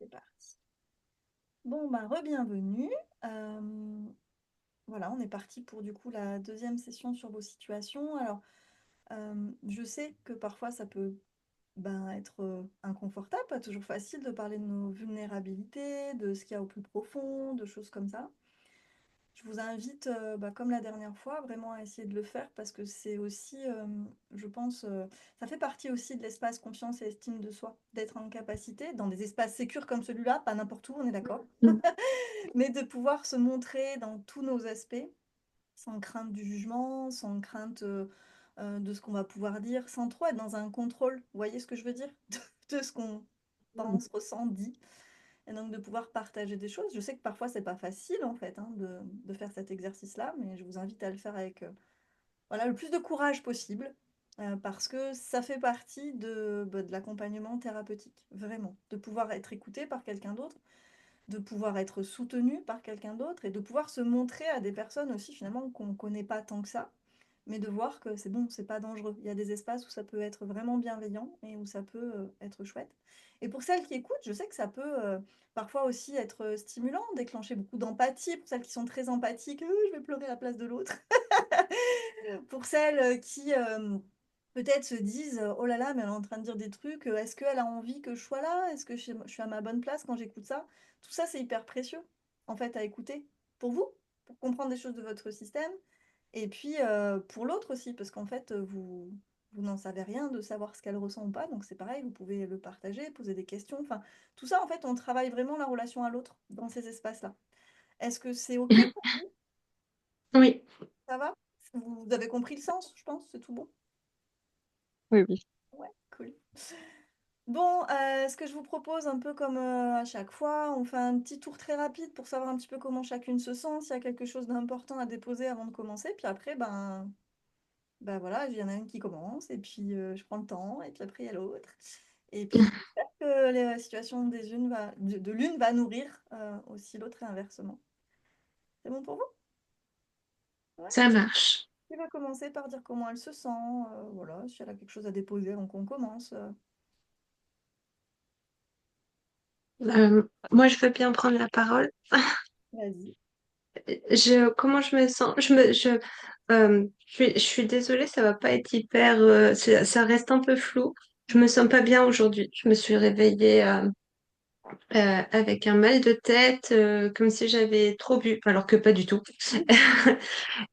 C'est parti. Bon, bah, re-bienvenue. Euh, voilà, on est parti pour du coup la deuxième session sur vos situations. Alors, je sais que parfois ça peut ben, être inconfortable, pas toujours facile de parler de nos vulnérabilités, de ce qu'il y a au plus profond, de choses comme ça. Je vous invite, bah, comme la dernière fois, vraiment à essayer de le faire parce que c'est aussi, je pense, ça fait partie aussi de l'espace confiance et estime de soi, d'être en capacité, dans des espaces sécures comme celui-là, pas n'importe où, on est d'accord, Mm. mais de pouvoir se montrer dans tous nos aspects, sans crainte du jugement, sans crainte de ce qu'on va pouvoir dire, sans trop être dans un contrôle, vous voyez ce que je veux dire, de ce qu'on pense, ressent, dit. Et donc de pouvoir partager des choses. Je sais que parfois c'est pas facile en fait de faire cet exercice-là, mais je vous invite à le faire avec voilà, le plus de courage possible, parce que ça fait partie de l'accompagnement thérapeutique, vraiment. De pouvoir être écouté par quelqu'un d'autre, de pouvoir être soutenu par quelqu'un d'autre et de pouvoir se montrer à des personnes aussi finalement qu'on ne connaît pas tant que ça, mais de voir que c'est bon, c'est pas dangereux. Il y a des espaces où ça peut être vraiment bienveillant et où ça peut être chouette. Et pour celles qui écoutent, je sais que ça peut parfois aussi être stimulant, déclencher beaucoup d'empathie. Pour celles qui sont très empathiques, je vais pleurer à la place de l'autre. Pour celles qui peut-être se disent oh là là, mais elle est en train de dire des trucs, est-ce qu'elle a envie que je sois là? Est-ce que je suis à ma bonne place quand j'écoute ça? Tout ça, c'est hyper précieux en fait à écouter pour vous, pour comprendre des choses de votre système et puis pour l'autre aussi, parce qu'en fait, vous n'en savez rien de savoir ce qu'elle ressent ou pas, donc c'est pareil, vous pouvez le partager, poser des questions, enfin, tout ça, en fait, on travaille vraiment la relation à l'autre dans ces espaces-là. Est-ce que c'est OK pour vous? Oui, Ça va? Vous avez compris le sens, je pense, c'est tout bon? oui, oui. Ouais, cool. Bon, ce que je vous propose, un peu comme à chaque fois, on fait un petit tour très rapide pour savoir un petit peu comment chacune se sent, s'il y a quelque chose d'important à déposer avant de commencer, puis après, ben voilà, il y en a une qui commence, et puis je prends le temps, et puis après il y a l'autre. Et puis j'espère que la situation de l'une va nourrir aussi l'autre et inversement. C'est bon pour vous? Ouais. Ça marche. Qui va commencer par dire comment elle se sent, voilà, si elle a quelque chose à déposer avant qu'on commence. Moi, je veux bien prendre la parole. Vas-y. Comment je me sens? Je suis désolée, ça va pas être hyper, ça reste un peu flou. Je me sens pas bien aujourd'hui. Je me suis réveillée avec un mal de tête, comme si j'avais trop bu, alors que pas du tout.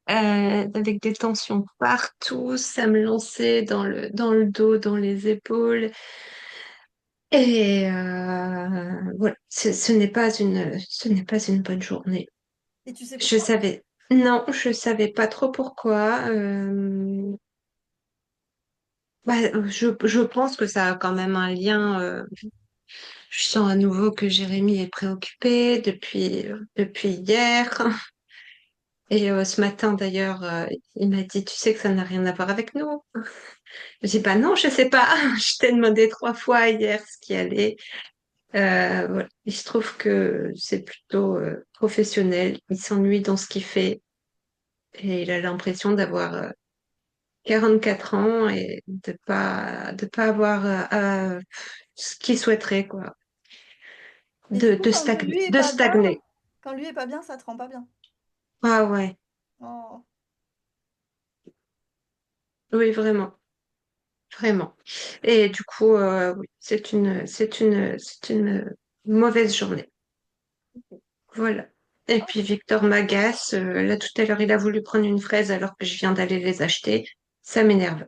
Avec des tensions partout, ça me lançait dans le dos, dans les épaules. Et voilà, ce n'est pas une bonne journée. Et tu sais Je pourquoi? savais, non, je savais pas trop pourquoi. Je pense que ça a quand même un lien. Je sens à nouveau que Jérémy est préoccupé depuis hier. Et ce matin d'ailleurs, il m'a dit, tu sais que ça n'a rien à voir avec nous. Je dis, bah non, je sais pas. Je t'ai demandé 3 fois hier ce qui allait. Voilà. Il se trouve que c'est plutôt professionnel. Il s'ennuie dans ce qu'il fait et il a l'impression d'avoir 44 ans et de pas avoir ce qu'il souhaiterait, quoi. Et du coup, De stagner. quand lui est pas bien, ça te rend pas bien. Ah ouais, Oh. oui, vraiment, vraiment. Et du coup, oui, c'est une mauvaise journée. Voilà. Et puis Victor m'agace. Là, tout à l'heure, il a voulu prendre une fraise alors que je viens d'aller les acheter. Ça m'énerve.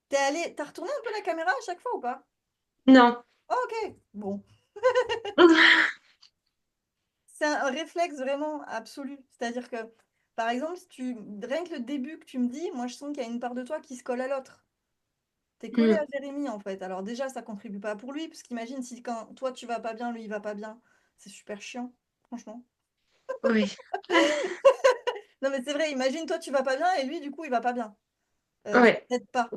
T'as retourné un peu la caméra à chaque fois ou pas? Non. Oh, ok, bon. C'est un réflexe vraiment absolu. C'est-à-dire que, par exemple, si rien que le début que tu me dis, moi je sens qu'il y a une part de toi qui se colle à l'autre. T'es collé Mm. à Jérémy en fait. Alors déjà, ça contribue pas pour lui, parce qu'imagine si quand toi tu vas pas bien, lui il va pas bien. C'est super chiant, franchement. Oui. Non mais c'est vrai, imagine toi tu vas pas bien et lui du coup il va pas bien. Ça Ouais. t'aide pas.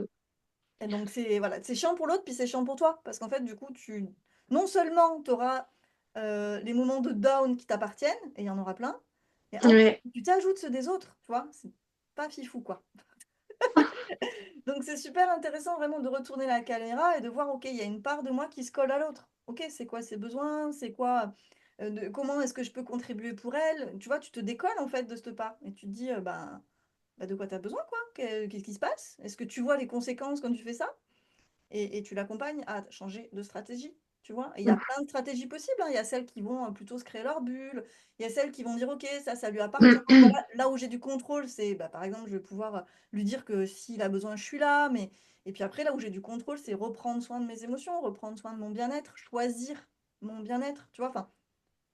Et donc c'est voilà, c'est chiant pour l'autre, puis c'est chiant pour toi. Parce qu'en fait, du coup, non seulement tu auras les moments de down qui t'appartiennent, et il y en aura plein, et en plus, Ouais. tu t'ajoutes ceux des autres, tu vois, c'est pas fifou, quoi. Donc c'est super intéressant vraiment de retourner la caméra et de voir, ok, il y a une part de moi qui se colle à l'autre. Ok, c'est quoi ses besoins, c'est quoi, comment est-ce que je peux contribuer pour elle? Tu vois, tu te décolles en fait de cette part et tu te dis, bah, de quoi tu as besoin, quoi? Qu'est-ce qui se passe? Est-ce que tu vois les conséquences quand tu fais ça? Et tu l'accompagnes à changer de stratégie, tu vois? Et il y a plein de stratégies possibles, hein. Il y a celles qui vont plutôt se créer leur bulle. Il y a celles qui vont dire, OK, ça lui appartient. Voilà, là où j'ai du contrôle, c'est, bah, par exemple, je vais pouvoir lui dire que s'il a besoin, je suis là. Mais... Et puis après, là où j'ai du contrôle, c'est reprendre soin de mes émotions, reprendre soin de mon bien-être, choisir mon bien-être, tu vois? Enfin,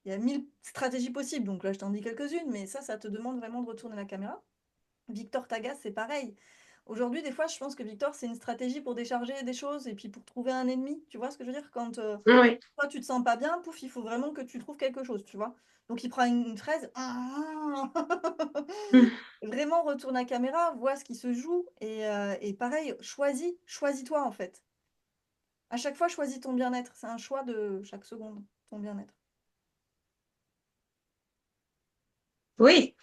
il y a 1000 stratégies possibles. Donc là, je t'en dis quelques-unes, mais ça te demande vraiment de retourner la caméra. Victor Tagas, c'est pareil. Aujourd'hui, des fois, je pense que Victor, c'est une stratégie pour décharger des choses et puis pour trouver un ennemi. Tu vois ce que je veux dire? Quand Oui. toi, tu te sens pas bien, pouf, il faut vraiment que tu trouves quelque chose, tu vois? Donc, il prend une fraise. Vraiment, retourne la caméra, vois ce qui se joue et pareil, choisis-toi en fait. À chaque fois, choisis ton bien-être. C'est un choix de chaque seconde, ton bien-être. Oui.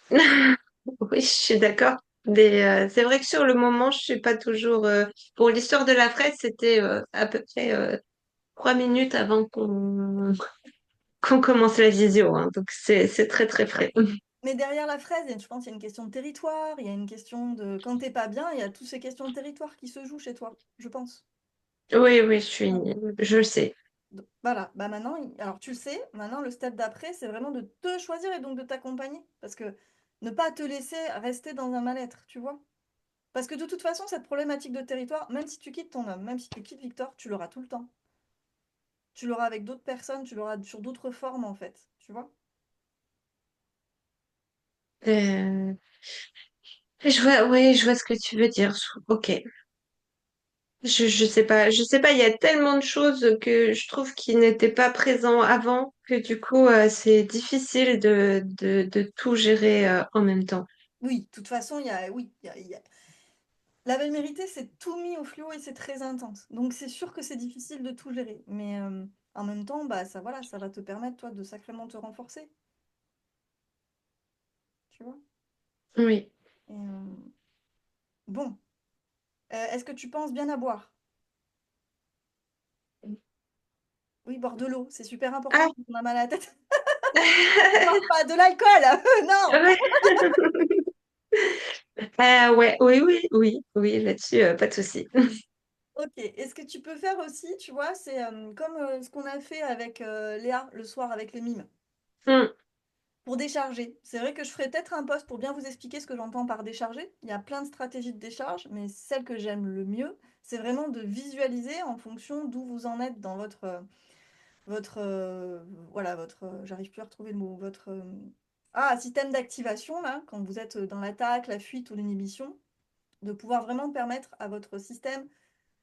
Oui, je suis d'accord. C'est vrai que sur le moment, je suis pas toujours. Pour l'histoire de la fraise, c'était à peu près 3 minutes avant qu'on commence la visio, hein. Donc c'est très très frais. Mais derrière la fraise, je pense qu'il y a une question de territoire, il y a une question de... Quand t'es pas bien, il y a toutes ces questions de territoire qui se jouent chez toi, je pense. Oui, oui, Mm. je le sais. Voilà, bah maintenant, alors tu le sais, maintenant le step d'après, c'est vraiment de te choisir et donc de t'accompagner. Parce que ne pas te laisser rester dans un mal-être, tu vois. Parce que de toute façon, cette problématique de territoire, même si tu quittes ton homme, même si tu quittes Victor, tu l'auras tout le temps. Tu l'auras avec d'autres personnes, tu l'auras sur d'autres formes en fait, tu vois. Euh, je vois, oui, je vois ce que tu veux dire. Ok. Je sais pas, il y a tellement de choses que je trouve qui n'étaient pas présents avant que du coup, c'est difficile de tout gérer, en même temps. Oui, de toute façon, oui, la vérité, c'est tout mis au fluo et c'est très intense. Donc c'est sûr que c'est difficile de tout gérer. Mais en même temps, bah ça voilà, ça va te permettre, toi, de sacrément te renforcer, tu vois. Oui. Et, bon, est-ce que tu penses bien à boire? Oui, boire de l'eau, c'est super important Ah! quand on a mal à la tête. Boire pas de l'alcool, non! Ouais. Ouais, oui, oui, oui, oui, là-dessus, pas de souci. Ok, et ce que tu peux faire aussi, tu vois, c'est comme ce qu'on a fait avec Léa le soir avec les mimes. Mm. Pour décharger, c'est vrai que je ferai peut-être un post pour bien vous expliquer ce que j'entends par décharger. Il y a plein de stratégies de décharge, mais celle que j'aime le mieux, c'est vraiment de visualiser en fonction d'où vous en êtes dans j'arrive plus à retrouver le mot, système d'activation, là, quand vous êtes dans l'attaque, la fuite ou l'inhibition, de pouvoir vraiment permettre à votre système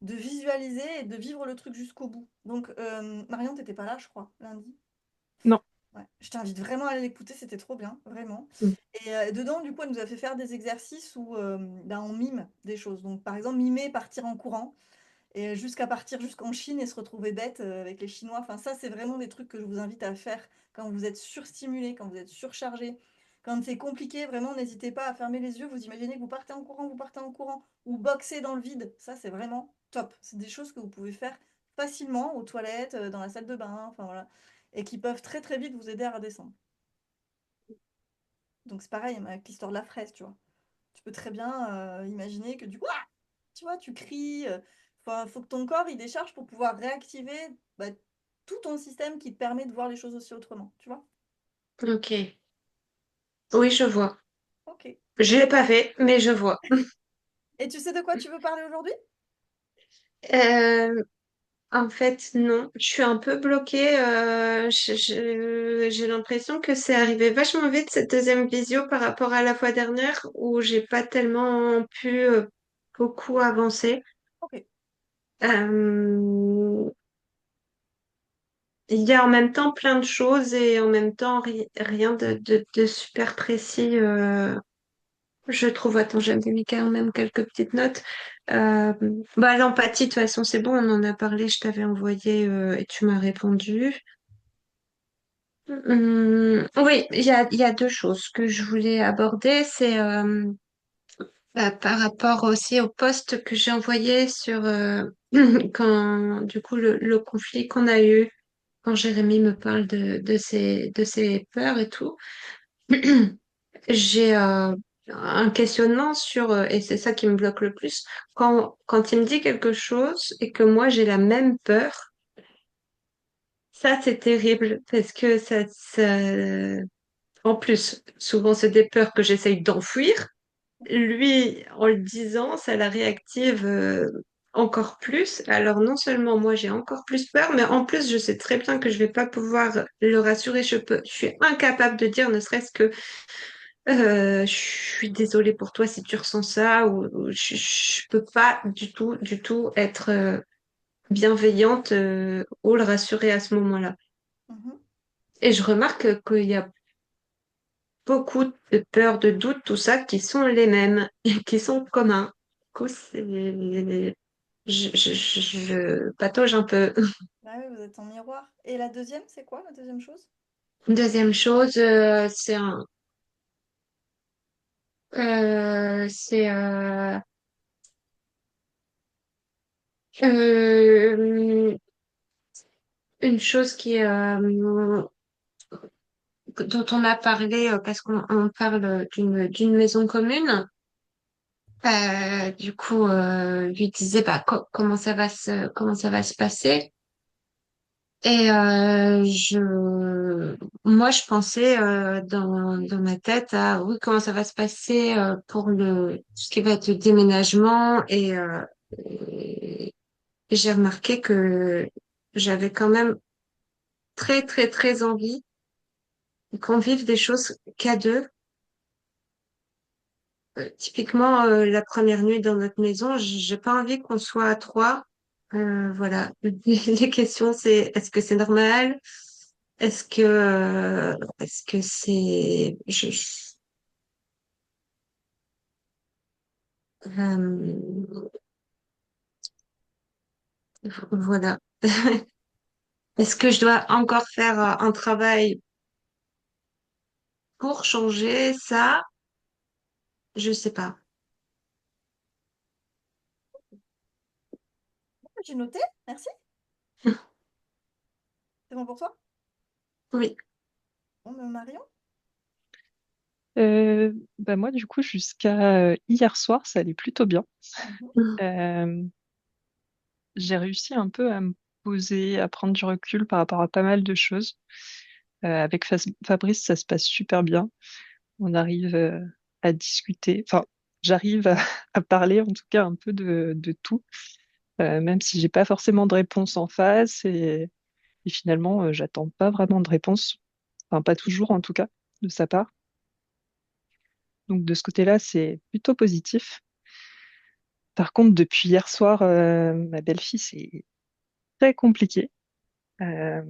de visualiser et de vivre le truc jusqu'au bout. Donc, Marion, t'étais pas là, je crois, lundi. Non. Ouais. Je t'invite vraiment à aller l'écouter, c'était trop bien, vraiment. Mm. Et dedans, du coup, elle nous a fait faire des exercices où on mime des choses. Donc, par exemple, mimer partir en courant et jusqu'à partir jusqu'en Chine et se retrouver bête avec les Chinois. Enfin, ça, c'est vraiment des trucs que je vous invite à faire quand vous êtes surstimulé, quand vous êtes surchargé. Quand c'est compliqué, vraiment, n'hésitez pas à fermer les yeux. Vous imaginez que vous partez en courant, ou boxer dans le vide. Ça, c'est vraiment top. C'est des choses que vous pouvez faire facilement aux toilettes, dans la salle de bain, enfin voilà, et qui peuvent très très vite vous aider à redescendre. Donc c'est pareil avec l'histoire de la fraise, tu vois. Tu peux très bien imaginer que du coup, tu vois, tu cries. Faut que ton corps il décharge pour pouvoir réactiver bah, tout ton système qui te permet de voir les choses aussi autrement, tu vois. Ok. Oui, je vois. Ok. Je l'ai pas fait, mais je vois. Et tu sais de quoi tu veux parler aujourd'hui? Euh, En fait, non. Je suis un peu bloquée. J'ai l'impression que c'est arrivé vachement vite cette deuxième visio par rapport à la fois dernière où j'ai pas tellement pu beaucoup avancer. Ok. Euh, il y a en même temps plein de choses et en même temps rien de super précis. Je trouve. Attends, j'avais mis quand même quelques petites notes. Euh, Bah, l'empathie, de toute façon, c'est bon, on en a parlé, je t'avais envoyé et tu m'as répondu. Oui, il y a deux choses que je voulais aborder. C'est Par rapport aussi au post que j'ai envoyé sur quand du coup le conflit qu'on a eu quand Jérémy me parle de ses peurs et tout, j'ai un questionnement sur et c'est ça qui me bloque le plus quand il me dit quelque chose et que moi j'ai la même peur, ça c'est terrible parce que en plus souvent c'est des peurs que j'essaye d'enfuir. Lui, en le disant, ça la réactive encore plus. Alors non seulement moi j'ai encore plus peur, mais en plus je sais très bien que je vais pas pouvoir le rassurer. Je suis incapable de dire, ne serait-ce que je suis désolée pour toi si tu ressens ça, ou je peux pas du tout être bienveillante ou le rassurer à ce moment-là. Mhm. Et je remarque qu'il y a beaucoup de peurs, de doutes, tout ça, qui sont les mêmes, qui sont communs. Du coup, je patauge un peu. Ah oui, vous êtes en miroir. Et la deuxième, c'est quoi la deuxième chose? Deuxième chose, c'est euh, une chose dont on a parlé parce qu'on parle d'une maison commune. Du coup, lui disait bah, comment ça va se passer. Et moi, je pensais dans ma tête à oui, comment ça va se passer pour tout ce qui va être le déménagement. Et j'ai remarqué que j'avais quand même très envie qu'on vive des choses qu'à deux. Typiquement, la première nuit dans notre maison, j'ai pas envie qu'on soit à trois. Voilà. Les questions, c'est est-ce que c'est normal? Est-ce que c'est, voilà. Est-ce que je dois encore faire un travail pour changer ça? Je sais pas. J'ai noté, merci. C'est bon pour toi? Oui. Bon, ben, Marion? Bah moi, du coup, jusqu'à hier soir, ça allait plutôt bien. Mhm. Euh, j'ai réussi un peu à me poser, à prendre du recul par rapport à pas mal de choses. Avec Fabrice, ça se passe super bien. On arrive à discuter. Enfin, j'arrive à, à parler en tout cas un peu de tout, même si j'ai pas forcément de réponse en face. Et finalement, j'attends pas vraiment de réponse. Enfin, pas toujours en tout cas, de sa part. Donc de ce côté-là, c'est plutôt positif. Par contre, depuis hier soir, ma belle-fille, c'est très compliqué. Euh,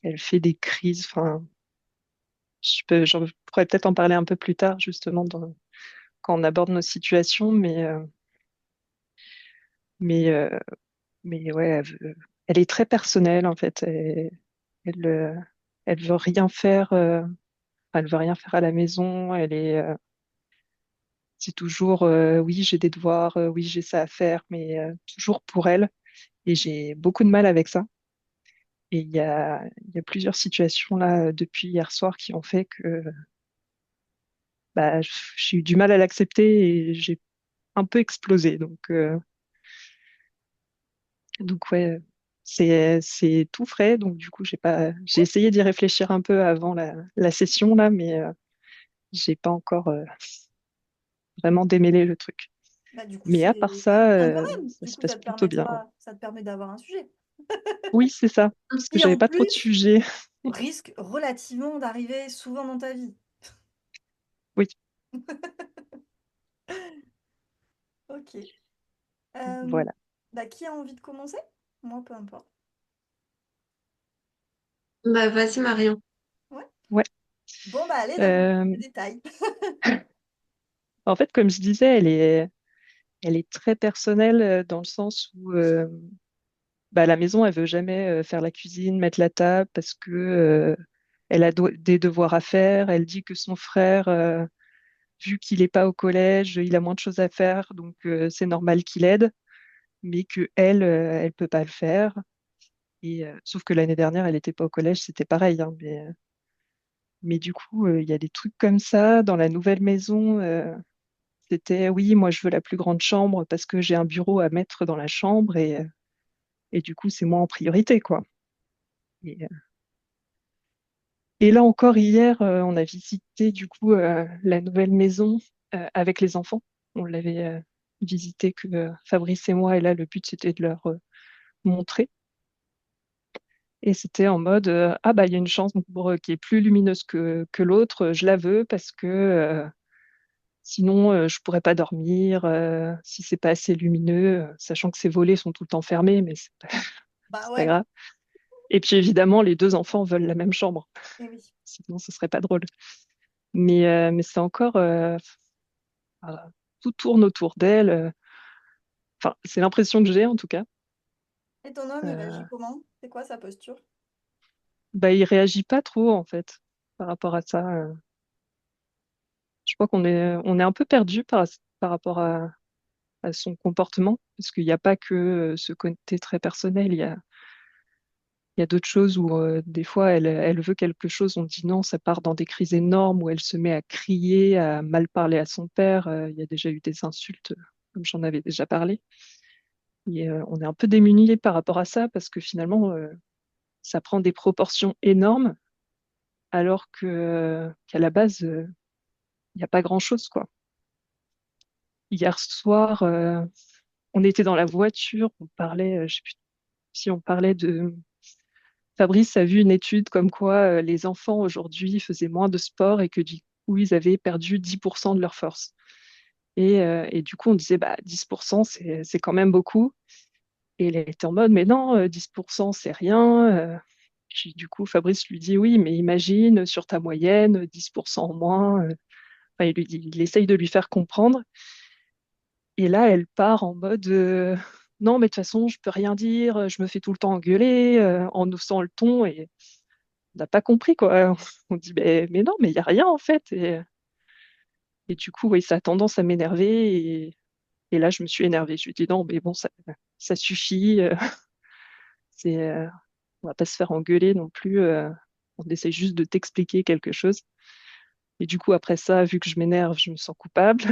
elle fait des crises. Enfin, j'en pourrais peut-être en parler un peu plus tard, justement, quand on aborde nos situations. Mais, euh, mais ouais, elle est très personnelle, en fait. Elle, euh, elle veut rien faire. Elle veut rien faire à la maison. C'est toujours, oui, j'ai des devoirs, oui, j'ai ça à faire, mais toujours pour elle. Et j'ai beaucoup de mal avec ça. Et il y a plusieurs situations là depuis hier soir qui ont fait que bah, j'ai eu du mal à l'accepter et j'ai un peu explosé. Donc ouais, c'est tout frais. Donc du coup, j'ai essayé d'y réfléchir un peu avant la session là, mais j'ai pas encore vraiment démêlé le truc. Bah, du coup, Mais à part c'est ça, bien quand même. ça Du se coup, passe plutôt bien. ça te permet d'avoir un sujet. Oui, c'est ça, parce que Qui, j'avais en pas trop de plus, sujets. risque relativement d'arriver souvent dans ta vie. Oui, Ok. Euh, voilà. Bah, qui a envie de commencer? Moi, peu importe. Bah, vas-y, Marion. Ouais. Ouais. Bon, bah, allez, donne-moi Euh, des détails. En fait, comme je disais, elle est très personnelle dans le sens où bah, à la maison, elle veut jamais faire la cuisine, mettre la table parce que elle a des devoirs à faire. Elle dit que son frère vu qu'il n'est pas au collège, il a moins de choses à faire, donc c'est normal qu'il aide, mais que elle, elle peut pas le faire. Et sauf que l'année dernière, elle n'était pas au collège, c'était pareil, hein, mais du coup, il y a des trucs comme ça dans la nouvelle maison. C'était oui, moi je veux la plus grande chambre parce que j'ai un bureau à mettre dans la chambre et du coup, c'est moi en priorité, quoi. Et, et là encore, hier, on a visité du coup la nouvelle maison avec les enfants. On l'avait visité que Fabrice et moi, et là, le but c'était de leur montrer. Et c'était en mode ah bah il y a une chambre qui est plus lumineuse que l'autre, je la veux parce que sinon je pourrais pas dormir si c'est pas assez lumineux, sachant que ces volets sont tout le temps fermés, mais Bah c'est pas ouais, grave. Et puis évidemment, les deux enfants veulent la même chambre, eh oui. sinon ce serait pas drôle. Mais c'est encore voilà, tout tourne autour d'elle. Enfin, c'est l'impression que j'ai en tout cas. Et ton homme, il Euh, réagit comment? C'est quoi sa posture? Bah, il réagit pas trop en fait par rapport à ça. Je crois qu'on est un peu perdu par rapport à son comportement, parce qu'il n'y a pas que ce côté très personnel. Il y a d'autres choses où des fois elle veut quelque chose, on dit non, ça part dans des crises énormes, où elle se met à crier, à mal parler à son père. Il y a déjà eu des insultes, comme j'en avais déjà parlé. Et on est un peu démunis par rapport à ça, parce que finalement, ça prend des proportions énormes, alors qu'à la base, il n'y a pas grand-chose, quoi. Hier soir, on était dans la voiture, on parlait, je sais plus si on parlait de... Fabrice a vu une étude comme quoi les enfants aujourd'hui faisaient moins de sport et que du coup, ils avaient perdu 10% de leur force. Et du coup, on disait, bah, 10%, c'est quand même beaucoup. Et il était en mode, mais non, 10%, c'est rien. Puis du coup, Fabrice lui dit, oui, mais imagine sur ta moyenne, 10% en moins. Enfin, il essaye de lui faire comprendre. Et là, elle part en mode non, mais de toute façon, je peux rien dire, je me fais tout le temps engueuler en haussant le ton et on n'a pas compris quoi. On dit mais non, mais il n'y a rien en fait. Et du coup, oui, ça a tendance à m'énerver et là, je me suis énervée. Je lui ai dit non, mais bon, ça suffit. C'est, on va pas se faire engueuler non plus. On essaye juste de t'expliquer quelque chose. Et du coup, après ça, vu que je m'énerve, je me sens coupable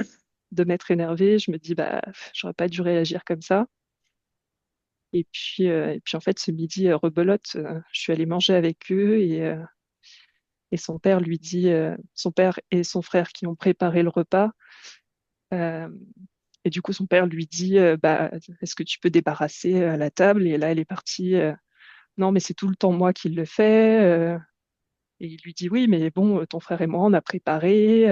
de m'être énervée. Je me dis bah, j'aurais pas dû réagir comme ça. Et puis en fait, ce midi, rebelote, je suis allée manger avec eux et son père lui dit, son père et son frère qui ont préparé le repas, euh, et du coup, son père lui dit, bah, est-ce que tu peux débarrasser la table? Et là, elle est partie, non, mais c'est tout le temps moi qui le fais. Et il lui dit, oui, mais bon, ton frère et moi, on a préparé.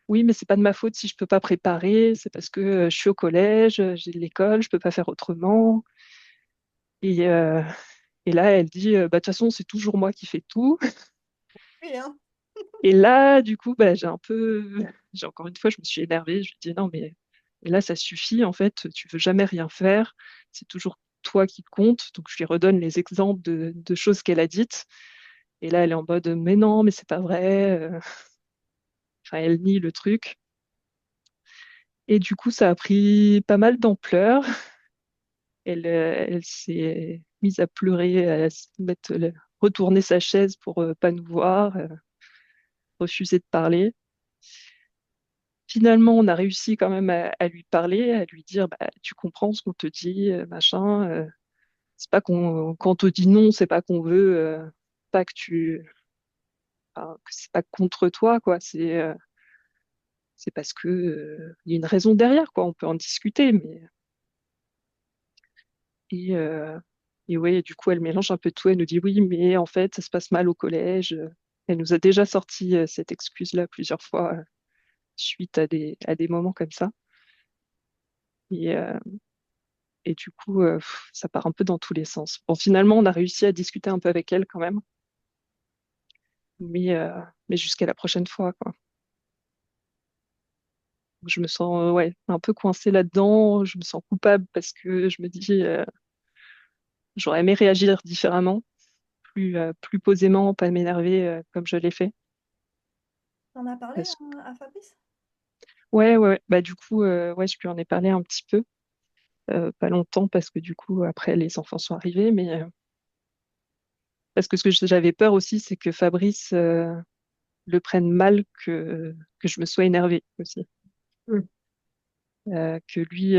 Oui, mais c'est pas de ma faute si je peux pas préparer, c'est parce que je suis au collège, j'ai de l'école, je peux pas faire autrement. Et, euh, Et là, elle dit, bah, de toute façon, c'est toujours moi qui fais tout. Oui, hein. Et là, du coup, bah, j'ai encore une fois, je me suis énervée. Je lui ai dit, non, mais là, ça suffit. En fait, tu veux jamais rien faire. C'est toujours toi qui compte. Donc, je lui redonne les exemples de choses qu'elle a dites. Et là, elle est en mode, mais non, mais c'est pas vrai. Enfin, elle nie le truc. Et du coup, ça a pris pas mal d'ampleur. Elle s'est mise à pleurer, à se mettre, retourner sa chaise pour pas nous voir. Refusé de parler. Finalement, on a réussi quand même à lui parler, à lui dire, bah, tu comprends ce qu'on te dit, machin. C'est pas qu'on, quand on te dit non, c'est pas qu'on veut, pas que enfin, que c'est pas contre toi, quoi. C'est parce que, il y a une raison derrière, quoi. On peut en discuter, et, euh, et ouais, du coup, elle mélange un peu tout. Elle nous dit, oui, mais en fait, ça se passe mal au collège. Elle nous a déjà sorti cette excuse-là plusieurs fois, suite à des moments comme ça. Et, euh, Et du coup, ça part un peu dans tous les sens. Bon, finalement, on a réussi à discuter un peu avec elle quand même, mais, euh, mais jusqu'à la prochaine fois, quoi. Je me sens ouais, un peu coincée là-dedans. Je me sens coupable parce que je me dis, j'aurais aimé réagir différemment, plus posément, pas m'énerver comme je l'ai fait. T'en as parlé Parce à Fabrice? Ouais, ouais, ouais. Bah, du coup, ouais, je lui en ai parlé un petit peu, pas longtemps parce que du coup, après, les enfants sont arrivés, mais parce que ce que j'avais peur aussi, c'est que Fabrice le prenne mal que je me sois énervée aussi. Mm. Que lui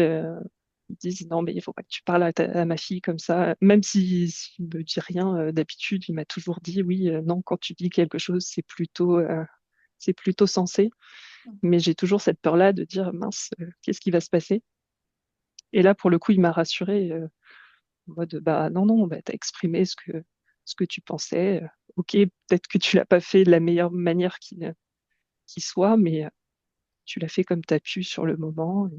il dise non, mais il faut pas que tu parles à ma fille comme ça. Même s'il me dit rien d'habitude, il m'a toujours dit oui, non, quand tu dis quelque chose, c'est plutôt sensé. Mmh. Mais j'ai toujours cette peur-là de dire mince, qu'est-ce qui va se passer? Et là, pour le coup, il m'a rassurée en mode bah non, non, bah, t'as exprimé ce que tu pensais. Ok, peut-être que tu l'as pas fait de la meilleure manière qui soit, mais tu l'as fait comme t'as pu sur le moment.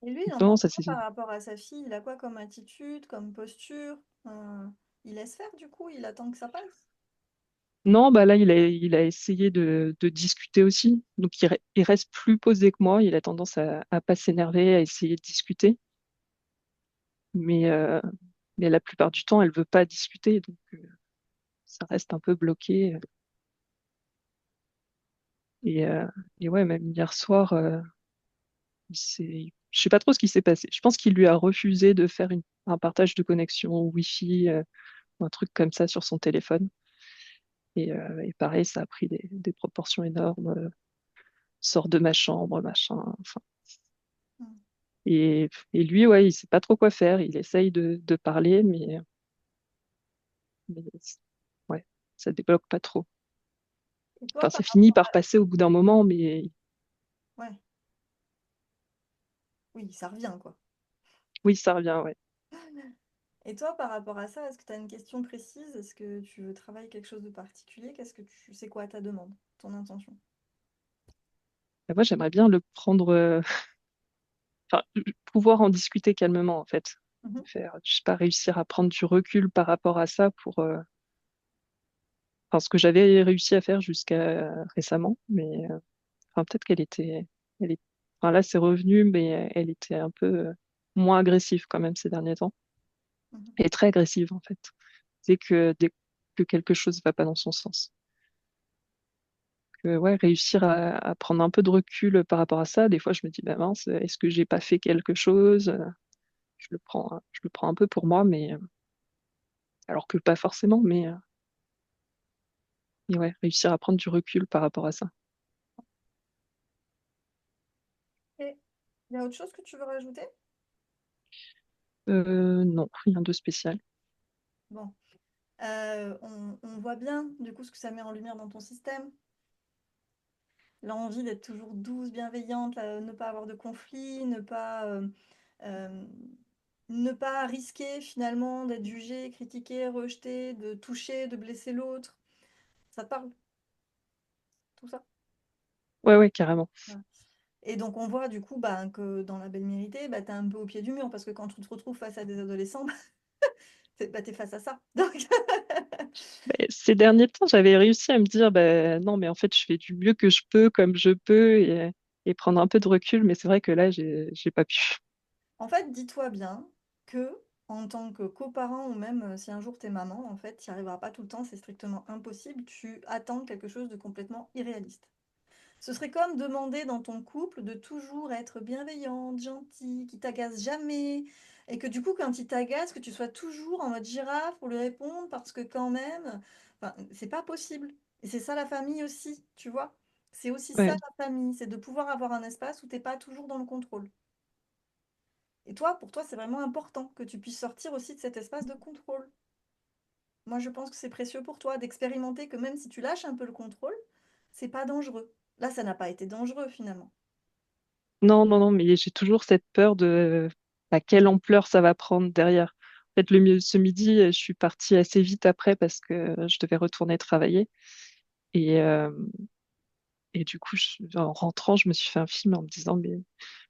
Et lui, il en Non, pense ça quoi c'est. par rapport à sa fille? Il a quoi comme attitude, comme posture? Il laisse faire du coup? Il attend que ça passe? Non, bah là, il a essayé de discuter aussi. Donc, il reste plus posé que moi. Il a tendance à pas s'énerver, à essayer de discuter. Mais, euh, mais la plupart du temps, elle veut pas discuter. Donc, ça reste un peu bloqué. Et, euh, et ouais, même hier soir, je sais pas trop ce qui s'est passé. Je pense qu'il lui a refusé de faire un partage de connexion Wi-Fi ou un truc comme ça sur son téléphone. Et pareil, ça a pris des proportions énormes. Sort de ma chambre, machin. Enfin, Mmh. et lui, ouais, il sait pas trop quoi faire. Il essaye de parler, mais ouais, ça débloque pas trop. Et toi, Enfin, par ça finit rapport par passer au bout d'un moment, mais ouais, oui, ça revient quoi. oui, ça revient, ouais. Et toi, par rapport à ça, est-ce que tu as une question précise? Est-ce que tu veux travailler quelque chose de particulier? C'est quoi ta demande, ton intention? Et moi, j'aimerais bien le prendre, enfin, pouvoir en discuter calmement, en fait. Mmh. Faire, je sais pas, réussir à prendre du recul par rapport à ça enfin, ce que j'avais réussi à faire jusqu'à récemment, mais enfin, peut-être elle est, enfin, là, c'est revenu, mais elle était un peu moins agressive quand même ces derniers temps. Mmh. Elle est très agressive, en fait. Dès que quelque chose va pas dans son sens. Ouais, réussir à prendre un peu de recul par rapport à ça, des fois, je me dis, bah mince, est-ce que j'ai pas fait quelque chose? Je le prends un peu pour moi, mais alors que pas forcément, mais ouais, réussir à prendre du recul par rapport à ça. Et il y a autre chose que tu veux rajouter? Non, rien de spécial. Bon, on voit bien du coup ce que ça met en lumière dans ton système. L'envie d'être toujours douce, bienveillante, ne pas avoir de conflit, euh, ne pas risquer finalement d'être jugé, critiqué, rejeté, de toucher, de blesser l'autre. Ça te parle, tout ça? Ouais, ouais, carrément. Voilà. Et donc on voit du coup bah, que dans la belle méritée, bah, tu es un peu au pied du mur parce que quand tu te retrouves face à des adolescents, bah, tu es face à ça. Donc, Mais ces derniers temps, j'avais réussi à me dire, bah, non, mais en fait, je fais du mieux que je peux, comme je peux, et prendre un peu de recul, mais c'est vrai que là, j'ai pas pu. en fait, dis-toi bien que en tant que coparent ou même si un jour t'es maman, en fait, tu n'y arriveras pas tout le temps, c'est strictement impossible. Tu attends quelque chose de complètement irréaliste. Ce serait comme demander dans ton couple de toujours être bienveillante, gentille, qui t'agace jamais, et que du coup, quand il t'agace, que tu sois toujours en mode girafe pour lui répondre, parce que quand même, enfin, c'est pas possible. Et c'est ça la famille aussi, tu vois. C'est aussi ça Ouais. la famille, c'est de pouvoir avoir un espace où t'es pas toujours dans le contrôle. Et toi, pour toi, c'est vraiment important que tu puisses sortir aussi de cet espace de contrôle. Moi, je pense que c'est précieux pour toi d'expérimenter que même si tu lâches un peu le contrôle, c'est pas dangereux. Là, ça n'a pas été dangereux finalement. Non, non, non, mais j'ai toujours cette peur de à quelle ampleur ça va prendre derrière. En fait, ce midi, je suis partie assez vite après parce que je devais retourner travailler. Et, euh, et du coup, en rentrant, je me suis fait un film en me disant, mais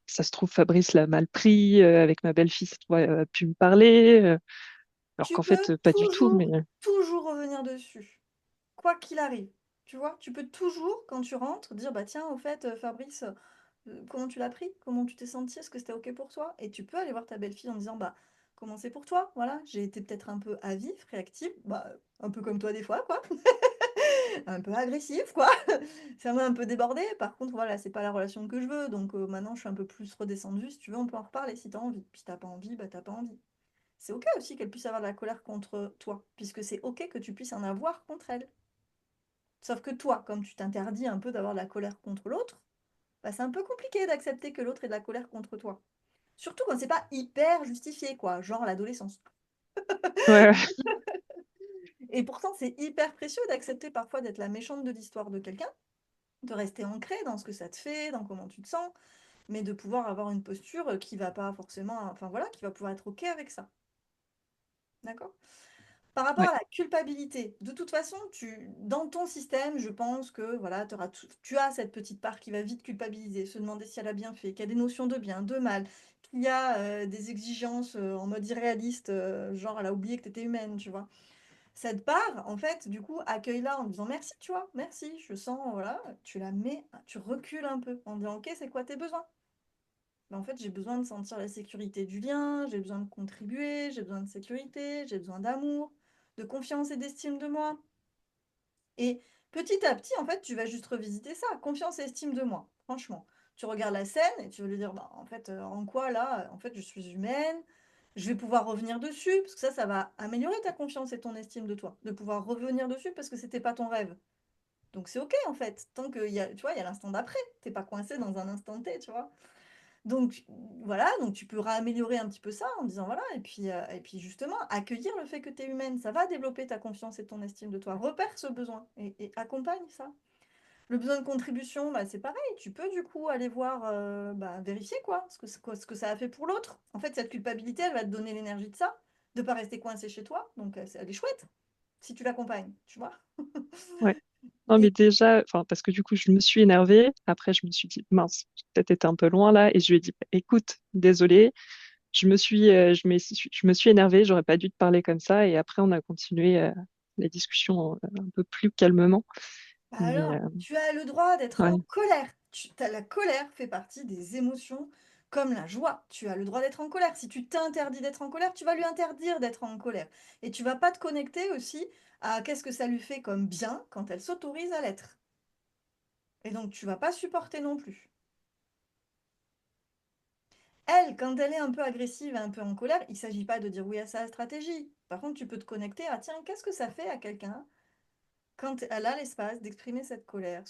ça se trouve, Fabrice l'a mal pris, avec ma belle-fille, ça a pu me parler, alors Tu qu'en peux fait, pas du tout. Mais toujours revenir dessus, quoi qu'il arrive. Tu vois, tu peux toujours, quand tu rentres, dire, bah tiens, au fait, Fabrice, comment tu l'as pris? Comment tu t'es senti? Est-ce que c'était OK pour toi? Et tu peux aller voir ta belle-fille en disant, bah, comment c'est pour toi? Voilà, j'ai été peut-être un peu à vif, réactive, bah, un peu comme toi des fois, quoi. un peu agressif, quoi. Ça m'a un peu débordé. Par contre, voilà, c'est pas la relation que je veux. Donc maintenant, je suis un peu plus redescendue. Si tu veux, on peut en reparler si t'as envie. Puis si t'as pas envie, bah t'as pas envie. C'est ok aussi qu'elle puisse avoir de la colère contre toi, puisque c'est ok que tu puisses en avoir contre elle. Sauf que toi, comme tu t'interdis un peu d'avoir de la colère contre l'autre, bah, c'est un peu compliqué d'accepter que l'autre ait de la colère contre toi. Surtout quand c'est pas hyper justifié, quoi, genre l'adolescence. Ouais, Et pourtant, c'est hyper précieux d'accepter parfois d'être la méchante de l'histoire de quelqu'un, de rester ancré dans ce que ça te fait, dans comment tu te sens, mais de pouvoir avoir une posture qui va pas forcément, enfin voilà, qui va pouvoir être ok avec ça. D'accord? Par rapport ouais, à la culpabilité, de toute façon, dans ton système, je pense que voilà, tu as cette petite part qui va vite culpabiliser, se demander si elle a bien fait, qu'il y a des notions de bien, de mal, qu'il y a des exigences en mode irréaliste, genre elle a oublié que tu étais humaine, tu vois. Cette part, en fait, du coup, accueille-la en disant merci, tu vois, merci, je sens, voilà, tu la mets, tu recules un peu en disant ok, c'est quoi tes besoins? Ben, en fait, j'ai besoin de sentir la sécurité du lien, j'ai besoin de contribuer, j'ai besoin de sécurité, j'ai besoin d'amour, de confiance et d'estime de moi. Et petit à petit, en fait, tu vas juste revisiter ça, confiance et estime de moi, franchement. Tu regardes la scène et tu vas lui dire, bah, en fait, en quoi là, en fait, je suis humaine, je vais pouvoir revenir dessus, parce que ça va améliorer ta confiance et ton estime de toi, de pouvoir revenir dessus parce que c'était pas ton rêve. Donc c'est ok en fait, tant qu'il y a, tu vois, il y a l'instant d'après, t'es pas coincé dans un instant T, tu vois. Donc voilà, donc tu pourras améliorer un petit peu ça en disant voilà, et puis justement, accueillir le fait que tu es humaine, ça va développer ta confiance et ton estime de toi. Repère ce besoin et accompagne ça. Le besoin de contribution, bah, c'est pareil, tu peux du coup aller voir, bah, vérifier ce que ça a fait pour l'autre. En fait, cette culpabilité, elle va te donner l'énergie de ça, de pas rester coincé chez toi, donc elle est chouette si tu l'accompagnes, tu vois. ouais. Non, mais Et déjà, enfin, parce que du coup, je me suis énervée. Après, je me suis dit, mince, j'ai peut-être été un peu loin là. Et je lui ai dit, écoute, désolée, je me suis énervée, j'aurais pas dû te parler comme ça. Et après, on a continué la discussion un peu plus calmement. bah Mais alors, tu as le droit d'être en ouais, colère. La colère fait partie des émotions comme la joie. Tu as le droit d'être en colère. Si tu t'interdis d'être en colère, tu vas lui interdire d'être en colère. Et tu vas pas te connecter aussi à qu'est-ce que ça lui fait comme bien quand elle s'autorise à l'être. Et donc, tu vas pas supporter non plus. Elle, quand elle est un peu agressive et un peu en colère, il s'agit pas de dire oui à sa stratégie. Par contre, tu peux te connecter à, tiens, qu'est-ce que ça fait à quelqu'un quand elle a l'espace d'exprimer cette colère,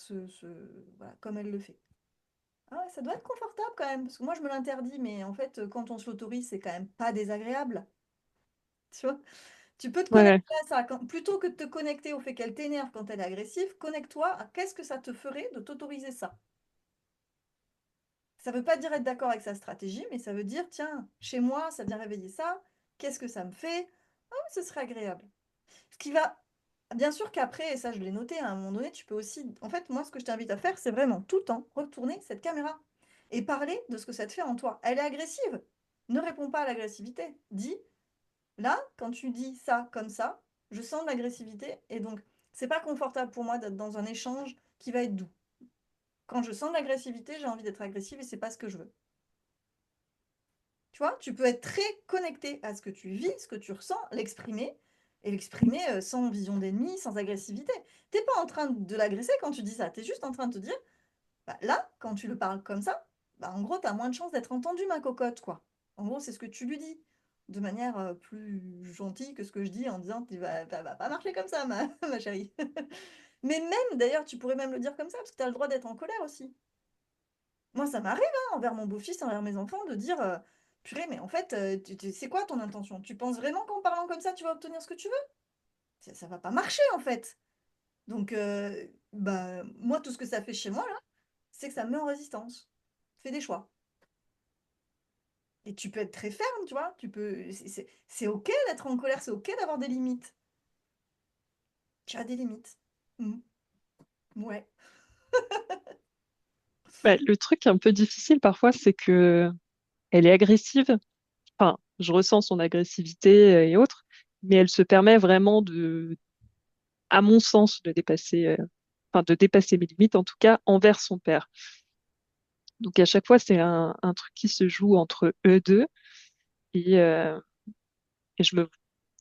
voilà, comme elle le fait. Ah ouais, ça doit être confortable quand même, parce que moi je me l'interdis, mais en fait, quand on se l'autorise, c'est quand même pas désagréable. Tu vois? Tu peux te ouais, connecter à ça. Plutôt que de te connecter au fait qu'elle t'énerve quand elle est agressive, connecte-toi à qu'est-ce que ça te ferait de t'autoriser ça. Ça veut pas dire être d'accord avec sa stratégie, mais ça veut dire, tiens, chez moi, ça vient réveiller ça. Qu'est-ce que ça me fait? Ah oui, ce serait agréable. Ce qui va. Bien sûr qu'après, et ça je l'ai noté, à un moment donné, tu peux aussi. En fait, moi, ce que je t'invite à faire, c'est vraiment tout le temps retourner cette caméra et parler de ce que ça te fait en toi. Elle est agressive. Ne réponds pas à l'agressivité. Dis, là, quand tu dis ça comme ça, je sens de l'agressivité et donc c'est pas confortable pour moi d'être dans un échange qui va être doux. Quand je sens de l'agressivité, j'ai envie d'être agressive et c'est pas ce que je veux. Tu vois, tu peux être très connecté à ce que tu vis, ce que tu ressens, l'exprimer, et l'exprimer sans vision d'ennemi, sans agressivité. T'es pas en train de l'agresser quand tu dis ça, tu es juste en train de te dire, bah, là, quand tu le parles comme ça, bah, en gros, tu as moins de chances d'être entendu, ma cocotte, quoi. En gros, c'est ce que tu lui dis, de manière plus gentille que ce que je dis en disant, ça va pas marcher comme ça, ma chérie. Mais même, d'ailleurs, tu pourrais même le dire comme ça, parce que tu as le droit d'être en colère aussi. Moi, ça m'arrive, hein, envers mon beau-fils, envers mes enfants, de dire purée, mais en fait, c'est quoi ton intention? Tu penses vraiment qu'en parlant comme ça, tu vas obtenir ce que tu veux? Ça va pas marcher, en fait. Donc, bah, moi, tout ce que ça fait chez moi, là, c'est que ça me met en résistance. Fais des choix. Et tu peux être très ferme, tu vois. C'est OK d'être en colère, c'est OK d'avoir des limites. Tu as des limites. Mhm. Ouais. bah, le truc un peu difficile parfois, c'est que elle est agressive. Enfin, je ressens son agressivité et autres, mais elle se permet vraiment à mon sens, enfin, de dépasser mes limites, en tout cas, envers son père. Donc, à chaque fois, c'est un truc qui se joue entre eux deux et, euh, et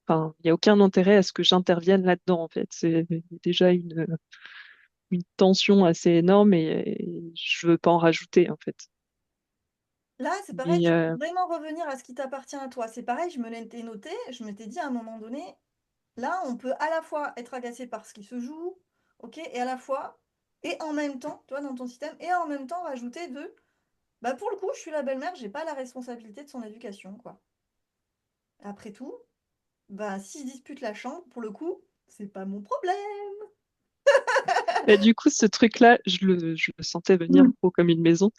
enfin, il y a aucun intérêt à ce que j'intervienne là-dedans, en fait. C'est déjà une tension assez énorme et je veux pas en rajouter, en fait. Là, c'est pareil, Mais tu peux vraiment revenir à ce qui t'appartient à toi. C'est pareil, je me l'étais noté, je m'étais dit à un moment donné, là, on peut à la fois être agacé par ce qui se joue, ok, et à la fois, et en même temps, toi, dans ton système, et en même temps rajouter de, bah pour le coup, je suis la belle-mère, j'ai pas la responsabilité de son éducation, quoi. Après tout, bah s'il se dispute la chambre, pour le coup, c'est pas mon problème. bah, du coup, ce truc-là, je le sentais venir Mm. gros comme une maison.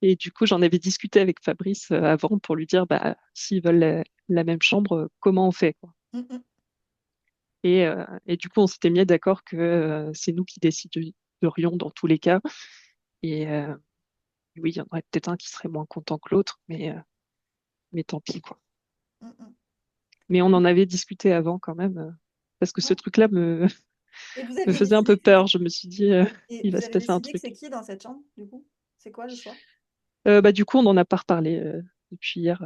Et du coup, j'en avais discuté avec Fabrice avant pour lui dire, bah, s'ils veulent la même chambre, comment on fait, quoi. Mm, mm, Et du coup, on s'était mis d'accord que c'est nous qui déciderions dans tous les cas. Et oui, il y en aurait peut-être un qui serait moins content que l'autre, mais tant pis, quoi. mm, mm. Mais on en avait discuté avant quand même, parce que ce Ouais. truc-là Et vous me aviez faisait un décidé peu que c'était peur. qui? Je me suis dit, Et il va vous se avez passer un décidé que truc. c'est qui dans cette chambre, du coup? C'est quoi le choix? Bah, du coup, on n'en a pas reparlé depuis hier.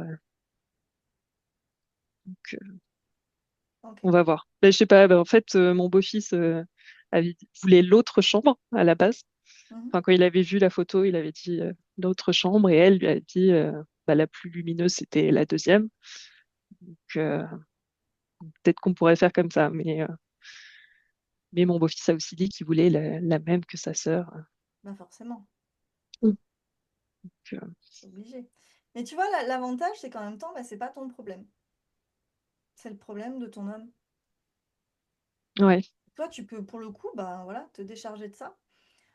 Donc, Ok. on va voir. Bah, je sais pas, bah, en fait, mon beau-fils voulait l'autre chambre à la base. Mhm. Enfin, quand il avait vu la photo, il avait dit l'autre chambre et elle lui a dit bah, la plus lumineuse, c'était la deuxième. Donc, peut-être qu'on pourrait faire comme ça. Mais mon beau-fils a aussi dit qu'il voulait la même que sa sœur. Bah forcément, Donc, euh, c'est obligé. Mais tu vois, l'avantage, c'est qu'en même temps, bah, c'est pas ton problème. C'est le problème de ton homme. ouais. Toi, tu peux, pour le coup, bah voilà, te décharger de ça.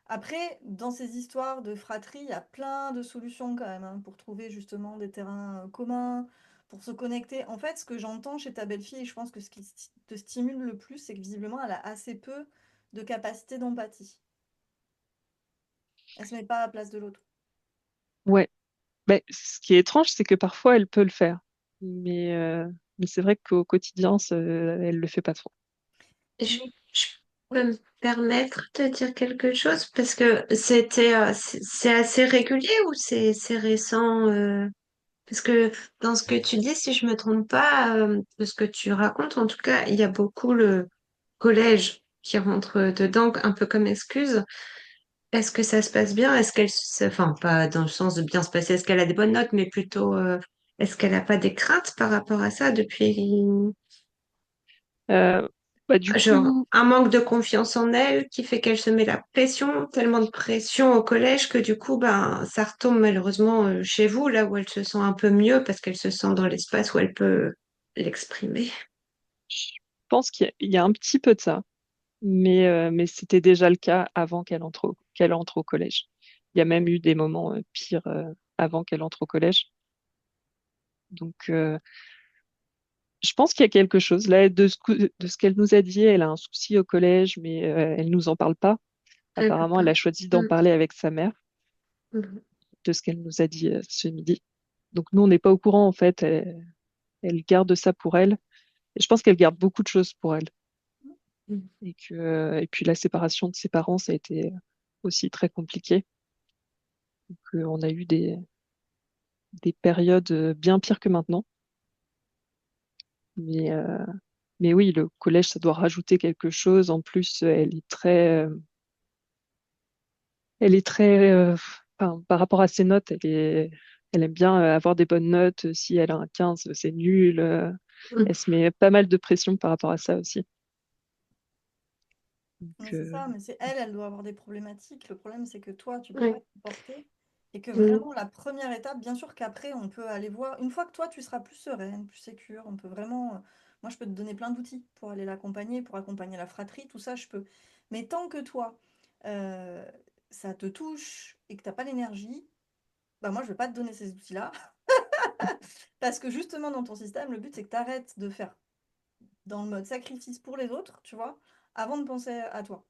Après, dans ces histoires de fratrie, il y a plein de solutions quand même, hein, pour trouver justement des terrains communs, pour se connecter. En fait, ce que j'entends chez ta belle-fille, et je pense que ce qui te stimule le plus, c'est que visiblement, elle a assez peu de capacité d'empathie. Elle se met pas à la place de l'autre. Ouais. Ben, ce qui est étrange, c'est que parfois elle peut le faire. Mais c'est vrai qu'au quotidien, elle le fait pas trop. Mais Je peux me permettre de dire quelque chose parce que c'est assez régulier ou c'est récent parce que dans ce que tu dis, si je me trompe pas, de ce que tu racontes, en tout cas, il y a beaucoup le collège qui rentre dedans, un peu comme excuse. Est-ce que ça se passe bien? Enfin, pas dans le sens de bien se passer, est-ce qu'elle a des bonnes notes, mais plutôt, est-ce qu'elle n'a pas des craintes par rapport à ça depuis, Euh, du genre, coup, un manque de confiance en elle qui fait qu'elle se met la pression, tellement de pression au collège que du coup, ben, ça retombe malheureusement chez vous, là où elle se sent un peu mieux parce qu'elle se sent dans l'espace où elle peut l'exprimer. je pense qu'il y a un petit peu de ça, mais c'était déjà le cas avant qu'elle entre au collège. Il y a même eu des moments pires avant qu'elle entre au collège. Donc, je pense qu'il y a quelque chose. Là, de ce qu'elle nous a dit, elle a un souci au collège, mais elle nous en parle pas. Elle peut Apparemment, pas. elle a choisi d'en Mm. parler avec sa mère, Mm. de ce qu'elle nous a dit ce midi. Donc, nous, on n'est pas au courant, en fait. Elle garde ça pour elle. Et je pense qu'elle garde beaucoup de choses pour elle. Mm. Et puis, la séparation de ses parents, ça a été aussi très compliqué. Donc, on a eu des périodes bien pires que maintenant. Mais, euh, mais oui, le collège, ça doit rajouter quelque chose. En plus, elle est très, enfin, par rapport à ses notes, elle aime bien avoir des bonnes notes. Si elle a un 15, c'est nul. Mm. Elle se met pas mal de pression par rapport à ça aussi. Donc, mais c'est ça, mais c'est elle, elle doit avoir des problématiques. Le problème, c'est que toi, tu peux pas Ouais. te porter. Et que Mm. vraiment, la première étape, bien sûr qu'après, on peut aller voir. Une fois que toi, tu seras plus sereine, plus sécure, on peut vraiment. Moi, je peux te donner plein d'outils pour aller l'accompagner, pour accompagner la fratrie, tout ça, je peux. Mais tant que toi, euh, ça te touche et que t'as pas l'énergie, bah moi, je vais pas te donner ces outils-là. Parce que justement, dans ton système, le but, c'est que tu arrêtes de faire dans le mode sacrifice pour les autres, tu vois, avant de penser à toi.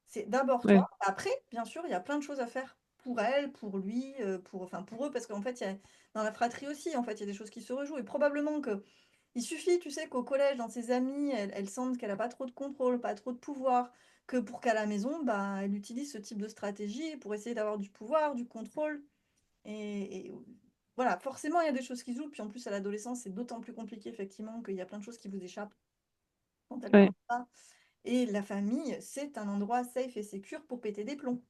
C'est d'abord ouais, toi. Après, bien sûr, il y a plein de choses à faire pour elle, pour lui, enfin pour eux, parce qu'en fait, dans la fratrie aussi, en fait, il y a des choses qui se rejouent. Et probablement que il suffit, tu sais, qu'au collège, dans ses amis, elle sente qu'elle n'a pas trop de contrôle, pas trop de pouvoir, que pour qu'à la maison, bah, elle utilise ce type de stratégie pour essayer d'avoir du pouvoir, du contrôle. Et voilà, forcément, il y a des choses qui se jouent. Puis en plus, à l'adolescence, c'est d'autant plus compliqué, effectivement, qu'il y a plein de choses qui vous échappent quand elles Ouais, parlent pas. Et la famille, c'est un endroit safe et sécure pour péter des plombs.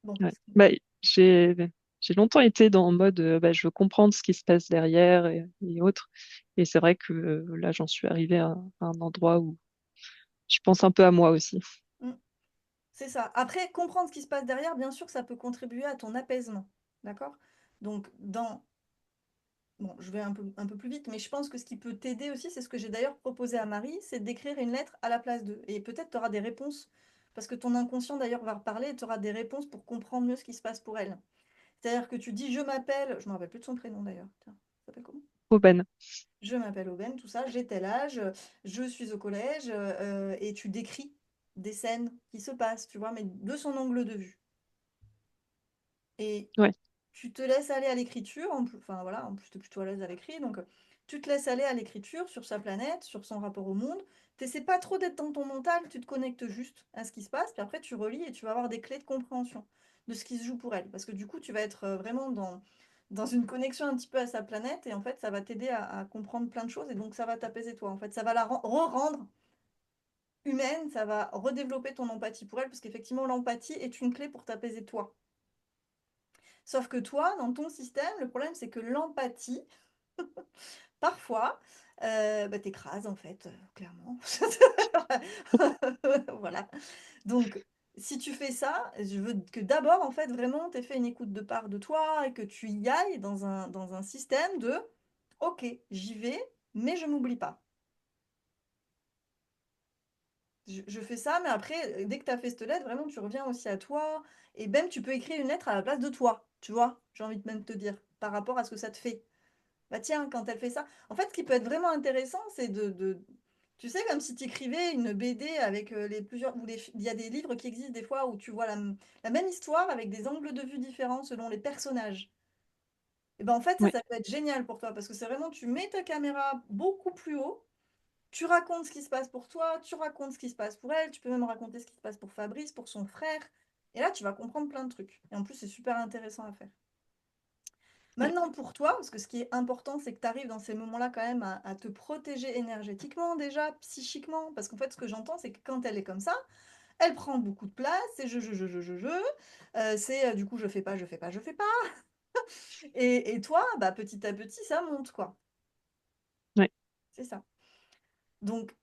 Bon, ouais. Bah, j'ai j'ai longtemps été dans le mode bah, je veux comprendre ce qui se pace derrière et autres. Et c'est vrai que là, j'en suis arrivée à un endroit où je pense un peu à moi aussi. mm, c'est ça. Après, comprendre ce qui se passe derrière, bien sûr que ça peut contribuer à ton apaisement. D'accord? Donc, bon, je vais un peu plus vite, mais je pense que ce qui peut t'aider aussi, c'est ce que j'ai d'ailleurs proposé à Marie, c'est d'écrire une lettre à la place d'eux. Et peut-être tu auras des réponses, parce que ton inconscient d'ailleurs va reparler et tu auras des réponses pour comprendre mieux ce qui se passe pour elle. C'est-à-dire que tu dis, je m'appelle, je me rappelle plus de son prénom d'ailleurs. Tiens, ça s'appelle comment? Aubaine. Je m'appelle Aubaine, tout ça, j'ai tel âge, je suis au collège, et tu décris des scènes qui se passent, tu vois, mais de son angle de vue. Et Ouais, tu te laisses aller à l'écriture, enfin voilà, en plus tu es plutôt à l'aise à l'écrit, donc tu te laisses aller à l'écriture sur sa planète, sur son rapport au monde. T'essaies pas trop d'être dans ton mental, tu te connectes juste à ce qui se passe, puis après tu relis et tu vas avoir des clés de compréhension de ce qui se joue pour elle. Parce que du coup, tu vas être vraiment dans une connexion un petit peu à sa planète, et en fait, ça va t'aider à comprendre plein de choses, et donc ça va t'apaiser toi. En fait, ça va la re-rendre humaine, ça va redévelopper ton empathie pour elle, parce qu'effectivement, l'empathie est une clé pour t'apaiser toi. Sauf que toi, dans ton système, le problème, c'est que l'empathie, parfois, bah, t'écrase, en fait, clairement. Voilà. Donc, si tu fais ça, je veux que d'abord, en fait, vraiment, tu aies fait une écoute de part de toi et que tu y ailles dans un système de OK, j'y vais, mais je m'oublie pas. Je fais ça, mais après, dès que tu as fait cette lettre, vraiment, tu reviens aussi à toi. Et même, tu peux écrire une lettre à la place de toi, tu vois, j'ai envie de même te dire, par rapport à ce que ça te fait. Bah tiens, quand elle fait ça. En fait, ce qui peut être vraiment intéressant, c'est tu sais, comme si tu écrivais une BD avec les plusieurs. Il y a des livres qui existent des fois où tu vois la même histoire avec des angles de vue différents selon les personnages. Et ben en fait, ouais, ça peut être génial pour toi parce que c'est vraiment, tu mets ta caméra beaucoup plus haut, tu racontes ce qui se passe pour toi, tu racontes ce qui se passe pour elle, tu peux même raconter ce qui se passe pour Fabrice, pour son frère. Et là, tu vas comprendre plein de trucs. Et en plus, c'est super intéressant à faire. ouais. Maintenant, pour toi, parce que ce qui est important, c'est que tu arrives dans ces moments-là quand même à te protéger énergétiquement déjà, psychiquement. Parce qu'en fait, ce que j'entends, c'est que quand elle est comme ça, elle prend beaucoup de place, c'est je. C'est du coup, je fais pas, je fais pas, je fais pas. Et toi, bah, petit à petit, ça monte, quoi. Ouais. C'est ça. Donc,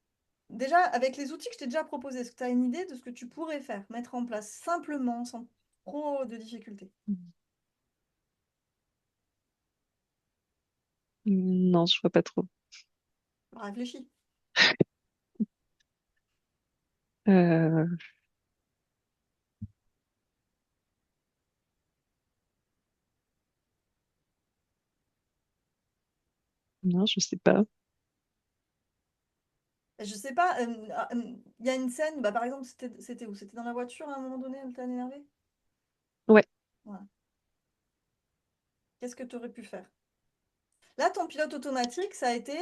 déjà, avec les outils que je t'ai déjà proposés, est-ce que tu as une idée de ce que tu pourrais faire, mettre en place simplement, sans trop de difficultés? Non, je vois pas trop. Réfléchis. Euh, non, je sais pas. Je sais pas, il y a une scène, bah, par exemple, c'était où? C'était dans la voiture à un moment donné, elle t'a énervé? Ouais. Voilà. Qu'est-ce que tu aurais pu faire? Là, ton pilote automatique, ça a été.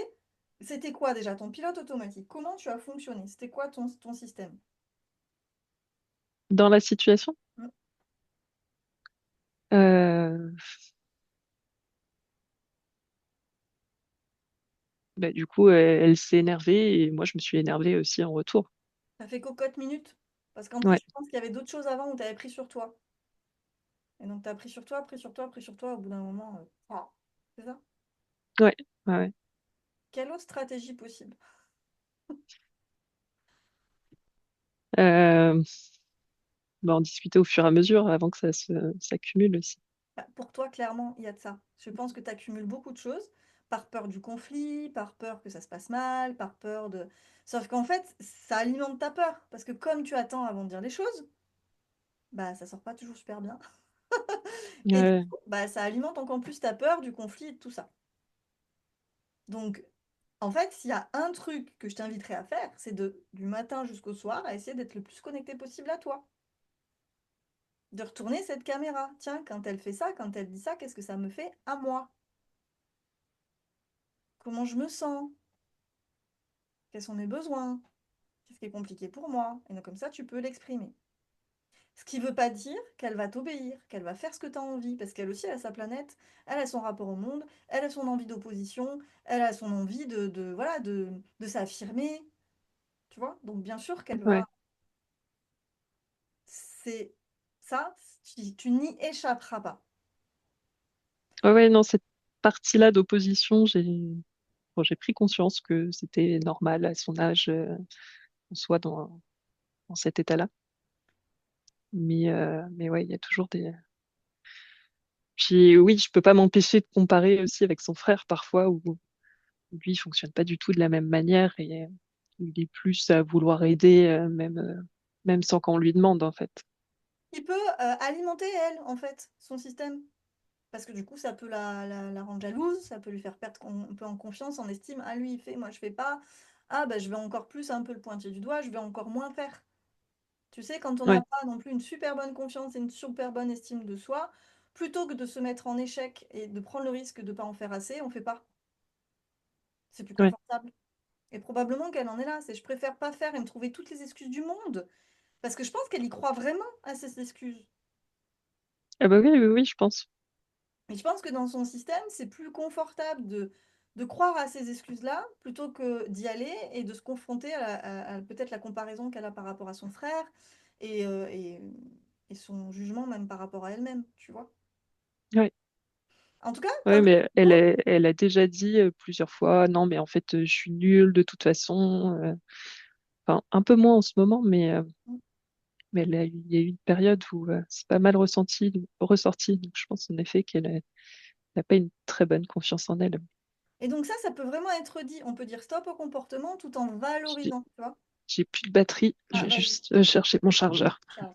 C'était quoi déjà ton pilote automatique? Comment tu as fonctionné? C'était quoi ton système? Dans la situation, Hmm. euh, bah, du coup, elle s'est énervée et moi, je me suis énervée aussi en retour. Ça fait cocotte minute? Parce qu'en plus, Ouais, je pense qu'il y avait d'autres choses avant où tu avais pris sur toi. Et donc, tu as pris sur toi, pris sur toi, pris sur toi, au bout d'un moment. Ah. C'est ça? ouais, ouais, ouais. Quelle autre stratégie possible? Euh, bah, en discuter au fur et à mesure avant que s'accumule aussi. Bah, pour toi, clairement, il y a de ça. Je pense que tu accumules beaucoup de choses par peur du conflit, par peur que ça se passe mal, par peur de... Sauf qu'en fait, ça alimente ta peur. Parce que comme tu attends avant de dire les choses, bah ça sort pas toujours super bien. Et du Ouais, coup, bah ça alimente encore plus ta peur du conflit et de tout ça. Donc, en fait, s'il y a un truc que je t'inviterais à faire, c'est du matin jusqu'au soir, à essayer d'être le plus connecté possible à toi. De retourner cette caméra. Tiens, quand elle fait ça, quand elle dit ça, qu'est-ce que ça me fait à moi? Comment je me sens? Quels sont mes besoins? Qu'est-ce qui est compliqué pour moi? Et donc comme ça, tu peux l'exprimer. Ce qui veut pas dire qu'elle va t'obéir, qu'elle va faire ce que tu as envie, parce qu'elle aussi, elle a sa planète, elle a son rapport au monde, elle a son envie d'opposition, elle a son envie voilà, de s'affirmer, tu vois? Donc bien sûr qu'elle va... Ouais. C'est ça, tu n'y échapperas pas. Ouais, ouais, non, cette partie-là d'opposition, bon, j'ai pris conscience que c'était normal à son âge qu'on soit dans cet état-là. Mais ouais, il y a toujours des. Puis oui, je peux pas m'empêcher de comparer aussi avec son frère parfois, où lui, il fonctionne pas du tout de la même manière et il est plus à vouloir aider, même sans qu'on lui demande, en fait. Il peut alimenter elle, en fait, son système. Parce que du coup, ça peut la rendre jalouse, ça peut lui faire perdre un peu en confiance, en estime. Ah, lui, il fait, moi, je fais pas. Ah, bah, je vais encore plus un peu le pointer du doigt, je vais encore moins faire. Tu sais, quand on n'a Ouais, pas non plus une super bonne confiance et une super bonne estime de soi, plutôt que de se mettre en échec et de prendre le risque de ne pas en faire assez, on fait pas. C'est plus ouais. confortable. Et probablement qu'elle en est là. C'est je préfère pas faire et me trouver toutes les excuses du monde. Parce que je pense qu'elle y croit vraiment à ces excuses. Ah bah oui, oui, oui, je pense. Et je pense que dans son système, c'est plus confortable de croire à ces excuses-là plutôt que d'y aller et de se confronter à peut-être la comparaison qu'elle a par rapport à son frère et, euh, et, et son jugement même par rapport à elle-même, tu vois. Ouais. En tout cas, Ouais, comme mais elle a déjà dit plusieurs fois, non, mais en fait, je suis nulle de toute façon. Enfin, un peu moins en ce moment, mais il y a eu une période où c'est pas mal ressorti. Donc, je pense en effet qu'elle n'a pas une très bonne confiance en elle. et donc ça peut vraiment être dit. On peut dire stop au comportement tout en J'ai valorisant, tu vois. j'ai plus de batterie, je Ah, vais vas-y. juste chercher mon chargeur. Ciao.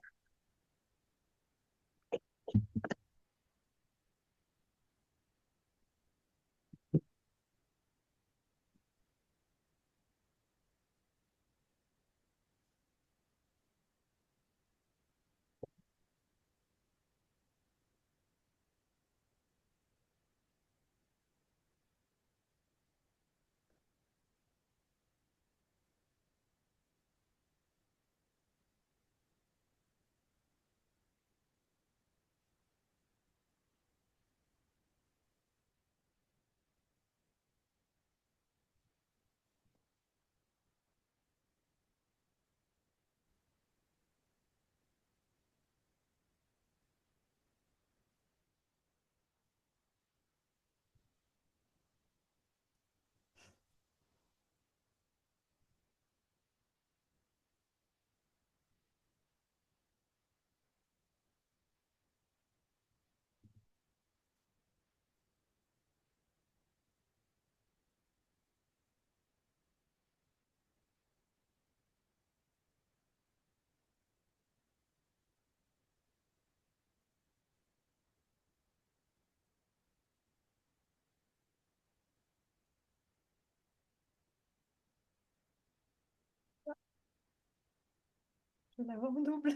Je vais l'avoir en double.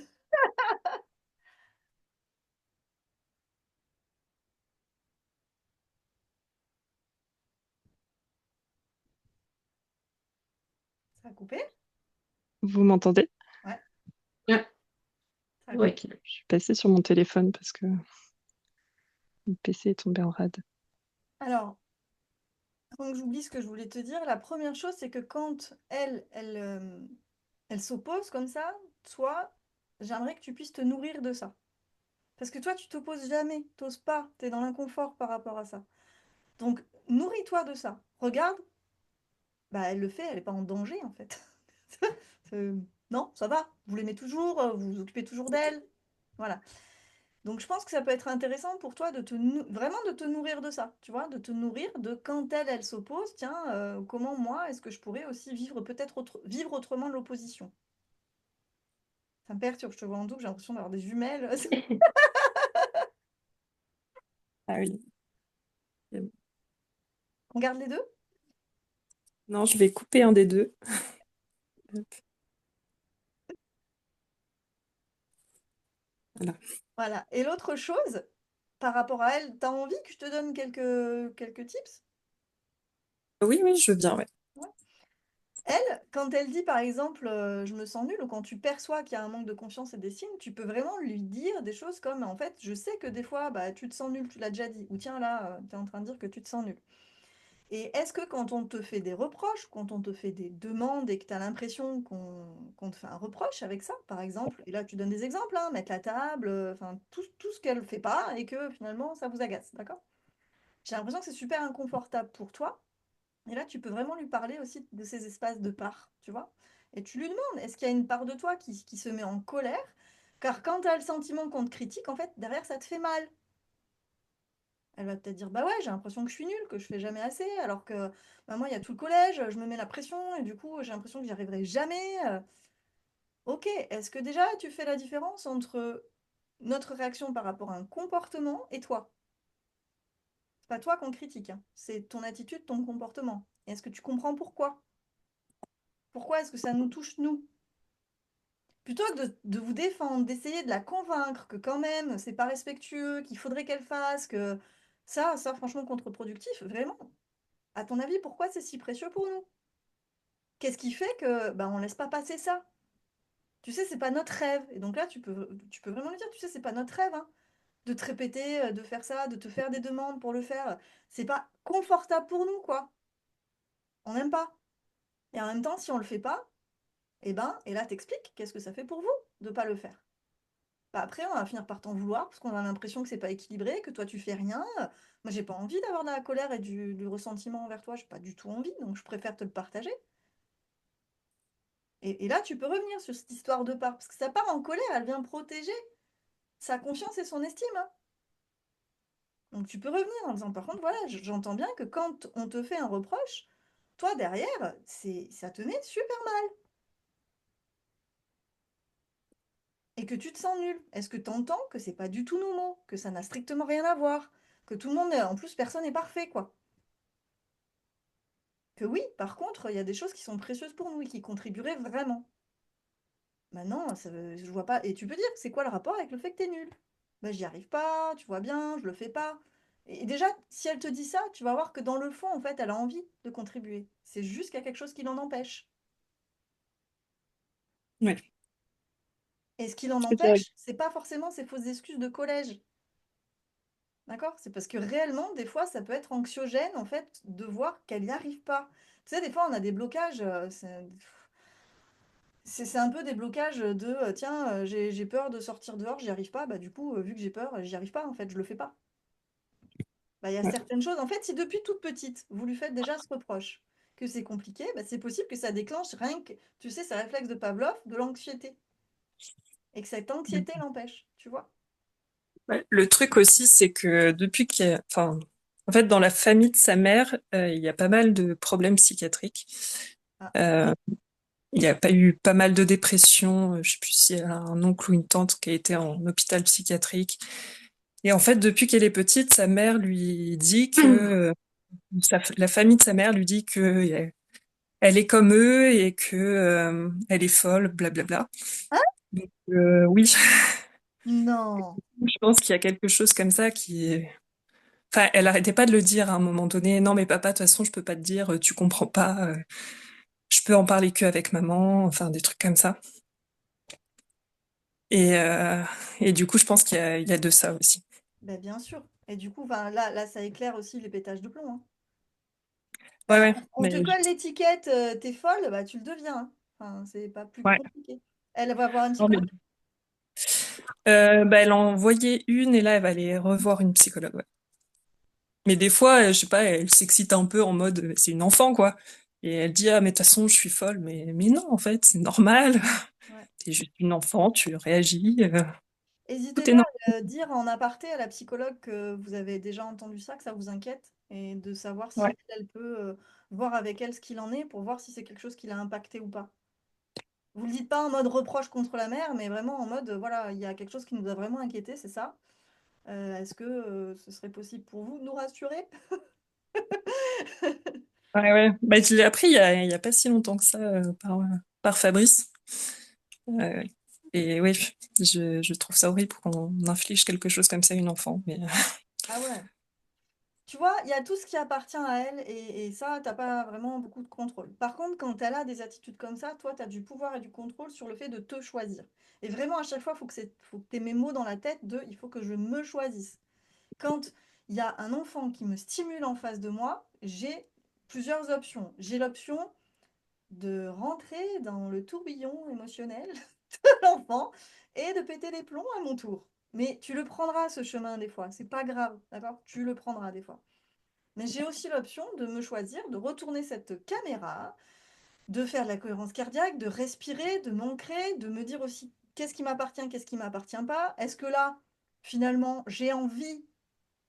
Ça a coupé? Vous m'entendez? Ouais, Ouais, ça a ouais. coupé. Je suis passée sur mon téléphone parce que mon PC est tombé en rade. Alors, avant que j'oublie ce que je voulais te dire, la première chose, c'est que quand elle s'oppose comme ça, toi, j'aimerais que tu puisses te nourrir de ça. Parce que toi, tu t'opposes jamais, t'oses pas, t'es dans l'inconfort par rapport à ça. Donc, nourris-toi de ça. Regarde, bah, elle le fait, elle n'est pas en danger en fait. C'est- Non, ça va, vous l'aimez toujours, vous vous occupez toujours d'elle. Voilà. Donc je pense que ça peut être intéressant pour toi vraiment de te nourrir de ça, tu vois, de te nourrir de quand elle s'oppose, tiens, comment moi est-ce que je pourrais aussi vivre vivre autrement l'opposition. Ça me perturbe, je te vois en double, j'ai l'impression d'avoir des jumelles. Ah oui. On garde les deux? Non, je vais couper un des deux. Hop, voilà. Voilà. Et l'autre chose, par rapport à elle, t'as envie que je te donne quelques tips? Oui, oui, je veux bien, ouais. Ouais. Elle, quand elle dit par exemple, je me sens nulle, ou quand tu perçois qu'il y a un manque de confiance et des signes, tu peux vraiment lui dire des choses comme, en fait, je sais que des fois, bah, tu te sens nulle, tu l'as déjà dit, ou tiens là, tu es en train de dire que tu te sens nulle. Et est-ce que quand on te fait des reproches, quand on te fait des demandes et que tu as l'impression qu'on te fait un reproche avec ça, par exemple, et là tu donnes des exemples, hein, mettre la table, enfin tout ce qu'elle fait pas et que finalement ça vous agace, d'accord? J'ai l'impression que c'est super inconfortable pour toi. Et là, tu peux vraiment lui parler aussi de ces espaces de part, tu vois? Et tu lui demandes, est-ce qu'il y a une part de toi qui se met en colère? Car quand tu as le sentiment qu'on te critique, en fait, derrière, ça te fait mal. Elle va peut-être dire, bah ouais, j'ai l'impression que je suis nulle, que je fais jamais assez, alors que bah, moi, il y a tout le collège, je me mets la pression, et du coup, j'ai l'impression que j'y arriverai jamais. Ok, est-ce que déjà, tu fais la différence entre notre réaction par rapport à un comportement et toi? C'est pas toi qu'on critique, hein, c'est ton attitude, ton comportement. Et est-ce que tu comprends pourquoi? Pourquoi est-ce que ça nous touche, nous? Plutôt que de vous défendre, d'essayer de la convaincre que quand même, c'est pas respectueux, qu'il faudrait qu'elle fasse, que ça, franchement, contre-productif, vraiment. À ton avis, pourquoi c'est si précieux pour nous? Qu'est-ce qui fait que on laisse pas passer ça? Tu sais, c'est pas notre rêve. Et donc là, tu peux vraiment lui dire, tu sais, c'est pas notre rêve, hein, de te répéter, de faire ça, de te faire des demandes pour le faire. C'est pas confortable pour nous, quoi. On n'aime pas. Et en même temps, si on le fait pas, et là, t'expliques qu'est-ce que ça fait pour vous de pas le faire. Bah, après, on va finir par t'en vouloir parce qu'on a l'impression que c'est pas équilibré, que toi tu fais rien. Moi, j'ai pas envie d'avoir de la colère et du ressentiment envers toi, j'ai pas du tout envie, donc je préfère te le partager. Et là, tu peux revenir sur cette histoire de part, parce que sa part en colère, elle vient protéger sa confiance et son estime, hein. Donc tu peux revenir en disant, par contre, voilà, j'entends bien que quand on te fait un reproche, toi derrière, ça te met super mal et que tu te sens nul. Est-ce que tu entends que c'est pas du tout nos mots, que ça n'a strictement rien à voir, que tout le monde, en plus, personne n'est parfait, quoi. Que oui, par contre, il y a des choses qui sont précieuses pour nous et qui contribueraient vraiment. Maintenant, je vois pas. Et tu peux dire, c'est quoi le rapport avec le fait que t'es nul? Bah, j'y arrive pas, tu vois bien, je le fais pas. Et déjà, si elle te dit ça, tu vas voir que dans le fond, en fait, elle a envie de contribuer. C'est juste qu'il y a quelque chose qui l'en empêche. Ouais. Et ce qui l'en C'est vrai. empêche, c'est pas forcément ses fausses excuses de collège. D'accord? C'est parce que réellement, des fois, ça peut être anxiogène, en fait, de voir qu'elle n'y arrive pas. Tu sais, des fois, on a des blocages. C'est un peu des blocages de tiens, j'ai peur de sortir dehors, j'y arrive pas. Bah, du coup, vu que j'ai peur, j'y arrive pas en fait, je le fais pas. Bah, il y a Ouais. certaines choses, en fait, si depuis toute petite, vous lui faites déjà ce reproche, que c'est compliqué, bah, c'est possible que ça déclenche rien que, tu sais, ce réflexe de Pavlov, de l'anxiété. Et que cette anxiété l'empêche, tu vois? Ouais. Le truc aussi, c'est que enfin, en fait, dans la famille de sa mère, il y a pas mal de problèmes psychiatriques. Ah, Euh, il y a pas eu pas mal de dépression. Je sais plus si elle a un oncle ou une tante qui a été en hôpital psychiatrique. Et en fait, depuis qu'elle est petite, sa mère lui dit que la famille de sa mère lui dit que elle est comme eux et que elle est folle, blablabla. hein? Donc oui, Non. je pense qu'il y a quelque chose comme ça qui est. Enfin, elle arrêtait pas de le dire à un moment donné. Non, mais papa, de toute façon, je peux pas te dire, tu comprends pas. Je peux en parler que avec maman. Enfin, des trucs comme ça. Et euh, et du coup, je pense il y a de ça aussi. Bah, bien sûr. Et du coup, là, ça éclaire aussi les pétages de plomb, hein. Ouais, Bah, ouais. on te colle l'étiquette, t'es folle, bah, tu le deviens, hein. Enfin, c'est pas plus Ouais. compliqué. Elle va voir un Non, mais psychologue? bah, elle en envoyait une et là, elle va aller revoir une psychologue. Ouais. Mais des fois, je sais pas, elle s'excite un peu en mode, c'est une enfant, quoi. Et elle dit, ah, mais de toute façon, je suis folle. Mais non, en fait, c'est normal. Ouais. T'es juste une enfant, tu réagis. Hésitez Tout est pas normal. à dire en aparté à la psychologue que vous avez déjà entendu ça, que ça vous inquiète, et de savoir si Ouais. elle peut voir avec elle ce qu'il en est pour voir si c'est quelque chose qui l'a impacté ou pas. Vous le dites pas en mode reproche contre la mère, mais vraiment en mode voilà, il y a quelque chose qui nous a vraiment inquiété, c'est ça. Est-ce que ce serait possible pour vous de nous rassurer? Ouais, ouais. Bah, je l'ai appris il y a pas si longtemps que ça, par Fabrice. Euh, et oui, je trouve ça horrible qu'on inflige quelque chose comme ça à une enfant. Mais Ah ouais. Tu vois, il y a tout ce qui appartient à elle et ça, t'as pas vraiment beaucoup de contrôle. Par contre, quand elle a des attitudes comme ça, toi, tu as du pouvoir et du contrôle sur le fait de te choisir. Et vraiment, à chaque fois, faut que tu aies mes mots dans la tête de il faut que je me choisisse. Quand il y a un enfant qui me stimule en face de moi, j'ai plusieurs options. J'ai l'option de rentrer dans le tourbillon émotionnel de l'enfant et de péter les plombs à mon tour. Mais tu le prendras ce chemin des fois, c'est pas grave, d'accord? Tu le prendras des fois. Mais j'ai aussi l'option de me choisir, de retourner cette caméra, de faire de la cohérence cardiaque, de respirer, de m'ancrer, de me dire aussi qu'est-ce qui m'appartient pas. Est-ce que là, finalement, j'ai envie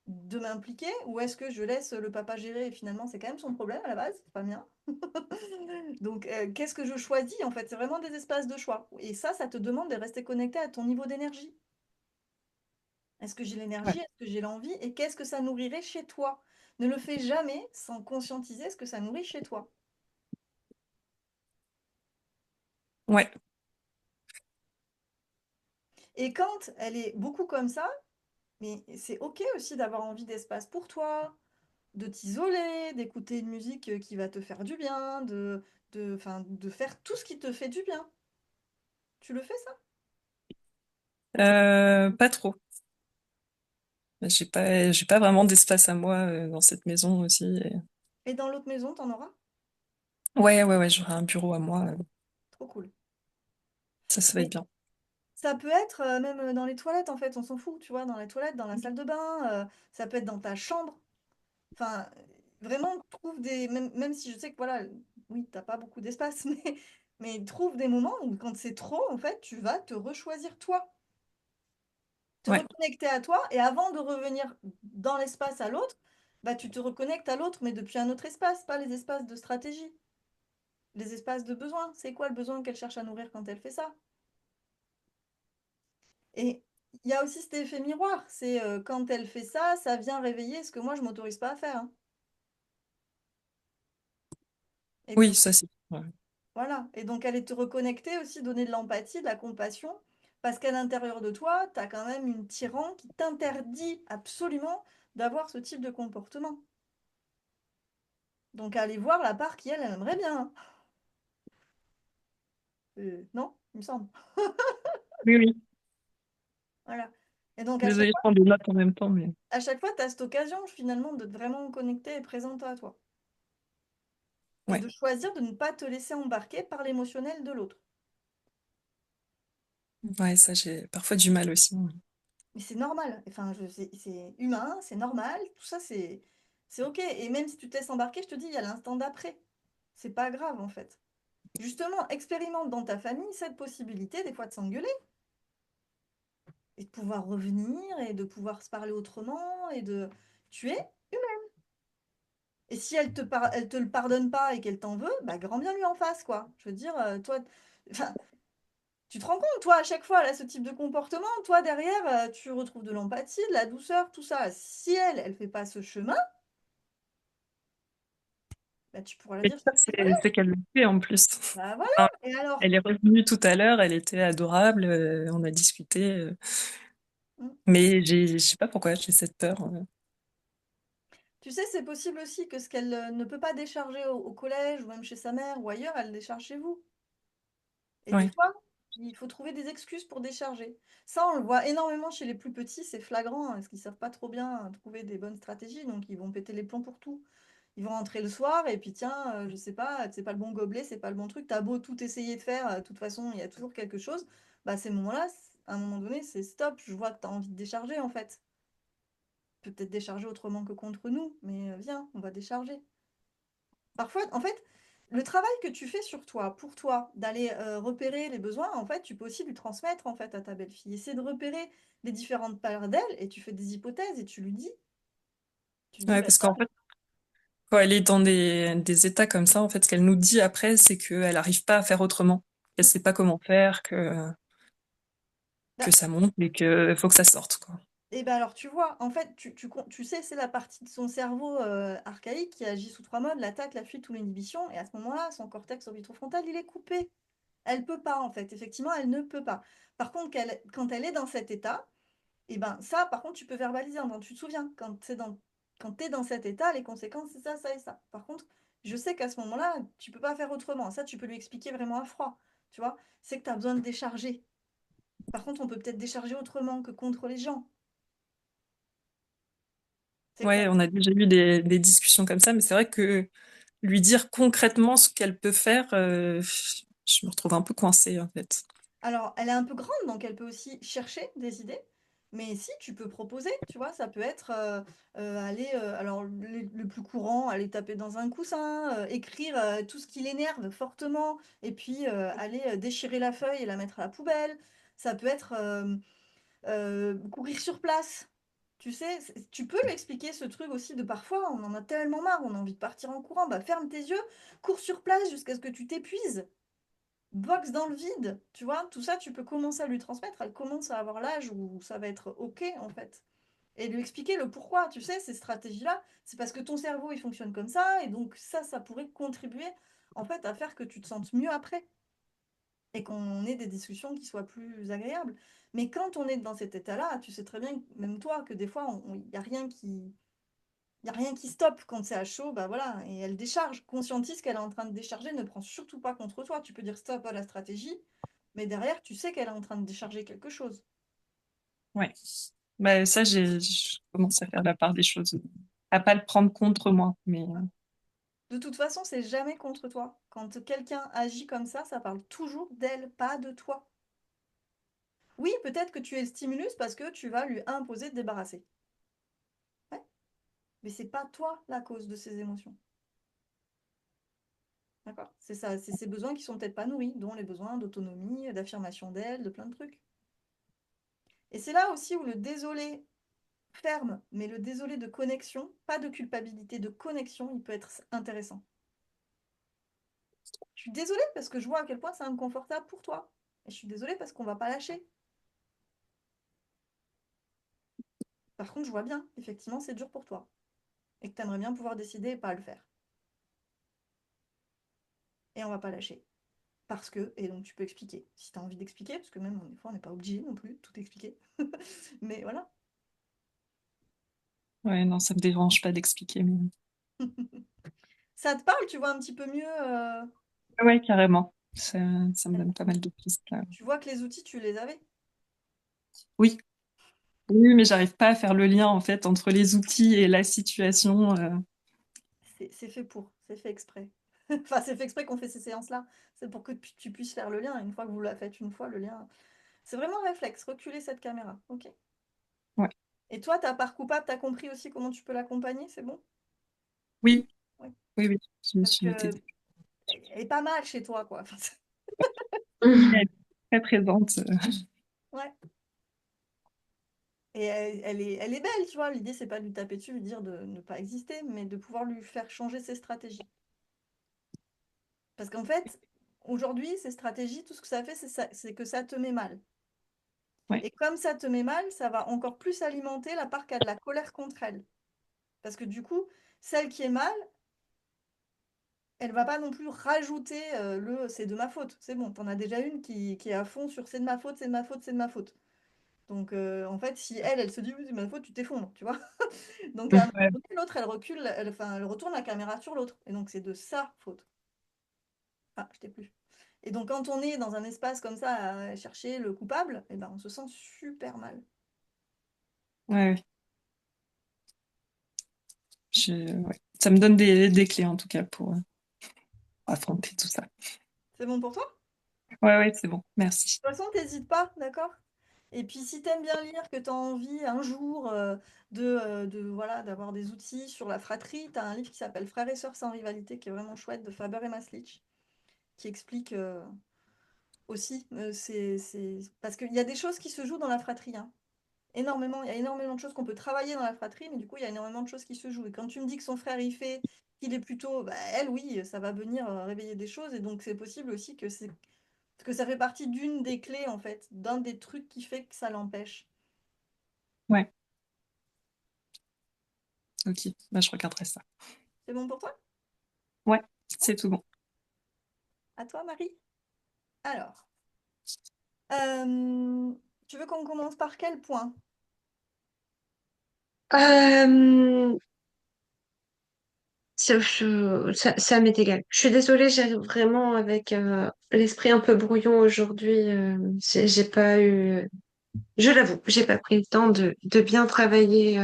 de m'impliquer ou est-ce que je laisse le papa gérer et finalement c'est quand même son problème à la base, c'est pas mien. Donc qu'est-ce que je choisis en fait? C'est vraiment des espaces de choix. Et ça te demande de rester connecté à ton niveau d'énergie. Est-ce que j'ai Ouais. l'énergie? Est-ce que j'ai l'envie? Et qu'est-ce que ça nourrirait chez toi? Ne le fais jamais sans conscientiser ce que ça nourrit chez toi. Ouais. Et quand elle est beaucoup comme ça, mais c'est ok aussi d'avoir envie d'espace pour toi, de t'isoler, d'écouter une musique qui va te faire du bien, enfin, de faire tout ce qui te fait du bien. Tu le fais ça? Pas trop. J'ai pas vraiment d'espace à moi dans cette maison aussi. Et dans l'autre maison, t'en auras? Ouais, j'aurai un bureau à moi. Trop cool. Ça va être Mais bien. ça peut être même dans les toilettes en fait, on s'en fout, tu vois, dans les toilettes, dans la salle de bain, ça peut être dans ta chambre. Enfin, vraiment, trouve des. Même si je sais que voilà, oui, t'as pas beaucoup d'espace, mais trouve des moments où quand c'est trop, en fait, tu vas te rechoisir toi, te Ouais. reconnecter à toi, et avant de revenir dans l'espace à l'autre, bah tu te reconnectes à l'autre, mais depuis un autre espace, pas les espaces de stratégie, les espaces de besoin. C'est quoi le besoin qu'elle cherche à nourrir quand elle fait ça? Et il y a aussi cet effet miroir, c'est quand elle fait ça, ça vient réveiller ce que moi je m'autorise pas à faire, hein. Et Oui, donc ça c'est. Ouais. voilà, et donc aller te reconnecter aussi, donner de l'empathie, de la compassion, parce qu'à l'intérieur de toi, tu as quand même une tyran qui t'interdit absolument d'avoir ce type de comportement. Donc aller voir la part qui, elle aimerait bien, hein. Non, il me semble. Oui, oui. Voilà. Et donc Désolée, je prends des notes en même temps, mais. à chaque fois, tu as cette occasion finalement de te vraiment connecter et présenter à toi. Et Ouais. de choisir de ne pas te laisser embarquer par l'émotionnel de l'autre. Ouais, ça j'ai parfois du mal aussi. Mais c'est normal, enfin, c'est humain, c'est normal, tout ça, c'est ok. Et même si tu te laisses embarquer, je te dis, il y a l'instant d'après. C'est pas grave, en fait. Justement, expérimente dans ta famille cette possibilité, des fois, de s'engueuler, et de pouvoir revenir, et de pouvoir se parler autrement, et de... Tu es. Et si elle te le pardonne pas et qu'elle t'en veut, bah, grand bien lui en face, quoi. Je veux dire, toi... Enfin, tu te rends compte, toi, à chaque fois, là, ce type de comportement, toi, derrière, tu retrouves de l'empathie, de la douceur, tout ça. Si elle fait pas ce chemin, bah, tu pourras la Et dire ça, sur tes collègues. c'est qu'elle le fait en plus. Bah voilà, Enfin, et alors? elle est revenue tout à l'heure, elle était adorable, on a discuté, Mm. mais je sais pas pourquoi j'ai cette peur. Tu sais, c'est possible aussi que ce qu'elle ne peut pas décharger au collège ou même chez sa mère ou ailleurs, elle le décharge chez vous. Et des Ouais, fois, il faut trouver des excuses pour décharger. Ça, on le voit énormément chez les plus petits, c'est flagrant, hein, parce qu'ils savent pas trop bien trouver des bonnes stratégies, donc ils vont péter les plombs pour tout. Ils vont rentrer le soir et puis tiens, je sais pas, c'est pas le bon gobelet, c'est pas le bon truc, t'as beau tout essayer de faire, de toute façon, il y a toujours quelque chose. Bah, ces moments-là, à un moment donné, c'est stop, je vois que t'as envie de décharger en fait. Peut-être décharger autrement que contre nous, mais viens, on va décharger. Parfois, en fait, le travail que tu fais sur toi, pour toi, d'aller repérer les besoins, en fait, tu peux aussi lui transmettre en fait à ta belle-fille. Essaie de repérer les différentes parts d'elle et tu fais des hypothèses et tu lui dis, ouais, bah parce tiens, qu'en fait, quand elle est dans des états comme ça, en fait, ce qu'elle nous dit après, c'est qu'elle n'arrive pas à faire autrement. Elle hum, sait pas comment faire, que bah, ça monte et que faut que ça sorte, quoi. et ben alors tu vois, en fait, tu sais, c'est la partie de son cerveau archaïque qui agit sous trois modes, l'attaque, la fuite ou l'inhibition, et à ce moment-là, son cortex orbitofrontal, il est coupé. Elle peut pas, en fait, effectivement, elle ne peut pas. Par contre, quand elle est dans cet état, et ben ça, par contre, tu peux verbaliser. Tu te souviens, quand c'est dans Quand tu es dans cet état, les conséquences, c'est ça, ça et ça. Par contre, je sais qu'à ce moment-là, tu peux pas faire autrement. Ça, tu peux lui expliquer vraiment à froid. Tu vois, c'est que tu as besoin de décharger. Par contre, on peut peut-être décharger autrement que contre les gens. C'est que Ouais, on a déjà eu des discussions comme ça, mais c'est vrai que lui dire concrètement ce qu'elle peut faire, je me retrouve un peu coincée en fait. Alors, elle est un peu grande, donc elle peut aussi chercher des idées. Mais si, tu peux proposer, tu vois, ça peut être aller, alors le plus courant, aller taper dans un coussin, écrire tout ce qui l'énerve fortement, et puis aller déchirer la feuille et la mettre à la poubelle. Ça peut être courir sur place. Tu sais, tu peux lui expliquer ce truc aussi de parfois, on en a tellement marre, on a envie de partir en courant, bah ferme tes yeux, cours sur place jusqu'à ce que tu t'épuises. Boxe dans le vide, tu vois, tout ça, tu peux commencer à lui transmettre. Elle commence à avoir l'âge où ça va être OK, en fait. Et lui expliquer le pourquoi, tu sais, ces stratégies-là, c'est parce que ton cerveau, il fonctionne comme ça, et donc ça pourrait contribuer, en fait, à faire que tu te sentes mieux après, et qu'on ait des discussions qui soient plus agréables. Mais quand on est dans cet état-là, tu sais très bien, même toi, que des fois, il n'y a rien qui... Il y a rien qui stoppe quand c'est à chaud, bah voilà, et elle décharge. Conscientise qu'elle est en train de décharger, ne prend surtout pas contre toi. Tu peux dire stop à la stratégie, mais derrière, tu sais qu'elle est en train de décharger quelque chose. Ouais. Bah, ça, je commence à faire la part des choses. À pas le prendre contre moi, mais De toute façon, c'est jamais contre toi. Quand quelqu'un agit comme ça parle toujours d'elle, pas de toi. Oui, peut-être que tu es le stimulus parce que tu vas lui imposer de débarrasser. Ouais, mais c'est pas toi la cause de ses émotions. D'accord? C'est ça, c'est ses besoins qui sont peut-être pas nourris, dont les besoins d'autonomie, d'affirmation d'elle, de plein de trucs. Et c'est là aussi où le désolé ferme, mais le désolé de connexion, pas de culpabilité, de connexion, il peut être intéressant. Je suis désolée parce que je vois à quel point c'est inconfortable pour toi. Et je suis désolée parce qu'on va pas lâcher. Par contre, je vois bien, effectivement, c'est dur pour toi. Et que tu aimerais bien pouvoir décider et pas le faire. Et on va pas lâcher. Parce que, et donc tu peux expliquer, si tu as envie d'expliquer, parce que même des fois on n'est pas obligé non plus de tout expliquer. Mais voilà. ouais, non, ça me dérange pas d'expliquer. Mais... Ça te parle, tu vois un petit peu mieux. Ouais, carrément. Ça me donne pas mal de pistes là. Tu vois que les outils, tu les avais. Oui, oui, mais j'arrive pas à faire le lien en fait entre les outils et la situation. C'est fait pour, c'est fait exprès. Enfin, c'est fait exprès qu'on fait ces séances-là. C'est pour que tu puisses faire le lien. Une fois que vous l'avez fait une fois, le lien. C'est vraiment un réflexe, reculer cette caméra. Ok. Ouais. Et toi, ta part coupable, t'as compris aussi comment tu peux l'accompagner, c'est bon? Oui, Oui. oui, oui. Je me Parce suis notée. que elle est pas mal chez toi, quoi. Enfin, Oui, elle est très présente. ouais. Et elle est belle, tu vois. L'idée, c'est pas de lui taper dessus, lui dire de ne pas exister, mais de pouvoir lui faire changer ses stratégies. Parce qu'en fait, aujourd'hui, ces stratégies, tout ce que ça fait, c'est que ça te met mal. Ouais, Et comme ça te met mal, ça va encore plus alimenter la part qui a de la colère contre elle. Parce que du coup, celle qui est mal, elle va pas non plus rajouter le c'est de ma faute. C'est bon, t'en as déjà une qui est à fond sur c'est de ma faute, c'est de ma faute, c'est de ma faute. Donc en fait, si elle se dit oui, c'est de ma faute, tu t'effondres, tu vois. Donc à un moment ouais, donné, l'autre, elle recule, enfin, elle retourne la caméra sur l'autre. Et donc c'est de sa faute. Ah, je t'ai plus. Et donc quand on est dans un espace comme ça à chercher le coupable, eh ben, on se sent super mal. ouais, ouais. Ouais. Ça me donne des clés en tout cas pour affronter tout ça. C'est bon pour toi? Ouais, ouais, c'est bon. Merci. De toute façon, t'hésites pas, d'accord? Et puis si t'aimes bien lire, que t'as envie un jour voilà, d'avoir des outils sur la fratrie, t'as un livre qui s'appelle Frères et sœurs sans rivalité, qui est vraiment chouette, de Faber et Maslich, qui explique aussi, parce qu'il y a des choses qui se jouent dans la fratrie, hein. Énormément, il y a énormément de choses qu'on peut travailler dans la fratrie, mais du coup, il y a énormément de choses qui se jouent. Et quand tu me dis que son frère y fait, qu'il est plutôt, bah, elle, oui, ça va venir réveiller des choses, et donc c'est possible aussi que ça fait partie d'une des clés, en fait, d'un des trucs qui fait que ça l'empêche. Ouais, ok. Bah, je regarderai ça. C'est bon pour toi? Ouais, Ouais. c'est tout bon. À toi, Marie? Alors, euh, tu veux qu'on commence par quel point? Euh, Ça m'est égal. Je suis désolée, j'arrive vraiment avec l'esprit un peu brouillon aujourd'hui. J'ai pas eu, je l'avoue, j'ai pas pris le temps de bien travailler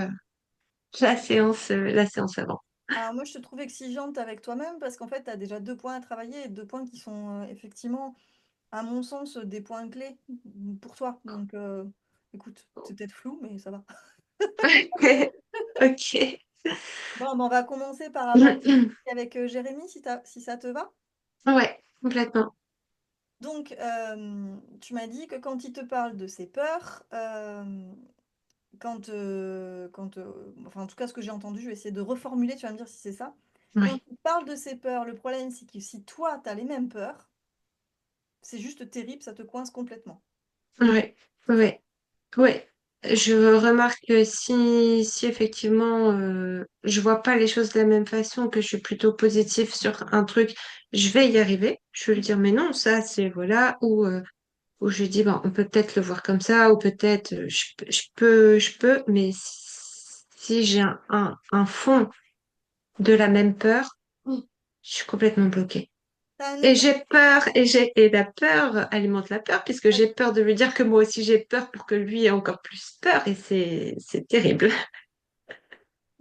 la séance avant. Alors moi, je te trouve exigeante avec toi-même parce qu'en fait, tu as déjà 2 points à travailler et 2 points qui sont, effectivement, à mon sens, des points clés, pour toi. Donc écoute, c'est peut-être flou, mais ça va. Ok. Bon, ben, on va commencer par aborder avec, Jérémy si ça te va? Ouais, complètement. Donc tu m'as dit que quand il te parle de ses peurs, enfin, en tout cas, ce que j'ai entendu, je vais essayer de reformuler, tu vas me dire si c'est ça. Quand Ouais, il parle de ses peurs, le problème, c'est que si toi, tu as les mêmes peurs, c'est juste terrible, ça te coince complètement. ouais, ouais. Ouais, je remarque que si effectivement je vois pas les choses de la même façon, que je suis plutôt positive sur un truc, je vais y arriver. Je vais lui dire mais non, ça c'est voilà, ou je lui dis bon, on peut peut-être le voir comme ça, ou peut-être je peux, mais si j'ai un fond de la même peur, je suis complètement bloquée. T'as un Et exemple? j'ai peur, et la peur alimente la peur, puisque j'ai peur de lui dire que moi aussi j'ai peur pour que lui ait encore plus peur, et c'est terrible.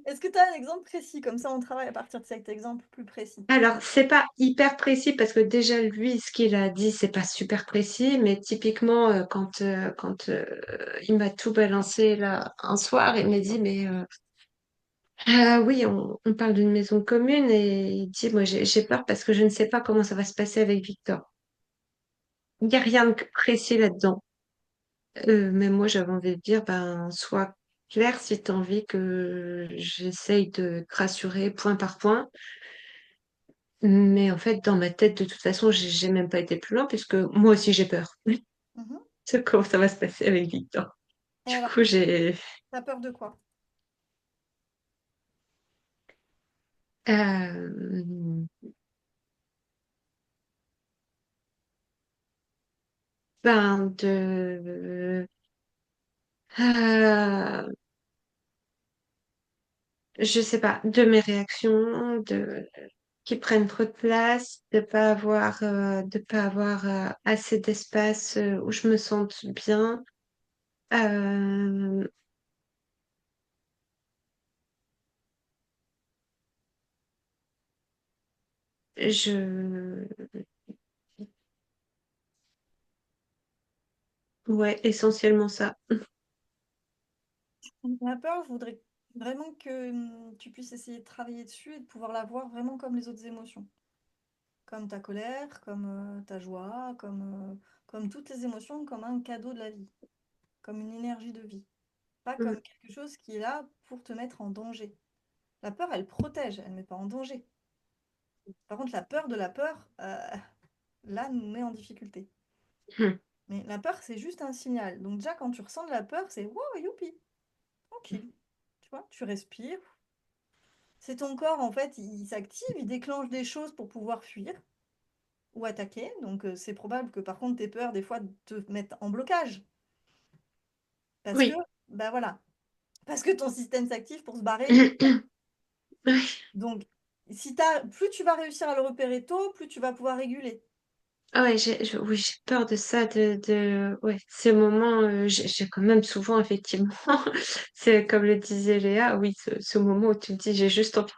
Est-ce que tu as un exemple précis? Comme ça, on travaille à partir de cet exemple plus précis. Alors, c'est pas hyper précis, parce que déjà, lui, ce qu'il a dit, c'est pas super précis, mais typiquement, quand il m'a tout balancé là un soir, il m'a dit, mais oui, on parle d'une maison commune, et il dit, moi, j'ai peur parce que je ne sais pas comment ça va se passer avec Victor. Il n'y a rien de précis là-dedans. Mais moi, j'avais envie de dire, ben, sois clair si tu as envie que j'essaye de te rassurer point par point. Mais en fait, dans ma tête, de toute façon, j'ai même pas été plus loin puisque moi aussi, j'ai peur. Mhm. C'est comment ça va se passer avec Victor. Et Du alors, coup, j'ai t'as peur de quoi? euh, ben euh, je sais pas, de mes réactions, de qui prennent trop de place, de pas avoir assez d'espace où je me sente bien. Euh, je, ouais, essentiellement ça. La peur, je voudrais vraiment que tu puisses essayer de travailler dessus et de pouvoir la voir vraiment comme les autres émotions. Comme ta colère, comme ta joie, comme toutes les émotions, comme un cadeau de la vie, comme une énergie de vie. Pas Mm, comme quelque chose qui est là pour te mettre en danger. La peur, elle protège, elle ne met pas en danger. Par contre, la peur de la peur, là, nous met en difficulté. mm, Mais la peur, c'est juste un signal. Donc déjà, quand tu ressens de la peur, c'est wow, youpi, tranquille. Tu vois, tu respires. C'est ton corps, en fait, il s'active, il déclenche des choses pour pouvoir fuir ou attaquer. Donc c'est probable que par contre, tes peurs, des fois, te mettent en blocage. Parce que, oui. bah voilà, parce que ton système s'active pour se barrer. Oui. Donc, plus tu vas réussir à le repérer tôt, plus tu vas pouvoir réguler. Ah ouais, oui, j'ai peur de ça, ouais, ces moments, j'ai quand même souvent, effectivement, c'est comme le disait Léa, oui, ce moment où tu te dis, j'ai juste envie de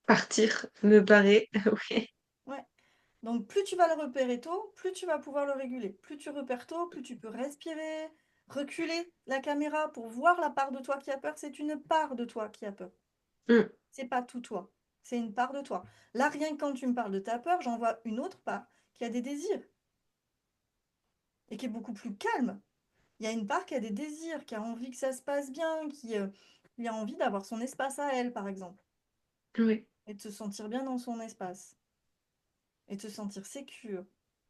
partir, me barrer, oui, Ouais. Donc, plus tu vas le repérer tôt, plus tu vas pouvoir le réguler. Plus tu repères tôt, plus tu peux respirer, reculer la caméra pour voir la part de toi qui a peur. C'est une part de toi qui a peur. mm, C'est pas tout toi. C'est une part de toi. Là, rien que quand tu me parles de ta peur, j'en vois une autre part qui a des désirs et qui est beaucoup plus calme. Il y a une part qui a des désirs, qui a envie que ça se passe bien, qui a envie d'avoir son espace à elle, par exemple, oui, et de se sentir bien dans son espace, et de se sentir sécure.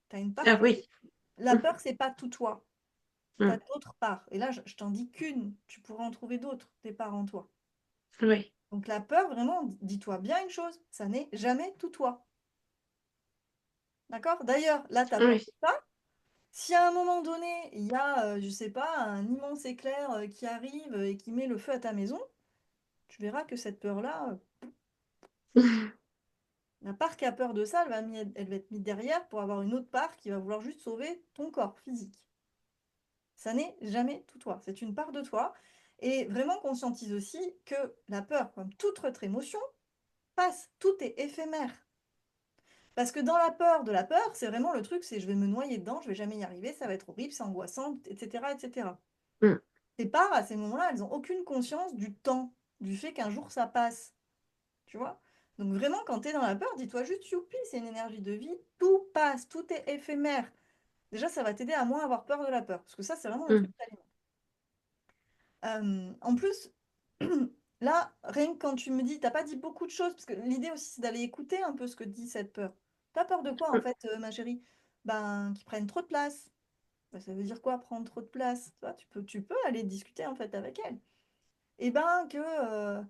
T'as une part ah qui... oui, La peur, c'est pas tout toi. T'as mm, d'autres parts. Et là, je t'en dis qu'une. Tu pourras en trouver d'autres, des parts en toi. oui, Donc la peur, vraiment, dis-toi bien une chose, ça n'est jamais tout toi. D'accord? D'ailleurs, là, t'as peur oui, de ça. Si à un moment donné, il y a, je sais pas, un immense éclair qui arrive et qui met le feu à ta maison, tu verras que cette peur-là, La part qui a peur de ça, elle va être mise derrière pour avoir une autre part qui va vouloir juste sauver ton corps physique. Ça n'est jamais tout toi, c'est une part de toi. Et vraiment conscientise aussi que la peur, comme toute autre émotion, passe, tout est éphémère. Parce que dans la peur de la peur, c'est vraiment le truc, c'est je vais me noyer dedans, je vais jamais y arriver, ça va être horrible, c'est angoissant, etc., etc. Mm. Tes parts, à ces moments-là, elles n'ont aucune conscience du temps, du fait qu'un jour ça passe. Tu vois? Donc vraiment, quand tu es dans la peur, dis-toi juste, youpi, c'est une énergie de vie, tout passe, tout est éphémère. Déjà, ça va t'aider à moins avoir peur de la peur, parce que ça, c'est vraiment un truc Mm. qui t'alimente. En plus, là, rien que quand tu me dis, t'as pas dit beaucoup de choses, parce que l'idée aussi, c'est d'aller écouter un peu ce que dit cette peur. T'as peur de quoi, en fait, ma chérie? Ben, qu'ils prennent trop de place. Ben, ça veut dire quoi, prendre trop de place? Tu vois, tu peux aller discuter, en fait, avec elle. Et ben, que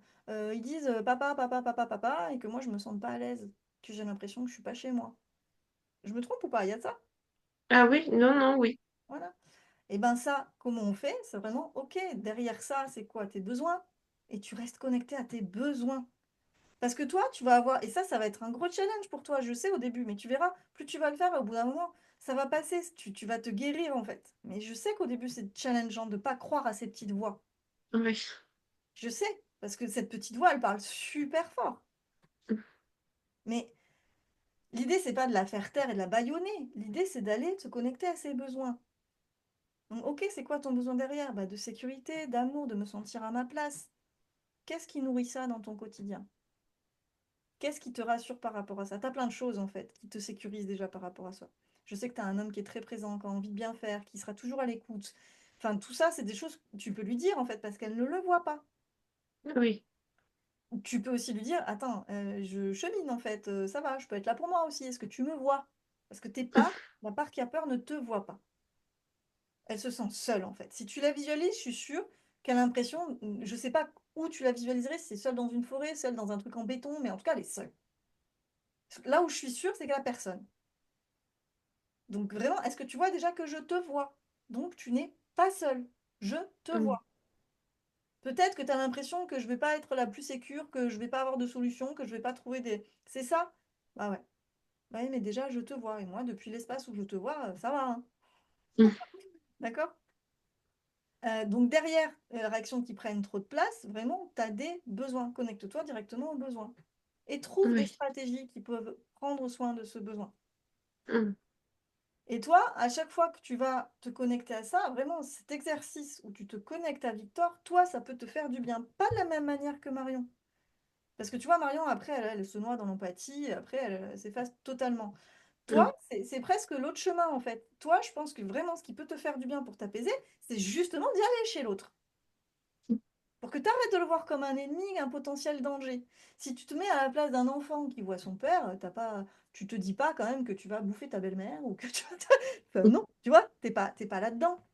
ils disent papa, papa, papa, papa, et que moi, je me sente pas à l'aise, que j'ai l'impression que je suis pas chez moi. Je me trompe ou pas? Il y a de ça? Ah oui, non, non, oui. Voilà. Et ben ça, comment on fait? C'est vraiment, ok, derrière ça, c'est quoi? Tes besoins. Et tu restes connecté à tes besoins. Parce que toi, tu vas avoir, et ça va être un gros challenge pour toi, je sais au début, mais tu verras, plus tu vas le faire, au bout d'un moment, ça va passer, tu vas te guérir en fait. Mais je sais qu'au début, c'est challengeant de ne pas croire à ces petites voix. Oui. Je sais, parce que cette petite voix, elle parle super fort. Mais l'idée, c'est pas de la faire taire et de la bâillonner. L'idée, c'est d'aller te connecter à ses besoins. Donc, ok, c'est quoi ton besoin derrière? Bah, de sécurité, d'amour, de me sentir à ma place. Qu'est-ce qui nourrit ça dans ton quotidien? Qu'est-ce qui te rassure par rapport à ça? Tu as plein de choses en fait qui te sécurisent déjà par rapport à ça. Je sais que tu as un homme qui est très présent, qui a envie de bien faire, qui sera toujours à l'écoute. Enfin, tout ça, c'est des choses que tu peux lui dire en fait parce qu'elle ne le voit pas. Oui. Tu peux aussi lui dire, attends, je chemine en fait, ça va, je peux être là pour moi aussi. Est-ce que tu me vois? Parce que tes parts, la part qui a peur ne te voit pas. Elle se sent seule en fait. Si tu la visualises, je suis sûre qu'elle a l'impression, je sais pas où tu la visualiserais, si c'est seule dans une forêt, seule dans un truc en béton, mais en tout cas, elle est seule. Là où je suis sûre, c'est qu'elle a personne. Donc vraiment, est-ce que tu vois déjà que je te vois? Donc tu n'es pas seule. Je te Mm. vois. Peut-être que tu as l'impression que je vais pas être la plus sécure, que je vais pas avoir de solution, que je vais pas trouver des... C'est ça? Bah ouais. Bah oui, mais déjà, je te vois. Et moi, depuis l'espace où je te vois, ça va, hein. Mm. D'accord? Donc derrière réactions qui prennent trop de place, vraiment, tu as des besoins. Connecte-toi directement aux besoins. Et trouve des Oui. stratégies qui peuvent prendre soin de ce besoin. Mm. Et toi, à chaque fois que tu vas te connecter à ça, vraiment, cet exercice où tu te connectes à Victor, toi, ça peut te faire du bien. Pas de la même manière que Marion. Parce que tu vois, Marion, après, elle se noie dans l'empathie, après, elle s'efface totalement. Toi, Mm. c'est presque l'autre chemin, en fait. Toi, je pense que vraiment, ce qui peut te faire du bien pour t'apaiser, c'est justement d'y aller chez l'autre. Pour que tu arrêtes de le voir comme un ennemi, un potentiel danger. Si tu te mets à la place d'un enfant qui voit son père, tu te dis pas quand même que tu vas bouffer ta belle-mère ou que tu vas... Enfin, non, tu vois, t'es pas là-dedans.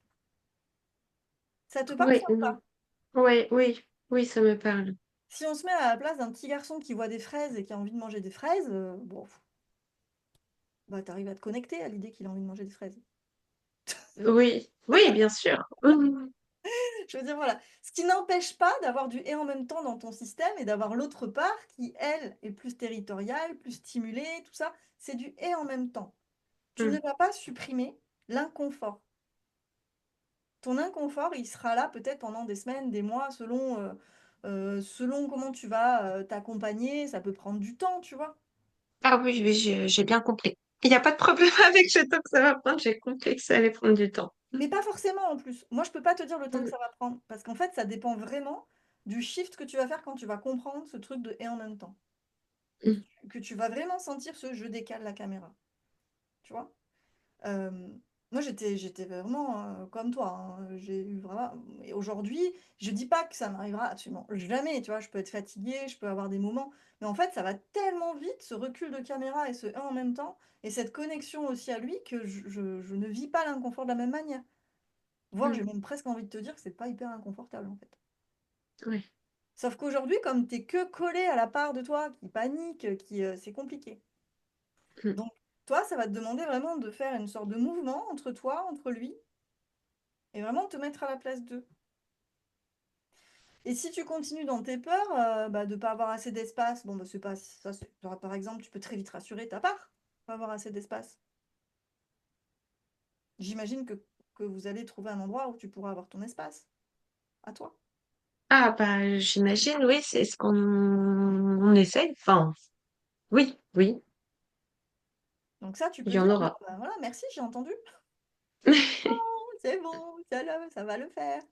Ça te parle, Oui, ça ou non. pas? Oui, oui, oui, ça me parle. Si on se met à la place d'un petit garçon qui voit des fraises et qui a envie de manger des fraises, bon, bah t'arrives à te connecter à l'idée qu'il a envie de manger des fraises. Oui, oui, bien sûr. Mm. Je veux dire, voilà. Ce qui n'empêche pas d'avoir du et en même temps dans ton système et d'avoir l'autre part qui, elle, est plus territoriale, plus stimulée, tout ça. C'est du et en même temps. Tu ne Mm. vas pas supprimer l'inconfort. Ton inconfort, il sera là peut-être pendant des semaines, des mois, selon comment tu vas t'accompagner. Ça peut prendre du temps, tu vois. Ah oui, oui, j'ai bien compris. Il n'y a pas de problème avec le temps que ça va prendre. J'ai compris que ça allait prendre du temps. Mais pas forcément en plus. Moi, je peux pas te dire le temps que Mm. ça va prendre. Parce qu'en fait, ça dépend vraiment du shift que tu vas faire quand tu vas comprendre ce truc de et en même temps. Et Mm. que tu vas vraiment sentir ce je décale la caméra. Tu vois? Euh, Moi, j'étais vraiment comme toi, hein. J'ai eu vraiment. Et aujourd'hui, je dis pas que ça m'arrivera absolument jamais. Tu vois, je peux être fatiguée, je peux avoir des moments. Mais en fait, ça va tellement vite, ce recul de caméra et ce un en même temps, et cette connexion aussi à lui, que je ne vis pas l'inconfort de la même manière. Voire, Mm. j'ai même presque envie de te dire que c'est pas hyper inconfortable en fait. Oui. Sauf qu'aujourd'hui, comme t'es que collé à la part de toi qui panique, c'est compliqué. Mm. Donc, toi, ça va te demander vraiment de faire une sorte de mouvement entre toi, entre lui, et vraiment te mettre à la place d'eux. Et si tu continues dans tes peurs, bah, de pas avoir assez d'espace, bon, bah, c'est pas ça, genre, par exemple, tu peux très vite rassurer ta part, pas avoir assez d'espace. J'imagine que vous allez trouver un endroit où tu pourras avoir ton espace, à toi. Ah, bah, j'imagine, oui, c'est ce qu'on on essaye. Enfin, oui, oui, Donc ça, tu il peux y en dire, bon, aura. bah, voilà, merci, j'ai entendu. C'est bon, ça va le faire.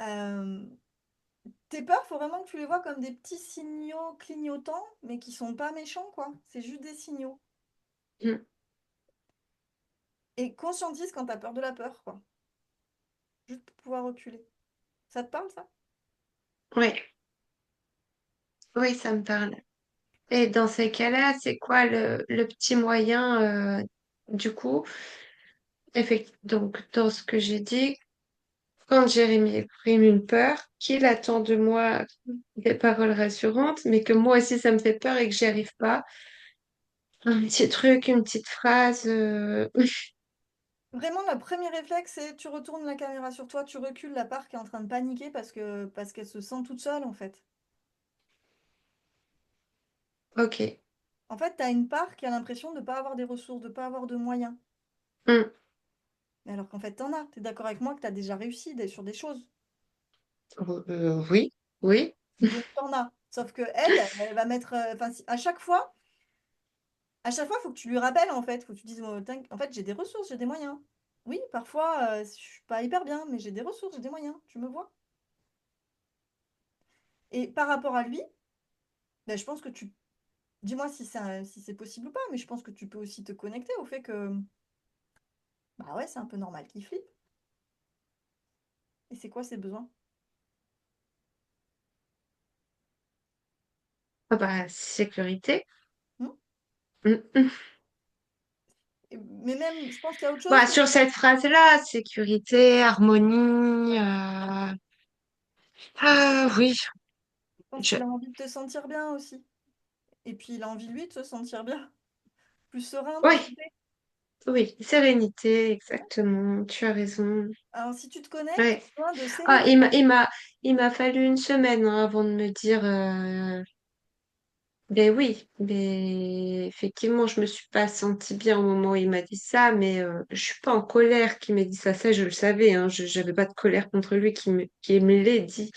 Euh, Tes peurs, faut vraiment que tu les vois comme des petits signaux clignotants, mais qui sont pas méchants, quoi. C'est juste des signaux. Mm. Et conscientise quand t'as peur de la peur, quoi. Juste pour pouvoir reculer. Ça te parle, ça? Ouais, oui, ça me parle. Et dans ces cas-là, c'est quoi le petit moyen, du coup, donc dans ce que j'ai dit, quand Jérémy exprime une peur, qu'il attend de moi des paroles rassurantes, mais que moi aussi ça me fait peur et que j'y arrive pas, un petit truc, une petite phrase. Vraiment, le premier réflexe, c'est tu retournes la caméra sur toi, tu recules la part qui est en train de paniquer parce qu'elle se sent toute seule, en fait. Ok. En fait, t'as une part qui a l'impression de pas avoir des ressources, de pas avoir de moyens. Mm. Mais alors qu'en fait, t'en as. T'es d'accord avec moi que t'as déjà réussi sur des choses. Oui, oui. Donc, t'en as. Sauf que elle va mettre. Enfin, à chaque fois, il faut que tu lui rappelles, en fait. Faut que tu dises, oh, en fait, j'ai des ressources, j'ai des moyens. Oui, parfois, je suis pas hyper bien, mais j'ai des ressources, j'ai des moyens. Tu me vois? Et par rapport à lui, ben, je pense que tu. Dis-moi si c'est possible ou pas, mais je pense que tu peux aussi te connecter au fait que. Bah ouais, c'est un peu normal qu'il flippe. Et c'est quoi ses besoins? Ah bah, sécurité. Hmm. Mm, mm. Mais même, je pense qu'il y a autre chose. Bah, sur cette phrase-là, sécurité, harmonie. Ah oui, Je pense je... qu'il a envie de te sentir bien aussi. Et puis il a envie, lui, de se sentir bien. Plus serein, oui, plus paix. oui, sérénité, exactement. Tu as raison. Alors, si tu te connectes, tu Ouais. as besoin de Ah, sérénité. il m'a fallu une semaine hein, avant de me dire. Ben oui, mais effectivement, je me suis pas sentie bien au moment où il m'a dit ça, mais je suis pas en colère qu'il m'ait dit ça. Ça, je le savais. Hein, j'avais pas de colère contre lui qui me l'ait dit.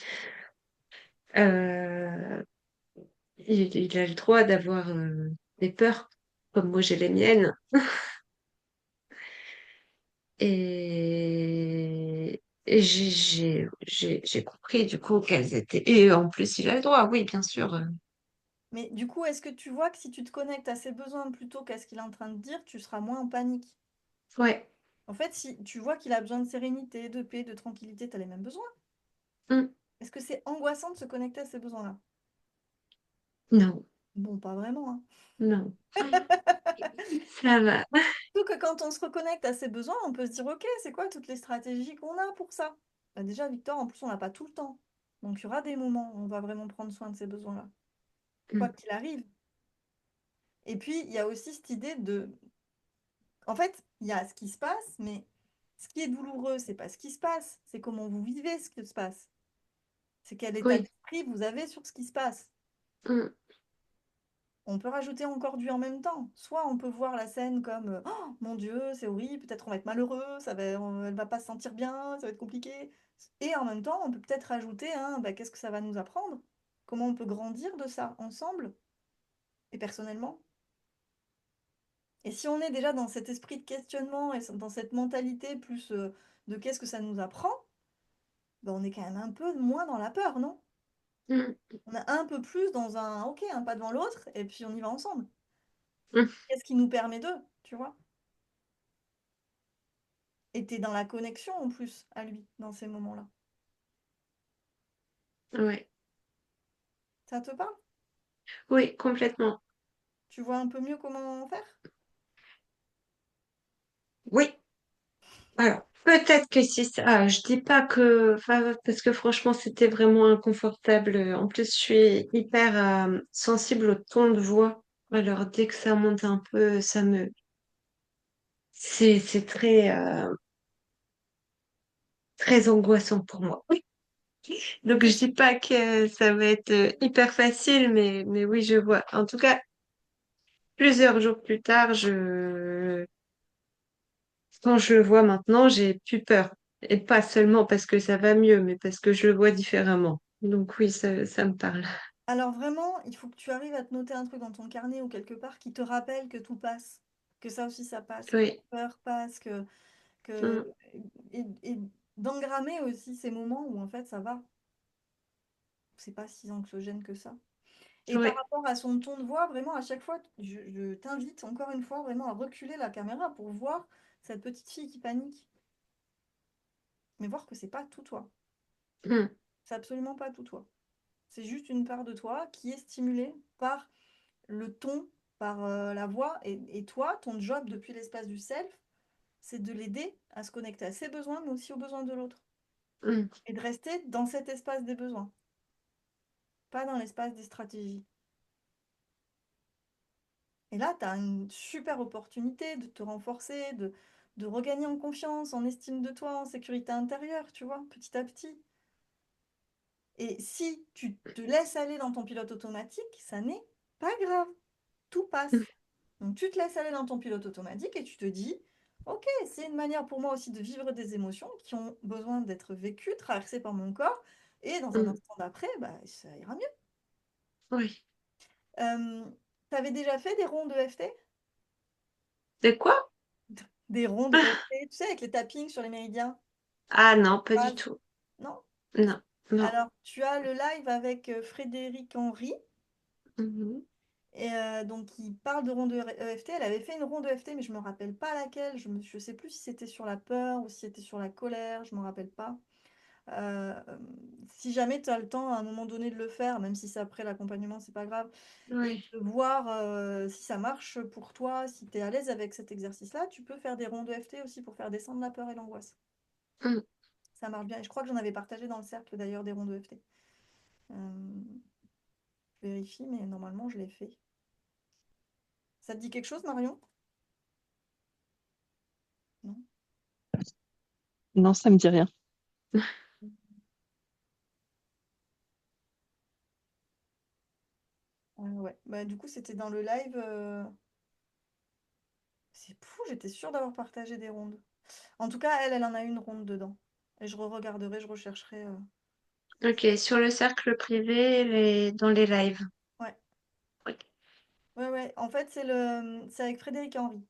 Euh, il a le droit d'avoir des peurs, comme moi j'ai les miennes. Et j'ai compris du coup qu'elles étaient. Et en plus, il a le droit, oui, bien sûr. Mais du coup, est-ce que tu vois que si tu te connectes à ses besoins plutôt qu'à ce qu'il est en train de dire, tu seras moins en panique? Ouais. En fait, si tu vois qu'il a besoin de sérénité, de paix, de tranquillité, tu as les mêmes besoins. Mm. Est-ce que c'est angoissant de se connecter à ces besoins-là? Non, Bon, pas vraiment, hein. non, ça va. Surtout que quand on se reconnecte à ses besoins, on peut se dire, ok, c'est quoi toutes les stratégies qu'on a pour ça? Bah déjà, Victor, en plus, on n'a pas tout le temps. Donc, il y aura des moments où on va vraiment prendre soin de ces besoins-là, quoi Mm. qu'il arrive. Et puis, il y a aussi cette idée de... En fait, il y a ce qui se passe, mais ce qui est douloureux, c'est pas ce qui se passe, c'est comment vous vivez ce qui se passe. C'est quel état Oui. d'esprit vous avez sur ce qui se passe. Mm. On peut rajouter encore du en même temps. Soit on peut voir la scène comme oh mon Dieu, c'est horrible, peut-être on va être malheureux, elle va pas se sentir bien, ça va être compliqué. Et en même temps, on peut peut-être rajouter bah, qu'est-ce que ça va nous apprendre? Comment on peut grandir de ça ensemble et personnellement? Et si on est déjà dans cet esprit de questionnement et dans cette mentalité plus de qu'est-ce que ça nous apprend, ben on est quand même un peu moins dans la peur, non? Mm. On est un peu plus dans un ok, un pas devant l'autre, et puis on y va ensemble. Mm. Qu'est-ce qui nous permet d'eux, tu vois? Et t'es dans la connexion en plus à lui dans ces moments-là. Ouais. Ça te parle? Oui, complètement. Tu vois un peu mieux comment faire? Oui. Alors, peut-être que si ça, je dis pas que, enfin, parce que franchement, c'était vraiment inconfortable. En plus, je suis hyper sensible au ton de voix. Alors, dès que ça monte un peu, c'est très, très angoissant pour moi. Oui. Donc, je dis pas que ça va être hyper facile, mais oui, je vois. En tout cas, plusieurs jours plus tard, quand je le vois maintenant, j'ai plus peur. Et pas seulement parce que ça va mieux, mais parce que je le vois différemment. Donc oui, ça me parle. Alors vraiment, il faut que tu arrives à te noter un truc dans ton carnet ou quelque part qui te rappelle que tout passe, que ça aussi ça passe, que la Oui. peur passe, que... Mm, et d'engrammer aussi ces moments où en fait ça va, c'est pas si anxiogène que ça. Et par oui. rapport à son ton de voix, vraiment à chaque fois, je t'invite encore une fois vraiment à reculer la caméra pour voir cette petite fille qui panique, mais voir que c'est pas tout toi, Mm, c'est absolument pas tout toi. C'est juste une part de toi qui est stimulée par le ton, par la voix. Et toi, ton job depuis l'espace du self, c'est de l'aider à se connecter à ses besoins, mais aussi aux besoins de l'autre. mm, Et de rester dans cet espace des besoins, pas dans l'espace des stratégies. Et là, tu as une super opportunité de te renforcer, de regagner en confiance, en estime de toi, en sécurité intérieure, tu vois, petit à petit. Et si tu te laisses aller dans ton pilote automatique, ça n'est pas grave, tout mm, passe. Donc tu te laisses aller dans ton pilote automatique et tu te dis, ok, c'est une manière pour moi aussi de vivre des émotions qui ont besoin d'être vécues, traversées par mon corps, et dans un mm. instant d'après, bah, ça ira mieux. Oui. Euh, T'avais déjà fait des ronds de FT? C'est quoi? Des ronds de FT, tu sais, avec les tappings sur les méridiens? Ah non, pas du Phrases. tout. Non? Non, non. Alors, tu as le live avec Frédéric Henry, Mhm. et donc il parle de ronde de EFT. Elle avait fait une ronde de EFT, mais je me rappelle pas laquelle. Je sais plus si c'était sur la peur ou si c'était sur la colère, je me rappelle pas. Euh, euh, Si jamais tu as le temps à un moment donné de le faire, même si c'est après l'accompagnement, c'est pas grave, et Oui. de voir si ça marche pour toi, si tu es à l'aise avec cet exercice-là, tu peux faire des rondes de EFT aussi pour faire descendre la peur et l'angoisse. Mm. Ça marche bien. Et je crois que j'en avais partagé dans le cercle d'ailleurs des rondes de EFT. Euh, je vérifie, mais normalement je l'ai fait. Ça te dit quelque chose, Marion? Non? Non, ça me dit rien. Ouais. Bah, du coup, c'était dans le live. C'est fou, j'étais sûre d'avoir partagé des rondes. En tout cas, elle en a une ronde dedans. Et je re-regarderai, je rechercherai. Ok, sur le cercle privé, dans les lives. Ouais, Ok. ouais. En fait, c'est avec Frédéric Henry.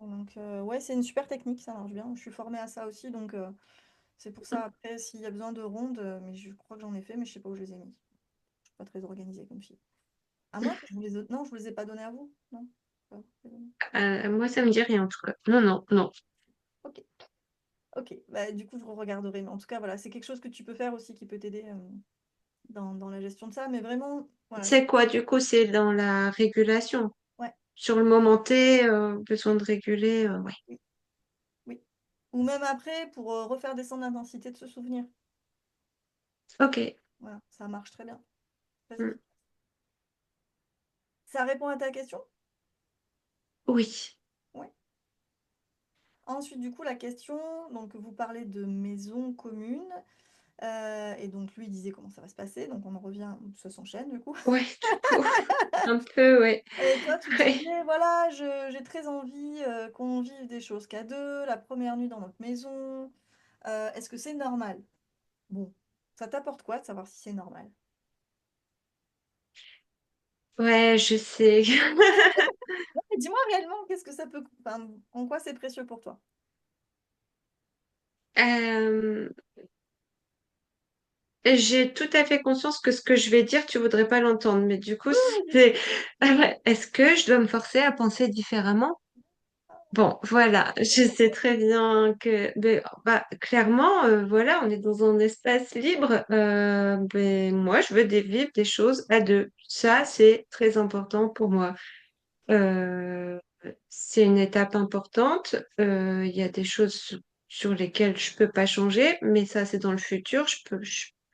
Donc, ouais, c'est une super technique, ça marche bien. Je suis formée à ça aussi, donc c'est pour ça, après, s'il y a besoin de rondes, mais je crois que j'en ai fait, mais je sais pas où je les ai mis. Je suis pas très organisée comme fille. À moins que je vous les... Non, je vous les ai pas donnés à vous, non? Pas donné. Moi, ça me dit rien en tout cas. Non, non, non. Ok, ok. Bah, du coup, je regarderai. Mais en tout cas, voilà, c'est quelque chose que tu peux faire aussi qui peut t'aider dans la gestion de ça. Mais vraiment, voilà. C'est quoi du coup? C'est dans la régulation. Ouais, Sur le moment T, besoin de réguler. Ouais. oui, oui. Ou même après, pour refaire descendre l'intensité de ce souvenir. Ok. Voilà, ça marche très bien. Très Mm. efficace. Ça répond à ta question? Oui. Oui. Ensuite, du coup, la question, donc vous parlez de maison commune, et donc lui il disait comment ça va se passer, donc on en revient, ça s'enchaîne du coup. Ouais, du coup. Un peu, ouais. Et toi, tu Ouais. disais, voilà, j'ai très envie qu'on vive des choses qu'à deux, la première nuit dans notre maison. Est-ce que c'est normal? Bon, ça t'apporte quoi de savoir si c'est normal? Ouais, je sais. Et dis-moi réellement, qu'est-ce que ça peut, enfin, en quoi c'est précieux pour toi? Euh, j'ai tout à fait conscience que ce que je vais dire, tu voudrais pas l'entendre. Mais du coup, c'est, est-ce que je dois me forcer à penser différemment? Bon, voilà, je sais très bien que, ben, bah, clairement, voilà, on est dans un espace libre. Ben, moi, je veux vivre des choses à deux. Ça, c'est très important pour moi. Euh, c'est une étape importante. Il y a des choses sur lesquelles je peux pas changer, mais ça, c'est dans le futur.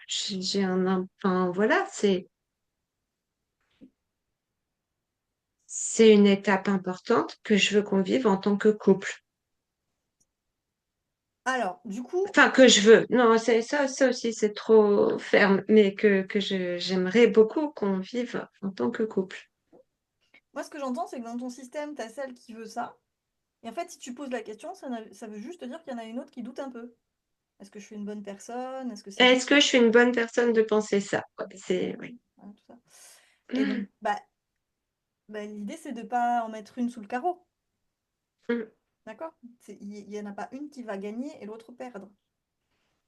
J'ai enfin, voilà, c'est une étape importante que je veux qu'on vive en tant que couple. Alors, du coup, Enfin, que je veux. Non, c'est ça aussi, c'est trop ferme, mais j'aimerais beaucoup qu'on vive en tant que couple. moi, ce que j'entends, c'est que dans ton système, tu as celle qui veut ça. Et en fait, si tu poses la question, ça veut juste te dire qu'il y en a une autre qui doute un peu. Est-ce que je suis une bonne personne? Est-ce que c'est bien? Est-ce que je suis une bonne personne de penser ça? Ouais, oui. Hein, tout ça. Et donc, l'idée, c'est de pas en mettre une sous le carreau. Mm, D'accord? Il y en a pas une qui va gagner et l'autre perdre.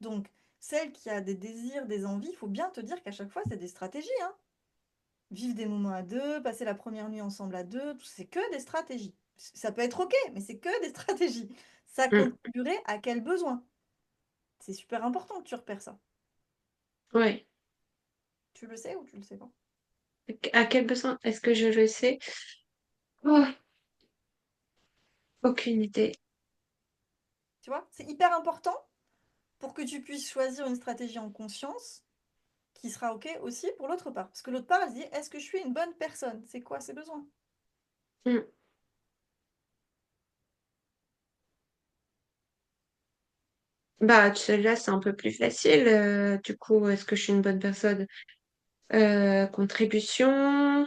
Donc, celle qui a des désirs, des envies, il faut bien te dire qu'à chaque fois, c'est des stratégies, hein. Vivre des moments à deux, passer la première nuit ensemble à deux, c'est que des stratégies. Ça peut être OK, mais c'est que des stratégies. Ça mm, contribuerait à quel besoin? C'est super important que tu repères ça. ouais. Tu le sais ou tu le sais pas? À quel besoin? Est-ce que je le sais? Oh, aucune idée. Tu vois? C'est hyper important pour que tu puisses choisir une stratégie en conscience qui sera OK aussi pour l'autre part. Parce que l'autre part, elle se dit, est-ce que je suis une bonne personne? C'est quoi ses besoins? Mm. Bah, là, c'est un peu plus facile. Du coup, est-ce que je suis une bonne personne? Contribution,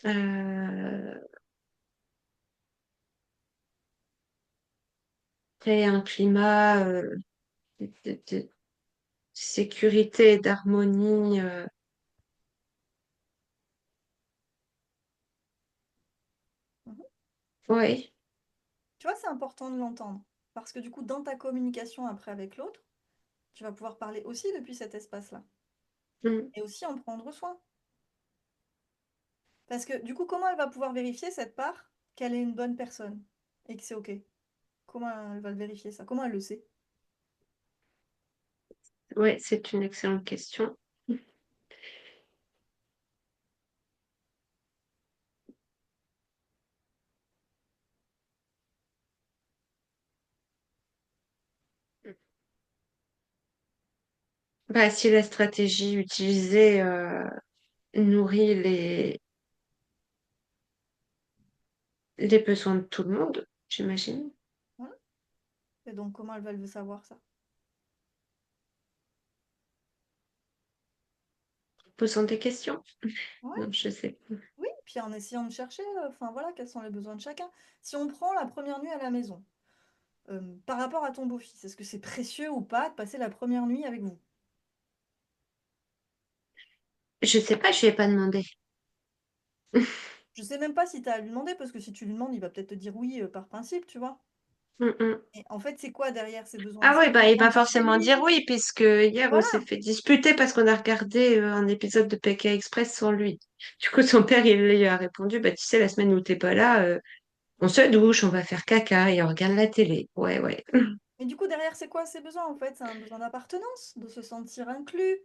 euh, créer un climat de sécurité et d'harmonie. Mhm. Oui. Tu vois, c'est important de l'entendre. Parce que du coup, dans ta communication après avec l'autre, tu vas pouvoir parler aussi depuis cet espace-là. Mm. Et aussi en prendre soin. Parce que du coup, comment elle va pouvoir vérifier cette part qu'elle est une bonne personne et que c'est OK? Comment elle va le vérifier ça? Comment elle le sait? Ouais, c'est une excellente question. Bah, si la stratégie utilisée nourrit les besoins de tout le monde, j'imagine. Voilà. Et donc, comment elle va le savoir ça? Posant des questions? Ouais, Non, je sais pas. oui, puis en essayant de chercher, enfin voilà, quels sont les besoins de chacun. Si on prend la première nuit à la maison, par rapport à ton beau-fils, est-ce que c'est précieux ou pas de passer la première nuit avec vous? Je sais pas, je lui ai pas demandé. Je sais même pas si tu as à lui demander, parce que si tu lui demandes, il va peut-être te dire oui par principe, tu vois. Mm, mm. Et en fait, c'est quoi derrière ces besoins? Ah C'est oui, des bah, il besoins va de chez forcément dire lui. oui, puisque hier, on s'est Voilà. fait disputer parce qu'on a regardé un épisode de Pékin Express sans lui. Du coup, son père, il lui a répondu, bah, tu sais, la semaine où t'es pas là, on se douche, on va faire caca et on regarde la télé. Ouais, ouais. Et du coup, derrière, c'est quoi ces besoins en fait? C'est un besoin d'appartenance, de se sentir inclus,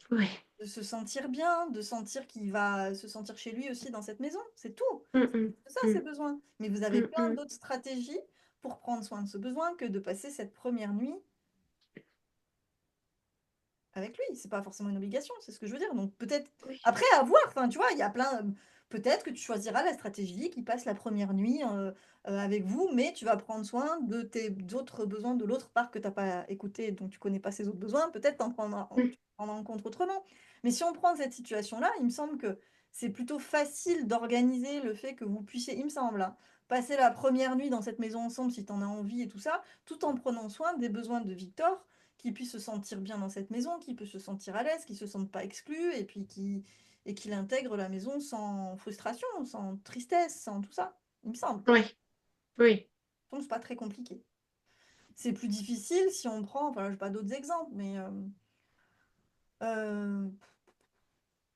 Ouais. de se sentir bien, de sentir qu'il va se sentir chez lui aussi dans cette maison. C'est tout. Mm, C'est mm, juste ça, ces mm, besoins. Mais vous avez mm, plein mm. d'autres stratégies pour prendre soin de ce besoin que de passer cette première nuit avec lui. C'est pas forcément une obligation, c'est ce que je veux dire. Donc peut-être Oui. après à voir. Enfin, tu vois, il y a plein. Peut-être que tu choisiras la stratégie qui passe la première nuit avec vous, mais tu vas prendre soin de tes d'autres besoins de l'autre part que tu n'as pas écouté, donc tu connais pas ses autres besoins. Peut-être Mm. tu prendras en compte autrement. Mais si on prend cette situation-là, il me semble que c'est plutôt facile d'organiser le fait que vous puissiez, il me semble, hein, passer la première nuit dans cette maison ensemble si tu en as envie et tout ça, tout en prenant soin des besoins de Victor qui puisse se sentir bien dans cette maison, qui peut se sentir à l'aise, qui se sente pas exclu, et puis qu'il intègre la maison sans frustration, sans tristesse, sans tout ça, il me semble. Oui, oui. Donc c'est pas très compliqué. C'est plus difficile si on prend, enfin, j'ai pas d'autres exemples, mais euh,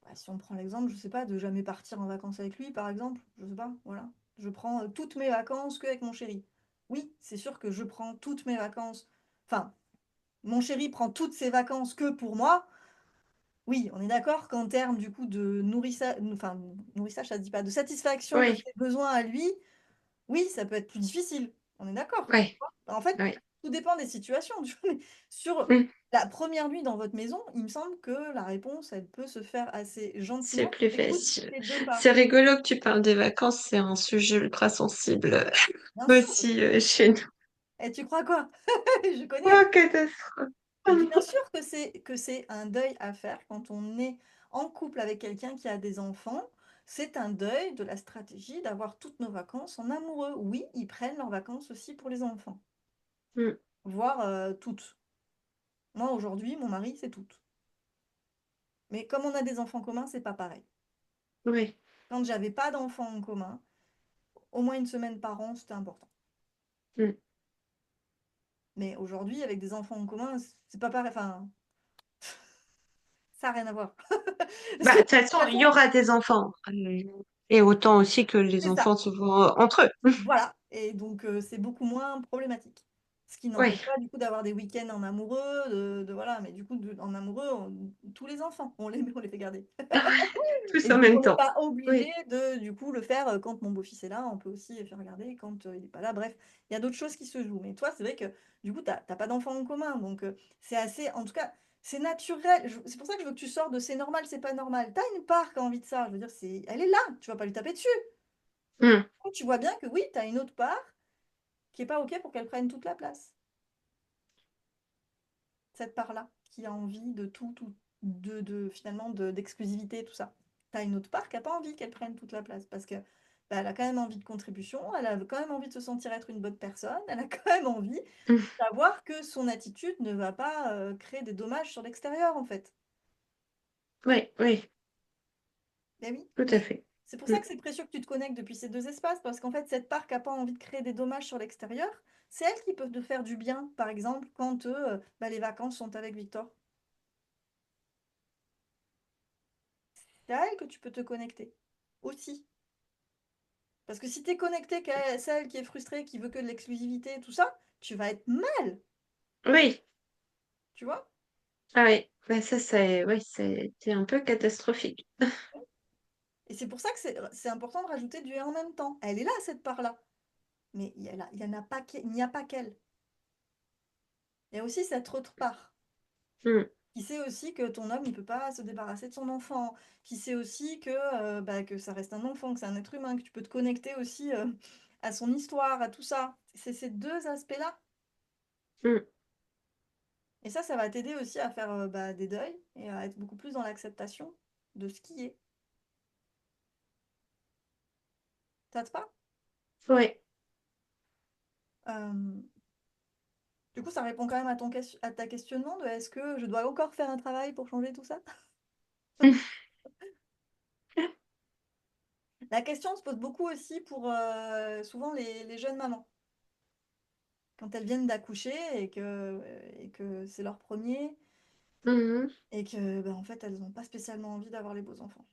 bah, si on prend l'exemple, je sais pas, de jamais partir en vacances avec lui, par exemple, je sais pas, voilà. Je prends toutes mes vacances que avec mon chéri. Oui, c'est sûr que je prends toutes mes vacances. Enfin, mon chéri prend toutes ses vacances que pour moi. Oui, on est d'accord qu'en termes du coup de nourrissage, ça se dit pas, de satisfaction de Oui, ses besoins à lui, oui, ça peut être plus difficile. On est d'accord. oui, En fait, oui. tout dépend des situations. Tu vois, mais sur Mm. la première nuit dans votre maison, il me semble que la réponse, elle peut se faire assez C'est gentiment. plus Écoute facile. les deux parts. C'est rigolo que tu parles des vacances, c'est un sujet ultra sensible Bien sûr. aussi chez nous. Et tu crois quoi? Je Oh, connais. catastrophe. Je dis bien sûr que c'est un deuil à faire quand on est en couple avec quelqu'un qui a des enfants. C'est un deuil de la stratégie d'avoir toutes nos vacances en amoureux. Oui, ils prennent leurs vacances aussi pour les enfants, Mm. voire toutes. Moi, aujourd'hui, mon mari, c'est toutes. Mais comme on a des enfants communs, c'est pas pareil. Oui. Quand j'avais pas d'enfants en commun, au moins une semaine par an, c'était important. Mm. Mais aujourd'hui, avec des enfants en commun, c'est pas pareil. Enfin, ça n'a rien à voir. Parce Bah, que de de toute façon, toute il façon, y aura des enfants. Et autant aussi que les c'est ça. enfants se voient entre eux. Voilà, et donc c'est beaucoup moins problématique. Ce qui Oui, n'empêche pas du coup d'avoir des week-ends en amoureux, voilà, mais du coup en amoureux, tous les enfants, on les fait garder. tous Et en du coup, même on n'est temps. pas obligé Oui. de du coup le faire quand mon beau-fils est là, on peut aussi le faire regarder quand il n'est pas là. Bref, il y a d'autres choses qui se jouent. Mais toi, c'est vrai que du coup, t'as pas d'enfants en commun, donc c'est assez, en tout cas, c'est naturel. C'est pour ça que je veux que tu sors de c'est normal, c'est pas normal. T'as une part qui a envie de ça. Je veux dire, elle est là, tu vas pas lui taper dessus. Mm. Tu vois bien que oui, t'as une autre part qui est pas OK pour qu'elle prenne toute la place. Cette part-là, qui a envie de tout finalement d'exclusivité, tout ça. T'as une autre part qui n'a pas envie qu'elle prenne toute la place parce que bah, elle a quand même envie de contribution, elle a quand même envie de se sentir être une bonne personne, elle a quand même envie de Mm. savoir que son attitude ne va pas créer des dommages sur l'extérieur en fait. Oui, oui, Ben oui, tout à mais fait. c'est pour Mm. ça que c'est précieux que tu te connectes depuis ces deux espaces parce qu'en fait cette part qui n'a pas envie de créer des dommages sur l'extérieur, c'est elle qui peut te faire du bien, par exemple quand bah, les vacances sont avec Victor. C'est à elle que tu peux te connecter aussi. Parce que si tu es connecté qu'à celle qui est frustrée, qui veut que de l'exclusivité et tout ça, tu vas être mal, Oui, tu vois? ah oui. Bah, ça, oui, c'est un peu catastrophique. Et c'est pour ça que c'est important de rajouter du et en même temps. Elle est là, cette part-là. Mais il y en a pas, il n'y a pas qu'elle. Il y a aussi cette autre part Mm. qui sait aussi que ton homme, il peut pas se débarrasser de son enfant, qui sait aussi que, bah, que ça reste un enfant, que c'est un être humain, que tu peux te connecter aussi à son histoire, à tout ça. C'est ces deux aspects-là. Mm. Et ça va t'aider aussi à faire bah, des deuils et à être beaucoup plus dans l'acceptation de ce qui est. Ça te parle? Oui. Euh, du coup, ça répond quand même à à ta questionnement de est-ce que je dois encore faire un travail pour changer tout ça? La question se pose beaucoup aussi pour souvent les jeunes mamans. Quand elles viennent d'accoucher et que c'est leur premier Mhm. et que bah, en fait elles n'ont pas spécialement envie d'avoir les beaux enfants.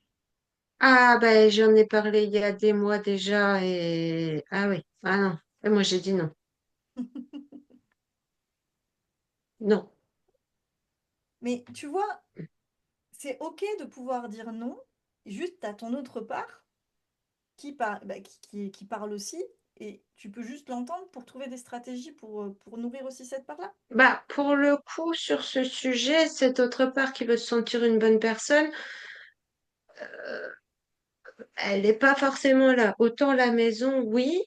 Ah, ben, j'en ai parlé il y a des mois déjà et... Ah oui, ah non. Et moi, j'ai dit non. Non. Mais tu vois, c'est OK de pouvoir dire non, juste à ton autre part bah, qui parle aussi, et tu peux juste l'entendre pour trouver des stratégies pour nourrir aussi cette part-là. Bah, pour le coup, sur ce sujet, cette autre part qui veut se sentir une bonne personne, elle n'est pas forcément là. Autant la maison, oui,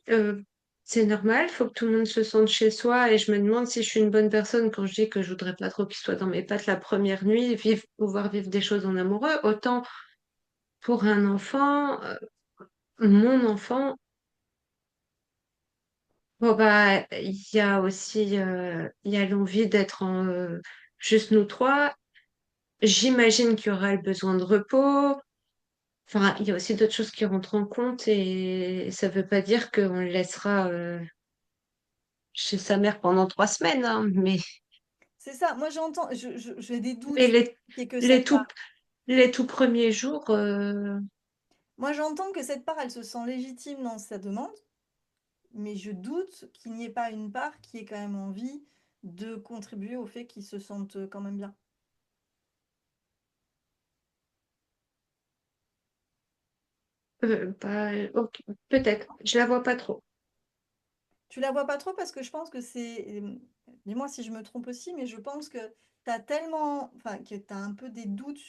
c'est normal, faut que tout le monde se sente chez soi. Et je me demande si je suis une bonne personne quand je dis que je voudrais pas trop qu'il soit dans mes pattes la première nuit, pouvoir vivre des choses en amoureux. Autant pour un enfant, mon enfant, bon bah, il y a aussi, il y a l'envie d'être juste nous trois. J'imagine qu'il y aura le besoin de repos. Enfin, il y a aussi d'autres choses qui rentrent en compte et ça veut pas dire qu'on le laissera chez sa mère pendant 3 semaines, hein, C'est ça, moi j'entends, j'ai des mais doutes qui est que les cette tout, part. les tout premiers jours, Moi j'entends que cette part, elle se sent légitime dans sa demande, mais je doute qu'il n'y ait pas une part qui ait quand même envie de contribuer au fait qu'ils se sentent quand même bien. bah, ok, peut-être, je la vois pas trop. Tu la vois pas trop parce que je pense que dis-moi si je me trompe aussi, mais je pense que tu as tellement, enfin, que tu as un peu des doutes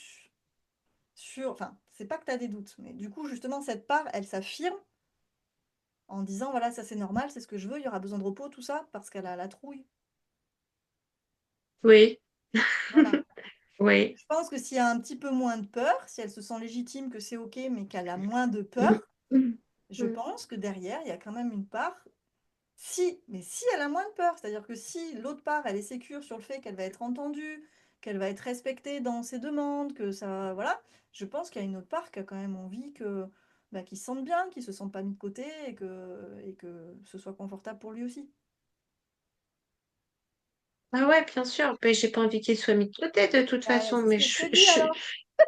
sur, enfin, c'est pas que tu as des doutes, mais du coup, justement, cette part, elle s'affirme en disant, voilà, ça c'est normal, c'est ce que je veux, il y aura besoin de repos, tout ça, parce qu'elle a la trouille. Oui, Voilà. oui. Je pense que s'il y a un petit peu moins de peur, si elle se sent légitime, que c'est OK, mais qu'elle a moins de Mm, peur, mm, je mm. pense que derrière, il y a quand même une part. Mais si elle a moins de peur, c'est-à-dire que si l'autre part, elle est sécure sur le fait qu'elle va être entendue, qu'elle va être respectée dans ses demandes, que ça, voilà, je pense qu'il y a une autre part qui a quand même envie que, bah, qu'il se sente bien, qu'il se sente pas mis de côté et que ce soit confortable pour lui aussi. Ah ouais, bien sûr. Mais j'ai pas envie qu'il soit mis de côté de toute Bah, façon. c'est ce Mais que je te dis alors.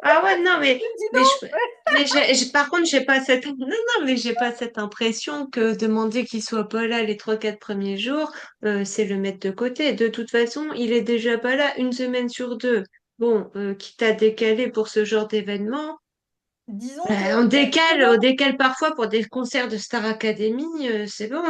ah ouais, non, Tu me dis mais non? je, par contre, j'ai pas cette, non, non, mais j'ai pas cette impression que demander qu'il soit pas là les 3, 4 premiers jours, c'est le mettre de côté. De toute façon, il est déjà pas là une semaine sur deux. Bon, quitte à décaler pour ce genre d'événement, Disons que on justement, décale parfois pour des concerts de Star Academy, c'est bon.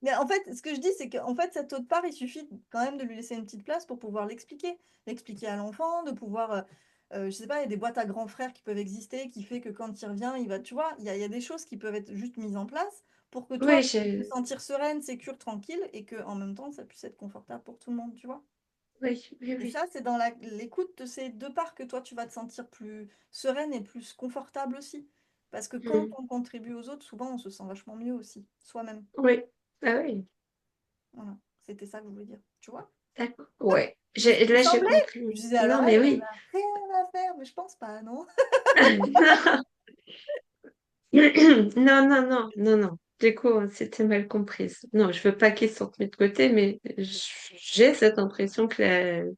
mais en fait, ce que je dis, c'est qu'en fait, cette autre part, il suffit quand même de lui laisser une petite place pour pouvoir l'expliquer. L'expliquer à l'enfant, de pouvoir, je sais pas, il y a des boîtes à grands frères qui peuvent exister, qui fait que quand il revient, il va, tu vois, il y a des choses qui peuvent être juste mises en place pour que toi, Oui, tu puisses te sentir sereine, sécure, tranquille, et que en même temps, ça puisse être confortable pour tout le monde, tu vois. oui, oui, Et oui. ça, c'est dans l'écoute de ces deux parts que toi, tu vas te sentir plus sereine et plus confortable aussi. Parce que quand Mm. on contribue aux autres, souvent, on se sent vachement mieux aussi, soi-même. Oui. Ah oui. Voilà, c'était ça que je voulais dire. Tu vois? D'accord. Ouais. C'est ce qui me Là, j'ai semblait. compris. Je disais, Non, alors mais elle, elle oui. a rien à faire, mais je pense pas, non? Non, non, non, non, non. Du coup, c'était mal comprise. Non, je veux pas qu'ils se sentent mis de côté, mais j'ai cette impression que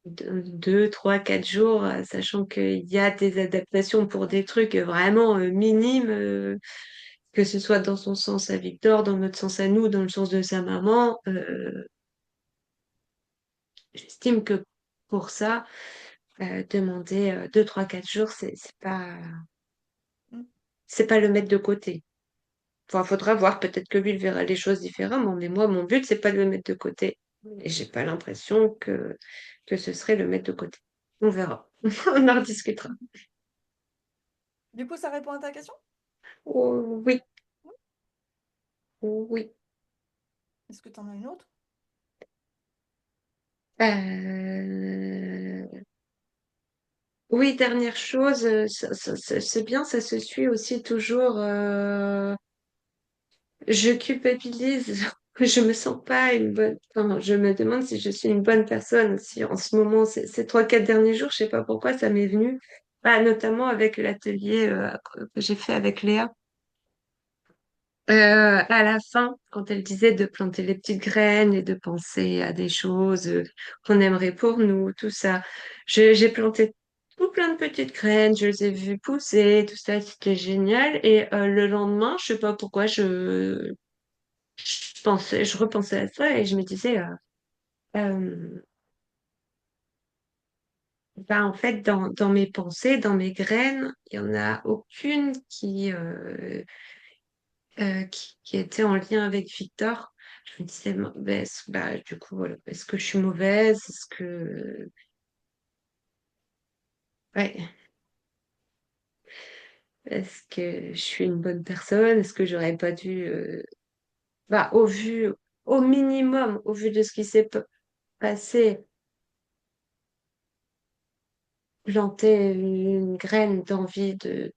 2, 3, 4 jours, sachant qu'il y a des adaptations pour Bien des sûr. trucs vraiment minimes, que ce soit dans son sens à Victor, dans notre sens à nous, dans le sens de sa maman, j'estime que pour ça, demander 2, 3, 4 jours, Mm. c'est pas le mettre de côté. Enfin, faudra voir, peut-être que lui, il verra les choses différemment, mais moi, mon but, c'est pas de le mettre de côté. Et j'ai pas l'impression que ce serait le mettre de côté. On verra. On en rediscutera. Du coup, ça répond à ta question? Oh, oui, oui. Est-ce que tu en as une autre? Euh, Oui, dernière chose, c'est bien, ça se suit aussi toujours. Je culpabilise. Je me sens pas une bonne. Enfin, je me demande si je suis une bonne personne. Si en ce moment, ces 3, 4 derniers jours, je sais pas pourquoi ça m'est venu. Bah, notamment avec l'atelier que j'ai fait avec Léa. À la fin, quand elle disait de planter les petites graines et de penser à des choses qu'on aimerait pour nous, tout ça, j'ai planté tout plein de petites graines, je les ai vues pousser, tout ça, c'était génial. Et le lendemain, je sais pas pourquoi, je repensais à ça et je me disais, euh, bah, en fait, dans mes pensées, dans mes graines, il y en a aucune qui était en lien avec Victor. Je me disais, bah, du coup, voilà, est-ce que je suis mauvaise? Ouais, est-ce que je suis une bonne personne? Est-ce que j'aurais pas dû, bah, au minimum, au vu de ce qui s'est passé, planter une graine d'envie de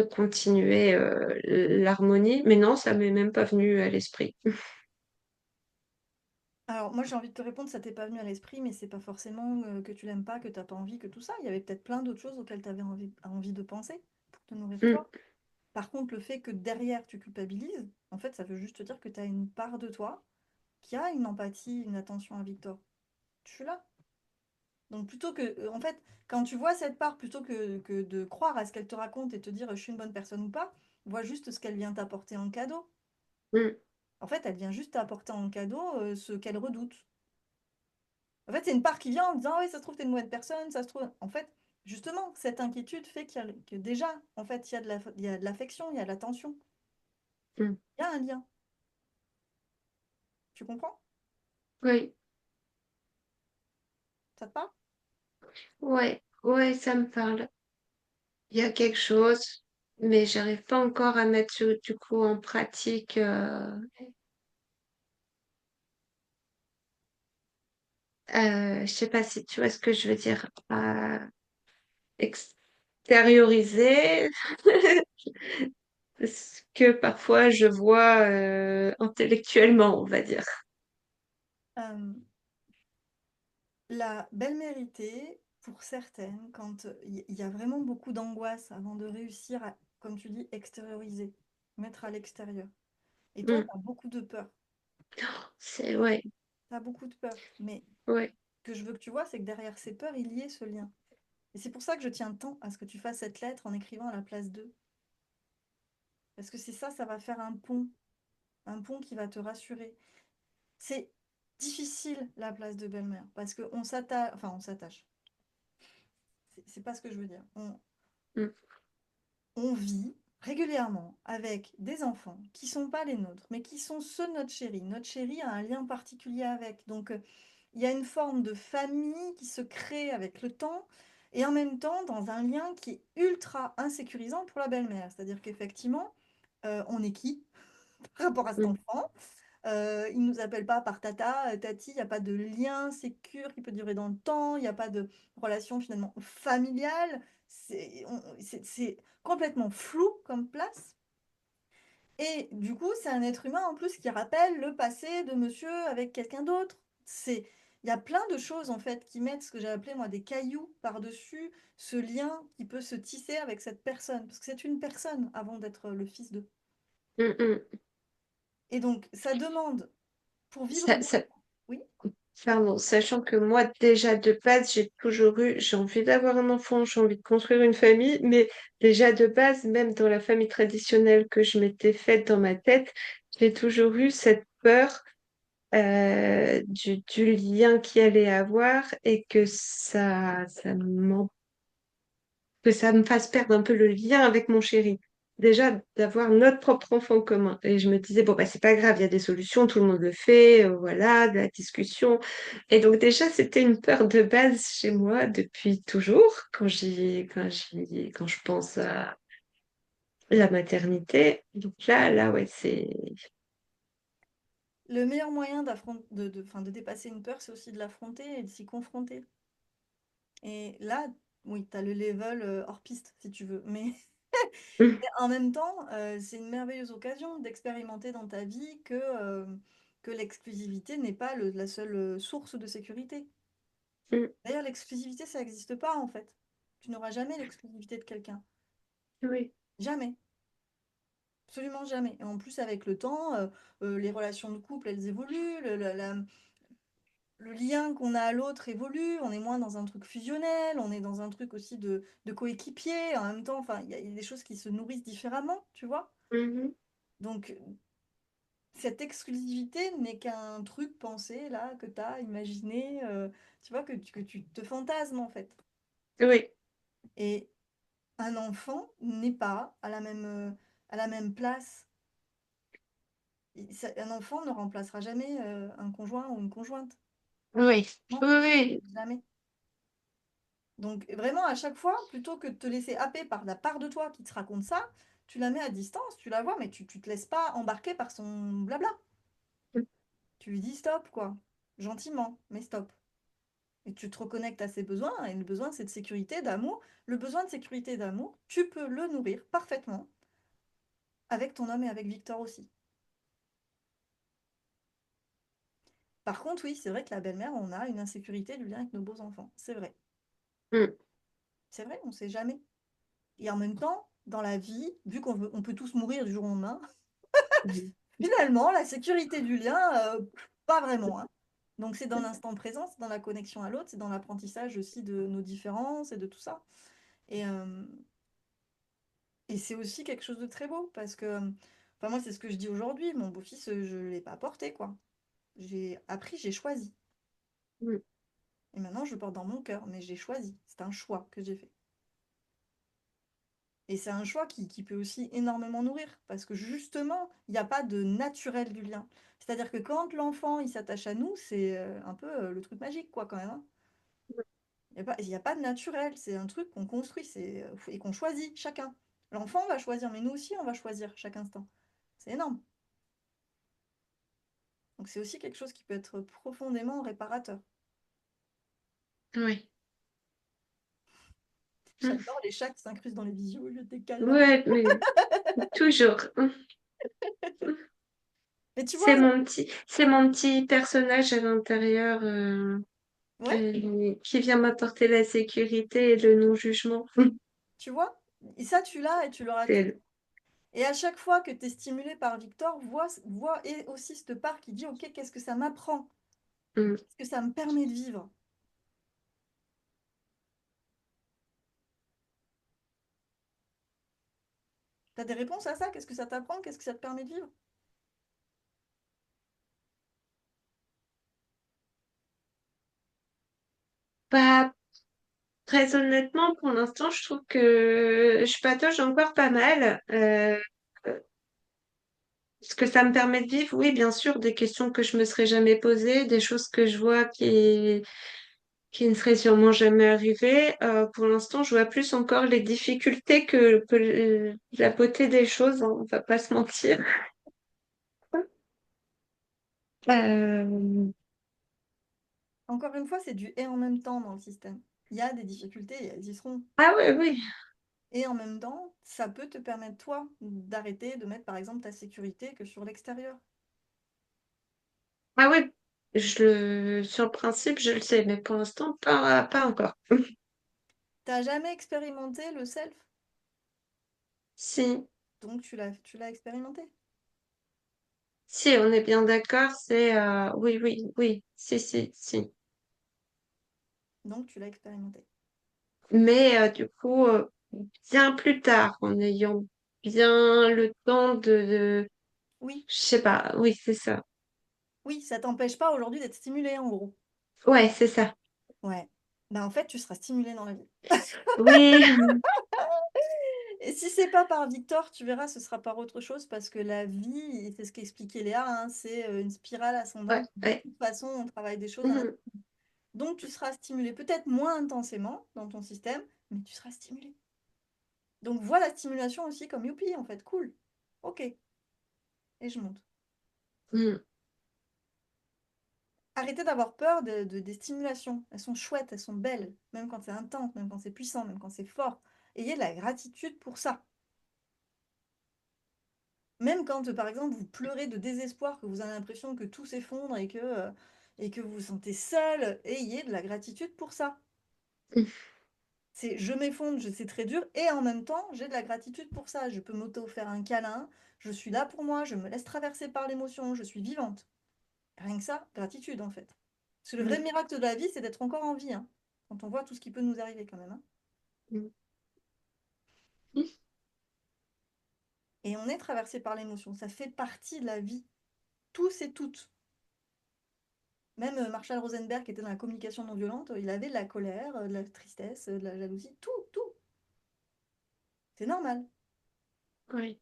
continuer l'harmonie? Mais non, ça m'est même pas venu à l'esprit. Alors, moi, j'ai envie de te répondre, ça t'est pas venu à l'esprit, mais c'est pas forcément que tu l'aimes pas, que t'as pas envie, que tout ça. Il y avait peut-être plein d'autres choses auxquelles tu avais envie de penser pour te nourrir Mm, toi. Par contre, le fait que derrière tu culpabilises, en fait, ça veut juste te dire que tu as une part de toi qui a une empathie, une attention à Victor. Je suis là. Donc plutôt que, en fait, quand tu vois cette part, plutôt que de croire à ce qu'elle te raconte et te dire je suis une bonne personne ou pas, vois juste ce qu'elle vient t'apporter en cadeau. mm, En fait, elle vient juste t'apporter en cadeau ce qu'elle redoute. En fait, c'est une part qui vient en disant ah oui, ça se trouve, t'es une mauvaise personne, ça se trouve. En fait, justement, cette inquiétude fait que déjà, en fait, il y a de l'affection, il y a de l'attention, mm. il y a un lien. Tu comprends? Oui, Ça te parle? ouais, ouais, ça me parle. Il y a quelque chose. mais j'arrive pas encore à mettre du coup en pratique. Je sais pas si tu vois ce que je veux dire. Extérioriser ce que parfois je vois intellectuellement, on va dire. Euh, la belle-mérité, pour certaines, quand il y a vraiment beaucoup d'angoisse avant de réussir à, comme tu dis, extérioriser, mettre à l'extérieur. Et toi, Mm. tu as beaucoup de peur. C'est ouais, Tu as beaucoup de peur. Mais ouais. ce que je veux que tu vois, c'est que derrière ces peurs, il y ait ce lien. Et c'est pour ça que je tiens tant à ce que tu fasses cette lettre en écrivant à la place d'eux. Parce que c'est ça, ça va faire un pont qui va te rassurer. C'est difficile la place de belle-mère parce qu'on s'attache, enfin on s'attache. C'est pas ce que je veux dire. Mm, On vit régulièrement avec des enfants qui sont pas les nôtres, mais qui sont ceux de notre chérie. Notre chérie a un lien particulier avec. Donc il y a une forme de famille qui se crée avec le temps. Et en même temps, dans un lien qui est ultra insécurisant pour la belle-mère. C'est-à-dire qu'effectivement, on est qui par rapport à cet mm, enfant? Il ne nous appelle pas par tata, tati, il n'y a pas de lien sécure qui peut durer dans le temps, il n'y a pas de relation finalement familiale. C'est complètement flou comme place. Et du coup, c'est un être humain en plus qui rappelle le passé de monsieur avec quelqu'un d'autre. Il y a plein de choses en fait qui mettent ce que j'ai appelé moi des cailloux par-dessus ce lien qui peut se tisser avec cette personne. Parce que c'est une personne avant d'être le fils d'eux. mm, mm. Et donc, ça demande, pour vivre Ça, bien, ça, oui. pardon, sachant que moi, déjà de base, j'ai envie d'avoir un enfant, j'ai envie de construire une famille, mais déjà de base, même dans la famille traditionnelle que je m'étais faite dans ma tête, j'ai toujours eu cette peur du lien qu'il allait avoir et que que ça me fasse perdre un peu le lien avec mon chéri. Déjà, d'avoir notre propre enfant commun. Et je me disais, bon, bah, c'est pas grave, il y a des solutions, tout le monde le fait, voilà, de la discussion. Et donc, déjà, c'était une peur de base chez moi depuis toujours, quand je pense à la maternité. Donc là, ouais, c'est. Le meilleur moyen enfin, de dépasser une peur, c'est aussi de l'affronter et de s'y confronter. Et là, oui, tu as le level hors piste, si tu veux. Mais en même temps, c'est une merveilleuse occasion d'expérimenter dans ta vie que l'exclusivité n'est pas la seule source de sécurité. D'ailleurs, l'exclusivité, ça n'existe pas en fait. Tu n'auras jamais l'exclusivité de quelqu'un. Oui. Jamais. Absolument jamais. Et en plus, avec le temps, les relations de couple, elles évoluent, le lien qu'on a à l'autre évolue, on est moins dans un truc fusionnel, on est dans un truc aussi de coéquipier. En même temps, enfin, il y a des choses qui se nourrissent différemment, tu vois. Mhm. Donc, cette exclusivité n'est qu'un truc pensé, là, que tu as imaginé, tu vois, que tu te fantasmes, en fait. Oui. Et un enfant n'est pas à la même place. Un enfant ne remplacera jamais un conjoint ou une conjointe. Oui. Non, Oui. Oui. jamais. Donc vraiment, à chaque fois, plutôt que de te laisser happer par la part de toi qui te raconte ça, tu la mets à distance, tu la vois, mais tu te laisses pas embarquer par son blabla. Tu lui dis stop, quoi. Gentiment, mais stop. Et tu te reconnectes à ses besoins, et le besoin, c'est de sécurité, d'amour. Le besoin de sécurité et d'amour, tu peux le nourrir parfaitement avec ton homme et avec Victor aussi. Par contre, oui, c'est vrai que la belle-mère, on a une insécurité du lien avec nos beaux enfants. C'est vrai. Mm. C'est vrai, on ne sait jamais. Et en même temps, dans la vie, vu on peut tous mourir du jour au lendemain, Mhm. finalement, la sécurité du lien, pas vraiment, hein. Donc c'est dans l'instant présent, c'est dans la connexion à l'autre, c'est dans l'apprentissage aussi de nos différences et de tout ça. Et, euh, et c'est aussi quelque chose de très beau parce que, enfin moi c'est ce que je dis aujourd'hui, mon beau-fils, je ne l'ai pas porté, quoi. J'ai appris, j'ai choisi. Mm. Et maintenant je le porte dans mon cœur, mais j'ai choisi. C'est un choix que j'ai fait. Et c'est un choix qui peut aussi énormément nourrir, parce que justement, il n'y a pas de naturel du lien. C'est-à-dire que quand l'enfant il s'attache à nous, c'est un peu le truc magique, quoi, quand même, hein. Il y a pas de naturel, c'est un truc qu'on construit et qu'on choisit chacun. L'enfant va choisir, mais nous aussi, on va choisir chaque instant. C'est énorme. Donc c'est aussi quelque chose qui peut être profondément réparateur. Oui. Mm. J'adore les chats qui s'incrustent dans les visios, je des câlins. Ouais, mais toujours. Mais tu vois, C'est mon petit personnage à l'intérieur ouais, qui vient m'apporter la sécurité et le non-jugement. tu vois, et ça tu l'as et tu l'auras tout. C'est- Et à chaque fois que tu es stimulé par Victor, vois et aussi cette part qui dit, ok, qu'est-ce que ça m'apprend? Mm. Qu'est-ce que ça me permet de vivre? T'as des réponses à ça? Qu'est-ce que ça t'apprend? Qu'est-ce que ça te permet de vivre? Bah, très honnêtement, pour l'instant, je trouve que je patauge encore pas mal. Ce que ça me permet de vivre, oui, bien sûr, des questions que je me serais jamais posées, des choses que je vois qui ne seraient sûrement jamais arrivées. Pour l'instant, je vois plus encore les difficultés que la beauté des choses, hein, on va pas se mentir. Euh, Encore une fois, c'est du et en même temps dans le système. Il y a des difficultés et elles y seront. Ah oui, oui. Et en même temps, ça peut te permettre, toi, d'arrêter de mettre, par exemple, ta sécurité que sur l'extérieur. Ah oui. Sur le principe, je le sais, mais pour l'instant, pas encore. T'as jamais expérimenté le self, Si, donc tu l'as expérimenté. si, on est bien d'accord, oui, oui, oui, si. Donc tu l'as expérimenté. Mais du coup, bien plus tard, en ayant bien le temps Oui, je sais pas, oui, c'est ça. oui, ça t'empêche pas aujourd'hui d'être stimulé, en gros. Ouais, c'est ça. Ouais. Ben, en fait, tu seras stimulé dans la vie. Oui, Et si c'est pas par Victor, tu verras, ce sera par autre chose parce que la vie, et c'est ce qu'expliquait Léa, hein, c'est une spirale ouais, ascendante. De ouais. toute façon, on travaille des choses à Mhm, donc tu seras stimulé, peut-être moins intensément dans ton système, mais tu seras stimulé. Donc vois la stimulation aussi comme youpi, en fait, cool. Ok, et je monte. mhm. Arrêtez d'avoir peur des stimulations. Elles sont chouettes, elles sont belles, même quand c'est intense, même quand c'est puissant, même quand c'est fort. Ayez de la gratitude pour ça. Même quand, par exemple, vous pleurez de désespoir, que vous avez l'impression que tout s'effondre et que vous vous sentez seul, ayez de la gratitude pour ça. C'est je m'effondre, c'est très dur, et en même temps, j'ai de la gratitude pour ça. Je peux m'auto-faire un câlin, je suis là pour moi, je me laisse traverser par l'émotion, je suis vivante. Rien que ça, gratitude en fait. Parce que le vrai Mhm, miracle de la vie, c'est d'être encore en vie, hein, quand on voit tout ce qui peut nous arriver quand même, hein. mhm. Et on est traversé par l'émotion, ça fait partie de la vie, tous et toutes. Même Marshall Rosenberg, qui était dans la communication non violente, il avait de la colère, de la tristesse, de la jalousie, tout, tout. C'est normal. Oui,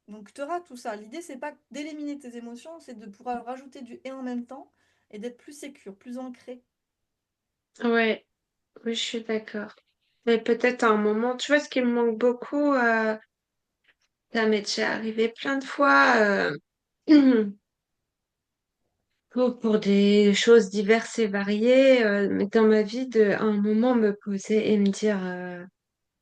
Donc tu auras tout ça. L'idée, c'est pas d'éliminer tes émotions, c'est de pouvoir rajouter du et en même temps et d'être plus sécure, plus ancré. ouais, oui, je suis d'accord. Mais peut-être à un moment, tu vois, ce qui me manque beaucoup, ça m'est déjà arrivé plein de fois, pour des choses diverses et variées, mais dans ma vie, à un moment me poser et me dire,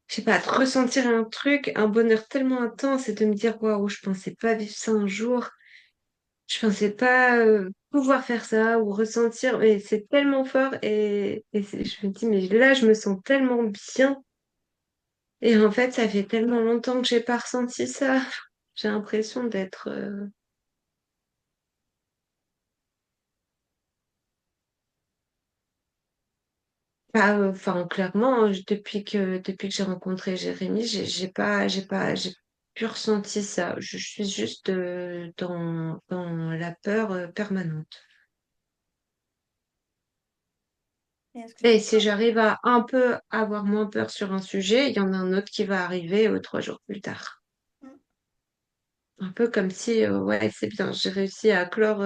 je sais pas, de ressentir un truc, un bonheur tellement intense et de me dire, waouh, je pensais pas vivre ça un jour, je pensais pas pouvoir faire ça ou ressentir, mais c'est tellement fort je me dis, mais là, je me sens tellement bien. Et en fait, ça fait tellement longtemps que j'ai pas ressenti ça. J'ai l'impression d'être enfin, clairement, depuis que j'ai rencontré Jérémy, j'ai plus ressenti ça. Je suis juste dans la peur permanente. Et est-ce que tu Et si j'arrive à un peu avoir moins peur sur un sujet, il y en a un autre qui va arriver 3 jours plus tard. Mm. Un peu comme si, ouais, c'est bien, j'ai réussi à clore.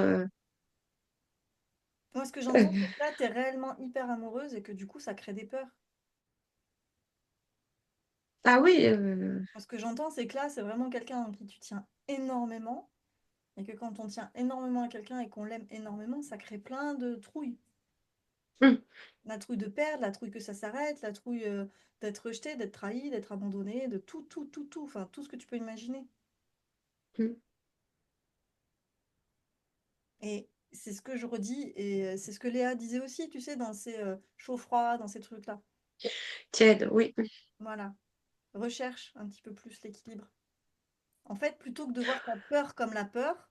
Moi, ce que j'entends, c'est que là, tu es réellement hyper amoureuse et que du coup, ça crée des peurs. Ah oui, Ce que j'entends, c'est que là, c'est vraiment quelqu'un en qui tu tiens énormément, et que quand on tient énormément à quelqu'un et qu'on l'aime énormément, ça crée plein de trouilles. hum, La trouille de perdre, la trouille que ça s'arrête, la trouille d'être rejeté, d'être trahi, d'être abandonné, de tout, tout, tout, tout, enfin tout ce que tu peux imaginer. hum. Et c'est ce que je redis, et c'est ce que Léa disait aussi, tu sais, dans ses chaud-froid, dans ces trucs-là. Tiède, oui. Voilà, recherche un petit peu plus l'équilibre. En fait, plutôt que de voir ta peur comme la peur,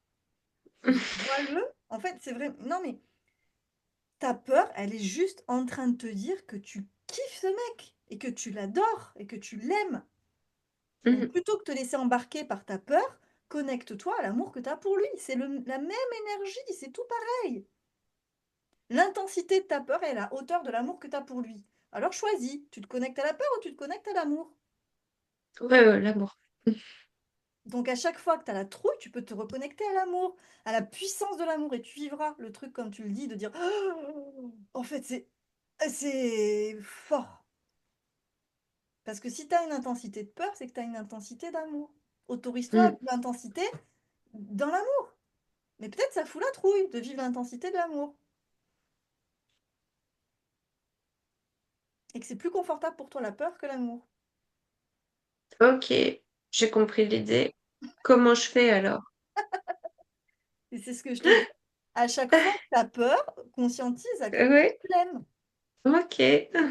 vois-le. En fait, c'est vrai. Non, mais ta peur, elle est juste en train de te dire que tu kiffes ce mec, et que tu l'adores, et que tu l'aimes. Donc, Hum, plutôt que te laisser embarquer par ta peur, connecte-toi à l'amour que tu as pour lui. C'est la même énergie, c'est tout pareil. L'intensité de ta peur est à la hauteur de l'amour que tu as pour lui. Alors choisis, tu te connectes à la peur ou tu te connectes à l'amour. ouais, ouais, l'amour. Donc à chaque fois que tu as la trouille, tu peux te reconnecter à l'amour, à la puissance de l'amour, et tu vivras le truc comme tu le dis, de dire oh, en fait c'est fort. Parce que si tu as une intensité de peur, c'est que tu as une intensité d'amour. Autorise-toi à Hum, vivre l'intensité dans l'amour. Mais peut-être ça fout la trouille de vivre l'intensité de l'amour. Et que c'est plus confortable pour toi la peur que l'amour. ok, j'ai compris l'idée. Comment je fais alors? Et c'est ce que je te dis. À chaque fois que tu as peur, conscientise à quel point Oui, tu l'aimes. ok.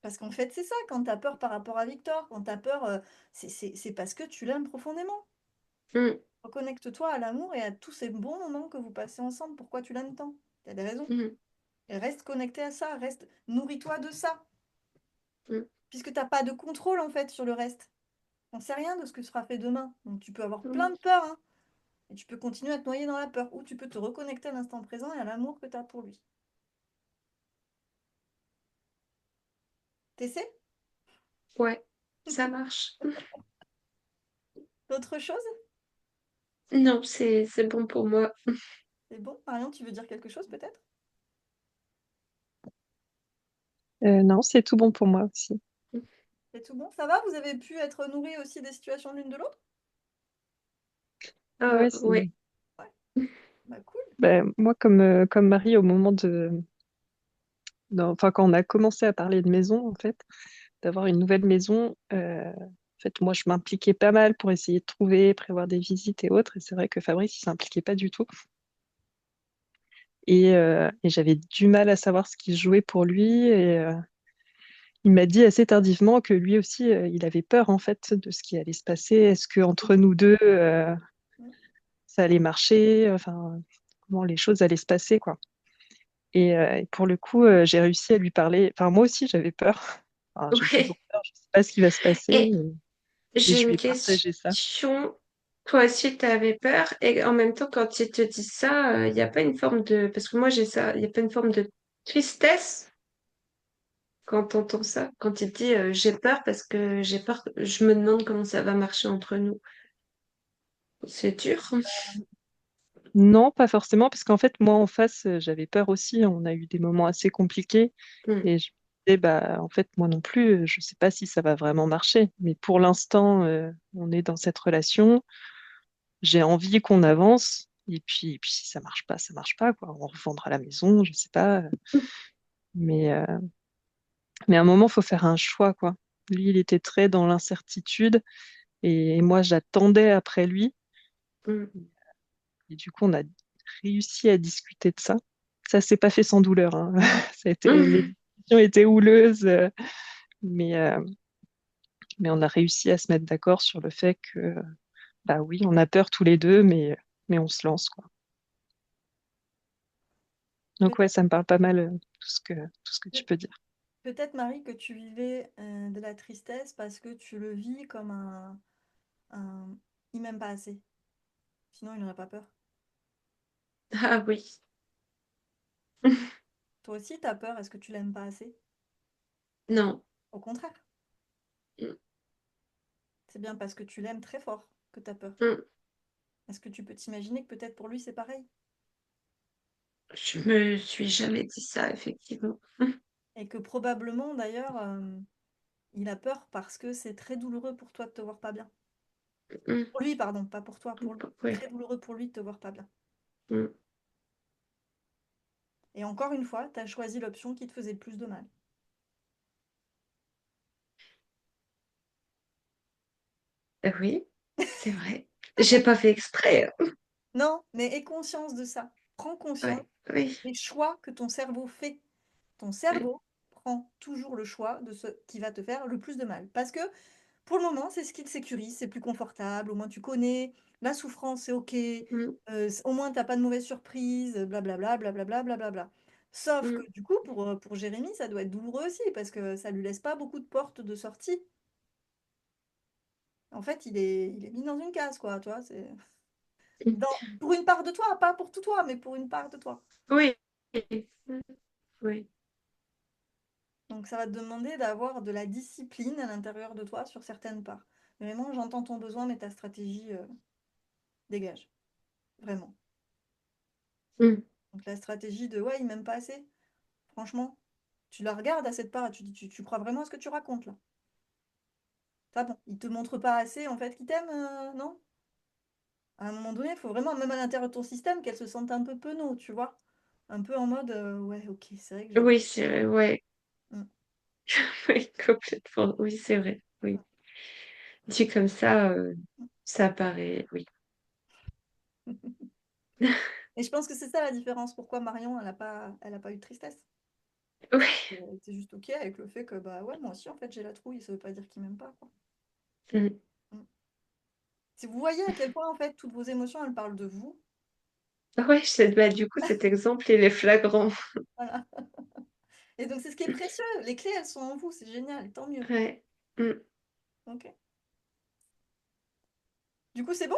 Parce qu'en fait, c'est ça, quand tu as peur par rapport à Victor, quand tu as peur, c'est parce que tu l'aimes profondément. Hum, Reconnecte-toi à l'amour et à tous ces bons moments que vous passez ensemble. Pourquoi tu l'aimes tant? Il y a des raisons. hum, Et reste connecté à ça, reste, nourris-toi de ça. hum, Puisque tu n'as pas de contrôle en fait sur le reste. On ne sait rien de ce que sera fait demain. Donc tu peux avoir plein hum. de peurs, hein, et tu peux continuer à te noyer dans la peur. Ou tu peux te reconnecter à l'instant présent et à l'amour que tu as pour lui. T'essaies? Ouais, ça marche. D'autres choses? Non, c'est bon pour moi. C'est bon? Marion, tu veux dire quelque chose peut-être? Non, c'est tout bon pour moi aussi. C'est tout bon? Ça va? Vous avez pu être nourris aussi des situations l'une de l'autre? Ouais, Ouais. Ouais. Bah cool. ben, moi, comme Marie, au moment enfin, quand on a commencé à parler de maison, en fait, d'avoir une nouvelle maison, en fait, moi, je m'impliquais pas mal pour essayer de trouver, prévoir des visites et autres. Et c'est vrai que Fabrice, il s'impliquait pas du tout. Et j'avais du mal à savoir ce qu'il jouait pour lui. Et il m'a dit assez tardivement que lui aussi, il avait peur, en fait, de ce qui allait se passer. Est-ce que entre nous deux, Mm. ça allait marcher? Enfin, comment les choses allaient se passer, quoi. Et pour le coup, j'ai réussi à lui parler. Enfin, moi aussi, j'avais peur. Enfin, j'ai toujours Ouais. peur, je ne sais pas ce qui va se passer. Et Et j'ai je lui une ai partagé ça. question. Toi aussi, tu avais peur. Et en même temps, quand ils te disent ça, il n'y a pas une forme de... Parce que moi, j'ai ça. Il n'y a pas une forme de tristesse quand t'entends ça. Quand il te dit j'ai peur parce que j'ai peur. Je me demande comment ça va marcher entre nous. C'est dur. Non, pas forcément, parce qu'en fait, moi, en face, j'avais peur aussi. On a eu des moments assez compliqués. Hmm. Et je me disais, bah, en fait, moi non plus, je ne sais pas si ça va vraiment marcher. Mais pour l'instant, on est dans cette relation. J'ai envie qu'on avance. Et puis, si ça marche pas, ça marche pas, quoi. On revendra la maison, je sais pas. Mais, euh, mais à un moment, il faut faire un choix, quoi. Lui, il était très dans l'incertitude. Et moi, j'attendais après lui. Hmm. Et du coup, on a réussi à discuter de ça. Ça s'est pas fait sans douleur, hein. Les Hmm. discussions étaient houleuses, mais, euh, mais on a réussi à se mettre d'accord sur le fait que, bah oui, on a peur tous les deux, mais on se lance, quoi. Donc ouais, Peut-être, ça me parle pas mal, tout ce que tu peut- peux dire. peut-être, Marie, que tu vivais de la tristesse parce que tu le vis comme un... Il m'aime pas assez. Sinon, il n'aurait pas peur. Ah oui. Toi aussi, tu as peur. Est-ce que tu l'aimes pas assez? Non. Au contraire. Hmm. C'est bien parce que tu l'aimes très fort que tu as peur. Hmm. Est-ce que tu peux t'imaginer que peut-être pour lui, c'est pareil? Je me suis jamais dit ça, effectivement. Et que probablement, d'ailleurs, Il a peur parce que c'est très douloureux pour toi de te voir pas bien. Mm. Pour lui, pardon, pas pour toi, pour lui. C'est Oui. très douloureux pour lui de te voir pas bien. Mm. Et encore une fois, tu as choisi l'option qui te faisait le plus de mal. Oui, c'est vrai. J'ai pas fait exprès. Non, mais aie conscience de ça. Prends conscience Ouais, oui, des choix que ton cerveau fait. Ton oui. cerveau prend toujours le choix de ce qui va te faire le plus de mal. Parce que pour le moment, c'est ce qui te sécurise, c'est plus confortable, au moins tu connais, la souffrance, c'est OK, Mm. au moins t'as pas de mauvaise surprise, blablabla, blablabla, blablabla. Sauf que Mm. du coup, pour Jérémy, ça doit être douloureux aussi, parce que ça lui laisse pas beaucoup de portes de sortie. En fait, il est mis dans une case, quoi, tu vois, c'est... Mm. Pour une part de toi, pas pour tout toi, mais pour une part de toi. Oui. Mm. Oui. Donc ça va te demander d'avoir de la discipline à l'intérieur de toi sur certaines parts. Vraiment, j'entends ton besoin, mais ta stratégie dégage. Vraiment. Mm. Donc la stratégie de ouais, il m'aime pas assez, franchement, tu la regardes à cette part et tu dis tu crois vraiment à ce que tu racontes là. Ça bon, il te montre pas assez en fait qu'il t'aime, non? À un moment donné, il faut vraiment, même à l'intérieur de ton système, qu'elle se sente un peu penaud, tu vois? Un peu en mode ouais, ok, c'est vrai que je. Oui, c'est vrai, ouais. Mm. Oui, complètement. Oui, c'est vrai. Oui. Dit comme ça paraît, oui. Et je pense que c'est ça la différence. Pourquoi Marion, elle a pas eu de tristesse. Oui. Elle était juste ok avec le fait que bah ouais, moi aussi en fait j'ai la trouille, ça veut pas dire qu'il m'aime pas, quoi. Mm. Mm. Si vous voyez à quel point en fait toutes vos émotions elles parlent de vous, Ouais, bah, du coup, cet exemple, il est flagrant. voilà. Et donc c'est ce qui est précieux. Les clés elles sont en vous, c'est génial, tant mieux. Ouais. Mm. Ok. Du coup c'est bon?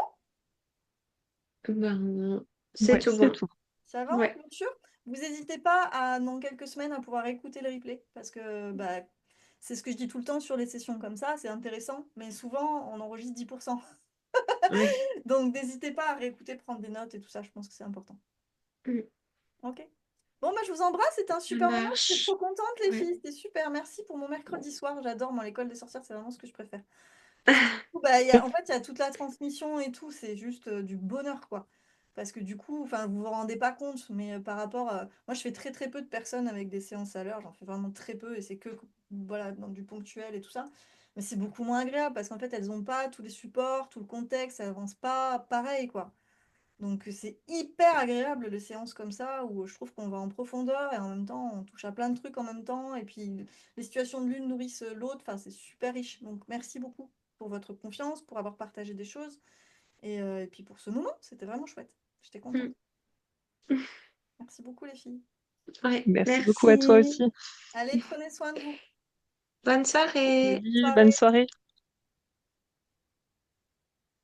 Ben, c'est Ouais, tout c'est bon. tout. Ça va en Ouais. clôture? Vous n'hésitez pas à dans quelques semaines à pouvoir écouter le replay parce que bah c'est ce que je dis tout le temps sur les sessions comme ça, c'est intéressant, mais souvent on enregistre 10%. Oui. Donc n'hésitez pas à réécouter, prendre des notes et tout ça, je pense que c'est important. Mm. Ok. Bon, bah, je vous embrasse, c'était un Ça super moment, j'étais trop marche. contente les Ouais. filles, c'était super, merci pour mon mercredi soir, j'adore, moi l'école des sorcières, c'est vraiment ce que je préfère. Parce que du coup, bah, en fait, il y a toute la transmission et tout, c'est juste du bonheur, quoi. Parce que du coup, enfin, vous vous rendez pas compte, mais par rapport à... Moi, je fais très très peu de personnes avec des séances à l'heure, j'en fais vraiment très peu, et c'est que, voilà, dans du ponctuel et tout ça. Mais c'est beaucoup moins agréable, parce qu'en fait, elles ont pas tous les supports, tout le contexte, elles avancent pas pareil, quoi. Donc c'est hyper agréable les séances comme ça où je trouve qu'on va en profondeur et en même temps on touche à plein de trucs en même temps et puis les situations de l'une nourrissent l'autre, enfin c'est super riche. Donc merci beaucoup pour votre confiance, pour avoir partagé des choses et puis pour ce moment, c'était vraiment chouette. J'étais contente. Mm. Merci beaucoup les filles. Ouais. Merci beaucoup à toi Merci. aussi. Allez, prenez soin de vous. Bonne soirée. Salut, bonne Soirée. soirée.